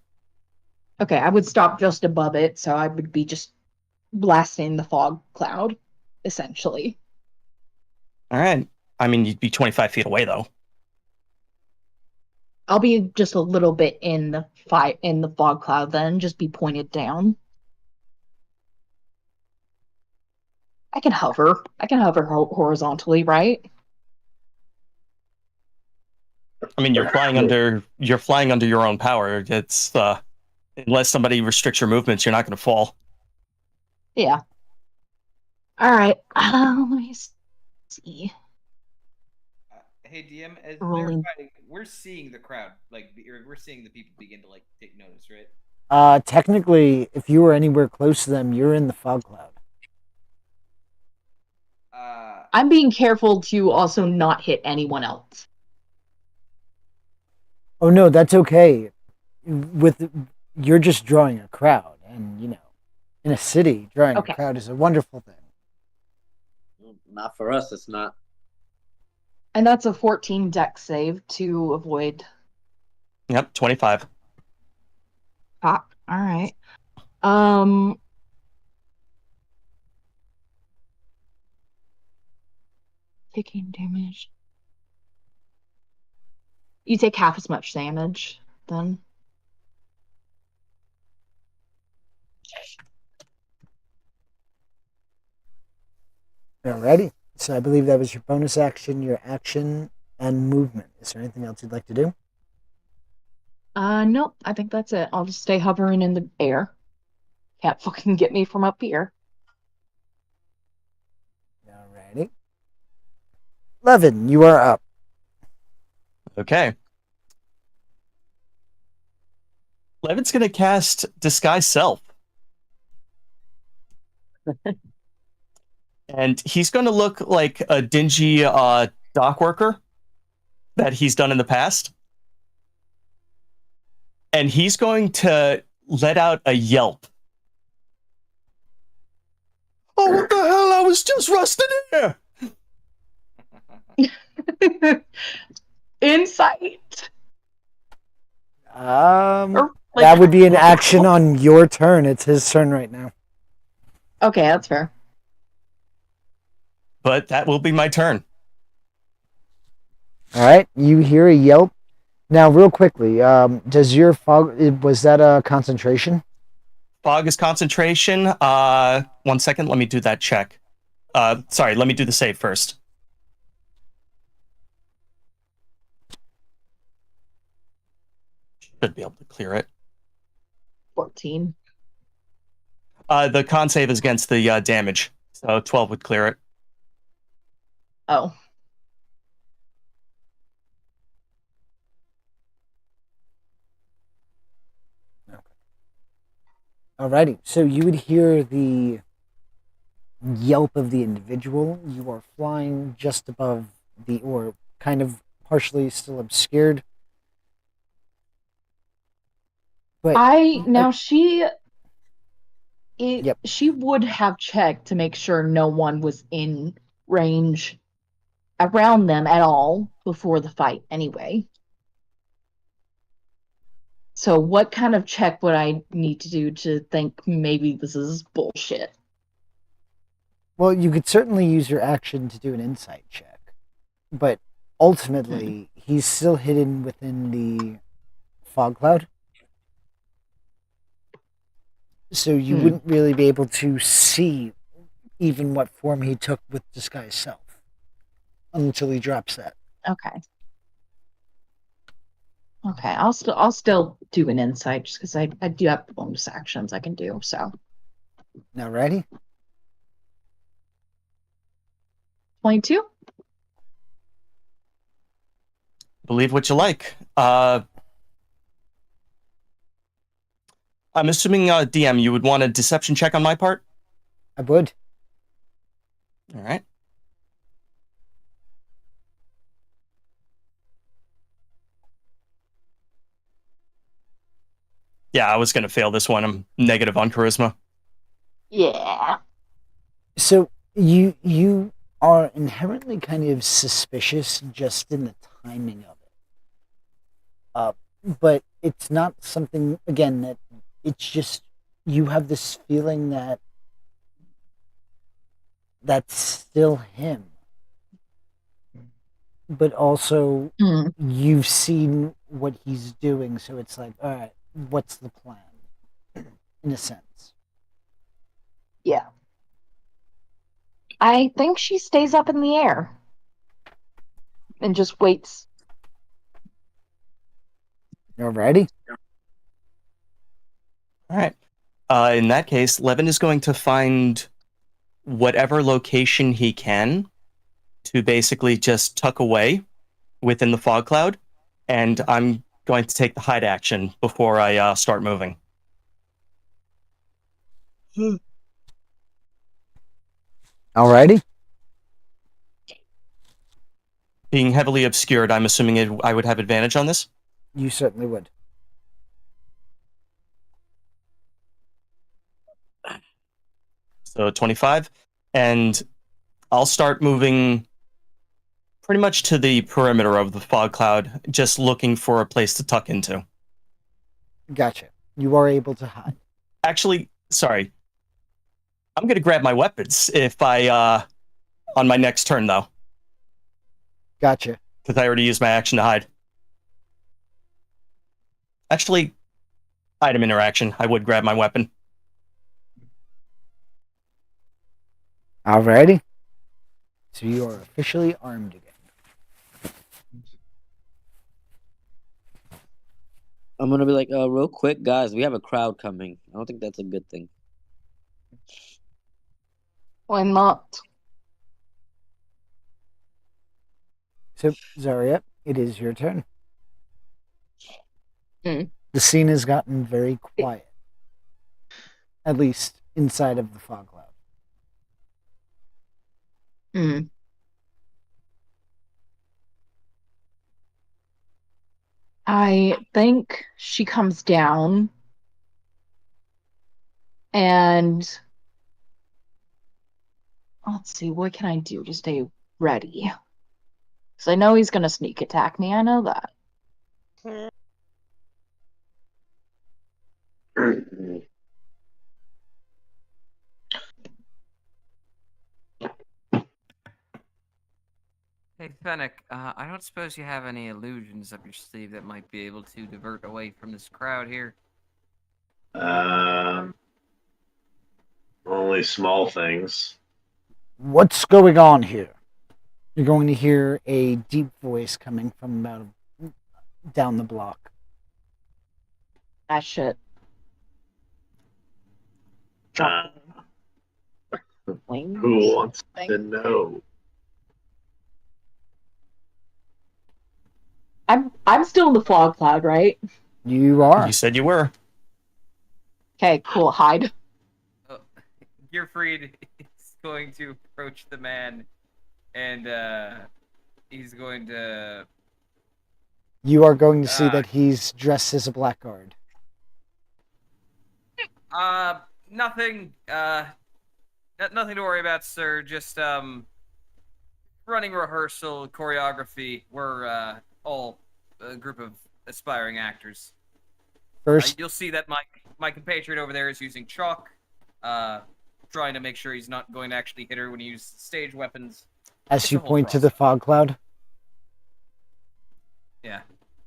Okay, I would stop just above it, so I would be just blasting the fog cloud, essentially. All right. I mean, you'd be 25 feet away, though. I'll be just a little bit in the fog cloud, then just be pointed down. I can hover. Horizontally, right? I mean, you're flying under your own power. It's unless somebody restricts your movements, you're not going to fall. Yeah. All right. Let me see. Hey DM, as Rolling. they're fighting, we're seeing the crowd, we're seeing the people begin to take notice, right? Technically, if you were anywhere close to them, you're in the fog cloud. I'm being careful to also not hit anyone else. Oh no, that's okay. You're just drawing a crowd, and in a city, drawing Okay. a crowd is a wonderful thing. Not for us, it's not. And that's a 14 dex save to avoid Yep, 25. pop. All right. Taking damage. You take half as much damage then. Alrighty. So I believe that was your bonus action, your action, and movement. Is there anything else you'd like to do? Nope, I think that's it. I'll just stay hovering in the air. Can't fucking get me from up here. Alrighty. Levin, you are up. Okay. Levin's going to cast Disguise Self. And he's going to look like a dingy dock worker that he's done in the past. And he's going to let out a yelp. Oh, what the hell? I was just rusting here. Insight. That would be an action on your turn. It's his turn right now. Okay, that's fair. But that will be my turn. All right, you hear a yelp. Now, real quickly, does your fog, was that a concentration? Fog is concentration. 1 second, let me do that check. Sorry, let me do the save first. Should be able to clear it. 14. The con save is against the damage, so 12 would clear it. Oh. Alrighty, so you would hear the yelp of the individual. You are flying just above or kind of partially still obscured. But she would have checked to make sure no one was in range around them at all before the fight anyway. So what kind of check would I need to do to think maybe this is bullshit? Well, you could certainly use your action to do an insight check. But ultimately, he's still hidden within the fog cloud. So you wouldn't really be able to see even what form he took with Disguise Self until he drops that. Okay. Okay, I'll still do an insight just because I do have bonus actions I can do. So Now ready? 22. Believe what you like. I'm assuming, DM, you would want a deception check on my part? I would. All right. Yeah, I was going to fail this one. I'm negative on charisma. Yeah. So you are inherently kind of suspicious just in the timing of it. But it's not something, again, that it's just you have this feeling that that's still him. But also Mm. you've seen what he's doing, so it's like, all right, what's the plan? In a sense. Yeah. I think she stays up in the air and just waits. Alrighty. All right. In that case, Levin is going to find whatever location he can to basically just tuck away within the fog cloud, and I'm going to take the hide action before I start moving. Alrighty. Being heavily obscured, I'm assuming I would have advantage on this? You certainly would. So 25. And I'll start moving pretty much to the perimeter of the fog cloud, just looking for a place to tuck into. Gotcha. You are able to hide. Actually, sorry. I'm going to grab my weapons if I, on my next turn, though. Gotcha. Because I already used my action to hide. Actually, item interaction. I would grab my weapon. Alrighty. So you are officially armed again. I'm gonna be like, real quick, guys. We have a crowd coming. I don't think that's a good thing. Why not? So, Zarya, it is your turn. Mm. The scene has gotten very quiet. At least inside of the fog cloud. Mm. I think she comes down and let's see, what can I do to stay ready? Because I know he's going to sneak attack me. I know that. Hey, Fennec, I don't suppose you have any illusions up your sleeve that might be able to divert away from this crowd here? Only small things. What's going on here? You're going to hear a deep voice coming from about down the block. That shit. Uh, Wings. who wants Thank to know? I'm still in the fog cloud, right? You are. You said you were. Okay, cool. Hide. Oh, Gearfried is going to approach the man, and he's going to... You are going to see that he's dressed as a blackguard. Nothing, nothing to worry about, sir. Just, running rehearsal, choreography. We're, all a group of aspiring actors. First, You'll see that my compatriot over there is using chalk, trying to make sure he's not going to actually hit her when he uses stage weapons. as It's you a whole point to the process. fog cloud, Yeah.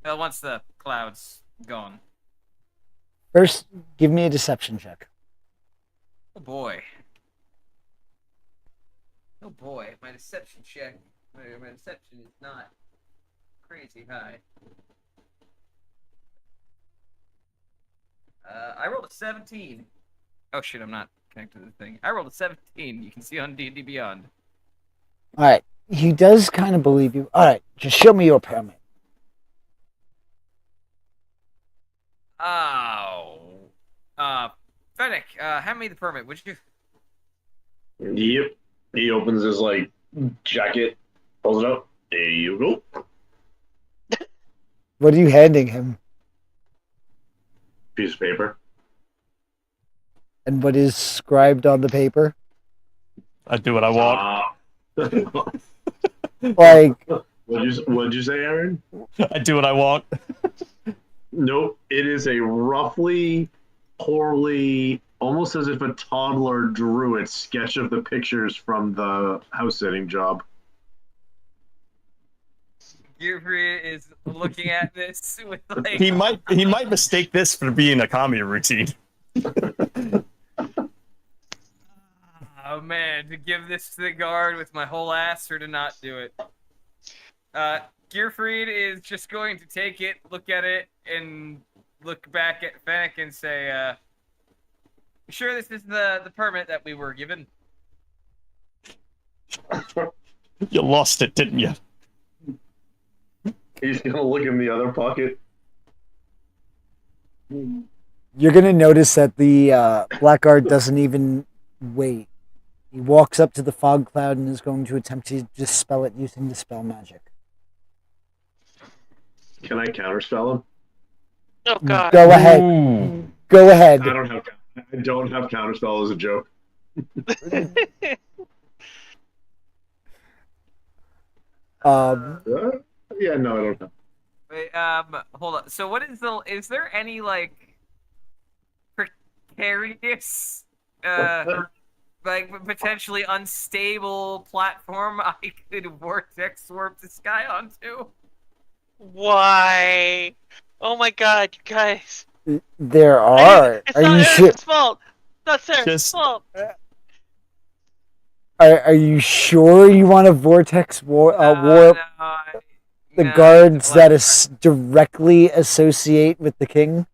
Well, once the cloud's gone. first, give me a deception check. Oh boy. Oh boy, my deception check. My deception is not crazy high. I rolled a 17. Oh shit, I'm not connected to the thing. I rolled a 17. You can see on D&D Beyond. All right. He does kind of believe you. All right. Just show me your permit. Oh. Fennec, hand me the permit, would you? Yep. He opens his jacket, pulls it up. There you go. What are you handing him? Piece of paper. And what is scribed on the paper? I do what I want. Like, What'd you say, Aaron? I do what I want. Nope. It is a roughly, poorly, almost as if a toddler drew it, sketch of the pictures from the house sitting job. Gearfree is looking at this with like... He might mistake this for being a comedy routine. Oh man, to give this to the guard with my whole ass or to not do it. Gearfried is just going to take it, look at it, and look back at Fennec and say, "You sure this is the permit that we were given?" You lost it, didn't you? He's gonna look in the other pocket. you're going to notice that the Blackguard doesn't even wait. He walks up to the fog cloud and is going to attempt to dispel it using Dispel Magic. Can I counterspell him? Oh god. Go ahead. Ooh. Go ahead. I don't have counterspell as a joke. Yeah, no, I don't know. Wait, hold on. So what is there any, precarious, potentially unstable platform I could vortex warp this guy onto? Why? Oh my god, you guys. There are. It's Are not you Eric's sure? fault. Not Sarah's Just- fault. Are you sure you want to vortex warp the No, guards that it's directly associate with the king?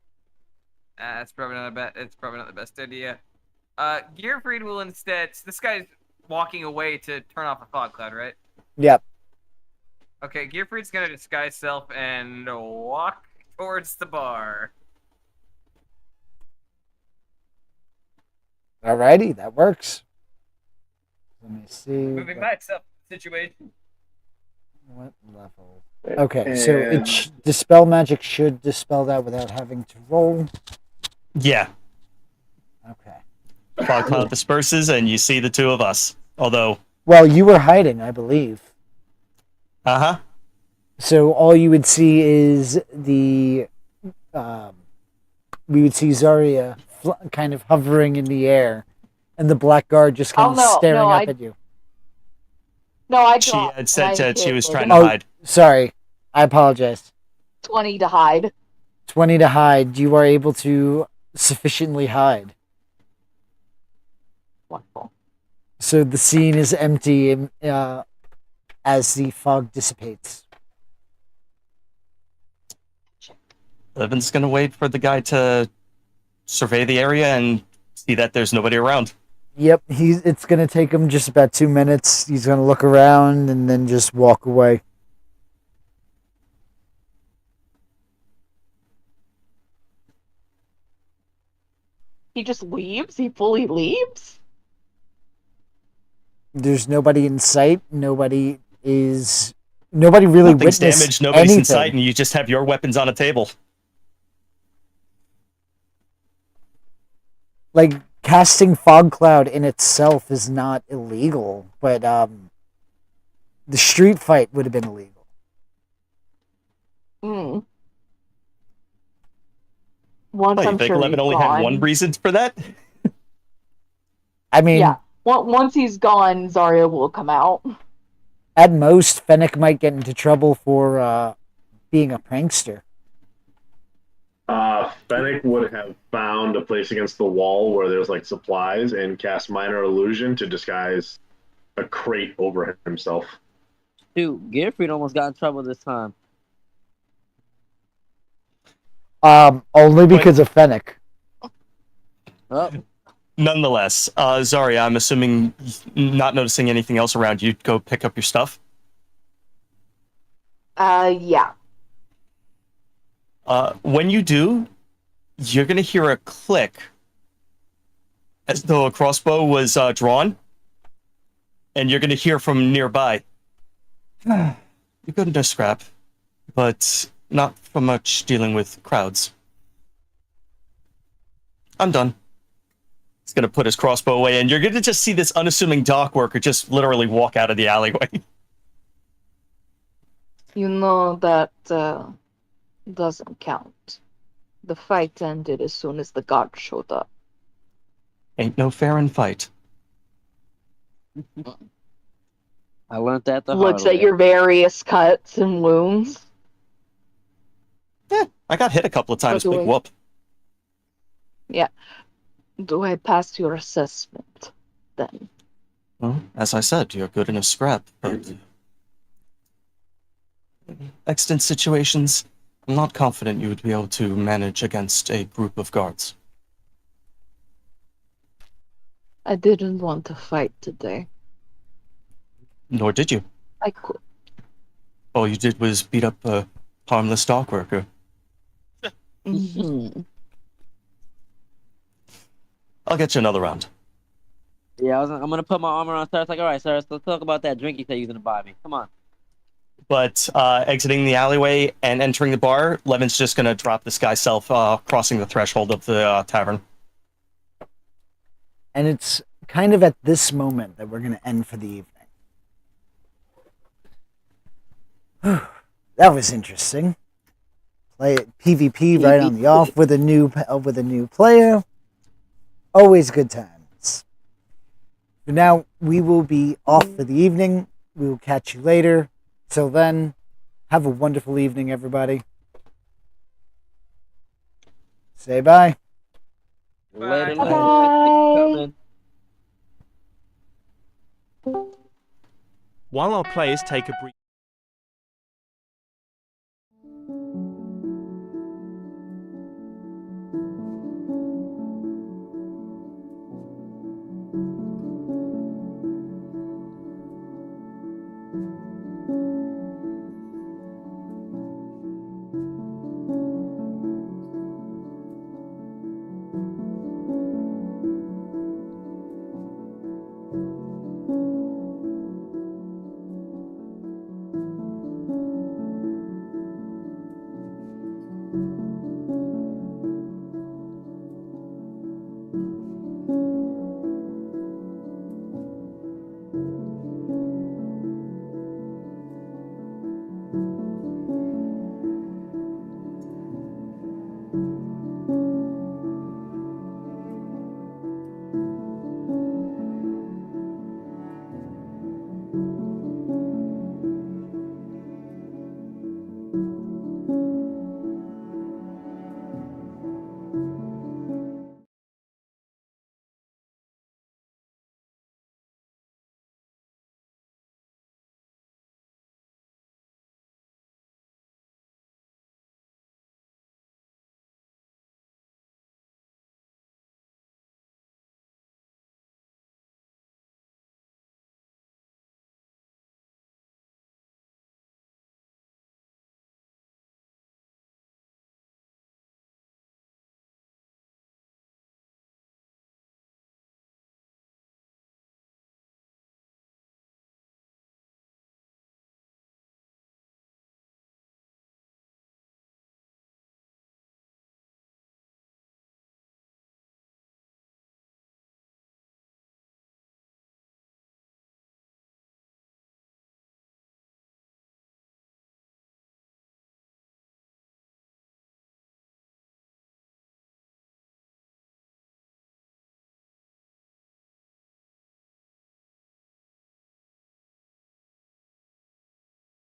It's probably not the best idea. Gearfried will instead. This guy's walking away to turn off a fog cloud, right? Yep. Okay, Gearfried's gonna disguise self and walk towards the bar. Alrighty, that works. Let me see. Moving myself situation. What level? Okay, so Dispel Magic should dispel that without having to roll. Yeah. Okay. Fog cloud disperses, and you see the two of us. Although, Well, you were hiding, I believe. So all you would see is we would see Zarya kind of hovering in the air, and the Blackguard just kind of staring up at you. No, I she dropped. had said and I that she hit was with trying a to hide. Sorry, I apologize. 20 to hide. 20 to hide. You are able to sufficiently hide. Wonderful. So the scene is empty as the fog dissipates. Levin's gonna wait for the guy to survey the area and see that there's nobody around. Yep, it's going to take him just about 2 minutes. He's going to look around and then just walk away. He just leaves? He fully leaves? There's nobody in sight. Nobody really Nothing's witnessed damaged, nobody's anything. in sight, and you just have your weapons on a table. Like, casting Fog Cloud in itself is not illegal, but the street fight would have been illegal. Hmm. Once Oh, you I'm think sure Levin he's only gone. had one reason for that? I mean, Yeah. Once he's gone, Zarya will come out. at most, Fennec might get into trouble for being a prankster. Fennec would have found a place against the wall where there's supplies and cast Minor Illusion to disguise a crate over himself. Dude, Gearfried almost got in trouble this time. Only because of Fennec. Oh, Nonetheless, Zarya, I'm assuming not noticing anything else around you, go pick up your stuff. Yeah. When you do, you're gonna hear a click as though a crossbow was drawn, and you're gonna hear from nearby. You're good in a scrap, but not for much dealing with crowds. I'm done. He's gonna put his crossbow away, and you're gonna just see this unassuming dock worker just literally walk out of the alleyway. You know that doesn't count. The fight ended as soon as the guard showed up. Ain't no fair in fight. I learned that the Looks hard at way. your various cuts and wounds. I got hit a couple of times, do big I- whoop. Do I pass your assessment then? Well, as I said, you're good in a scrap, but extant situations, I'm not confident you would be able to manage against a group of guards. I didn't want to fight today. Nor did you. I could. All you did was beat up a harmless dock worker. Mhm. I'll get you another round. Yeah, I'm gonna put my armor on Cyrus. Like, all right, Cyrus, let's talk about that drink you said you was gonna buy me. Come on. But exiting the alleyway and entering the bar, Levin's just going to drop this guy's self, crossing the threshold of the tavern. And it's kind of at this moment that we're going to end for the evening. That was interesting. Play PvP right on the off with a new player. Always good times. For now, we will be off for the evening. We will catch you later. Till then, have a wonderful evening, everybody. Say bye. Later, Bye. later. Bye. While our players take a brief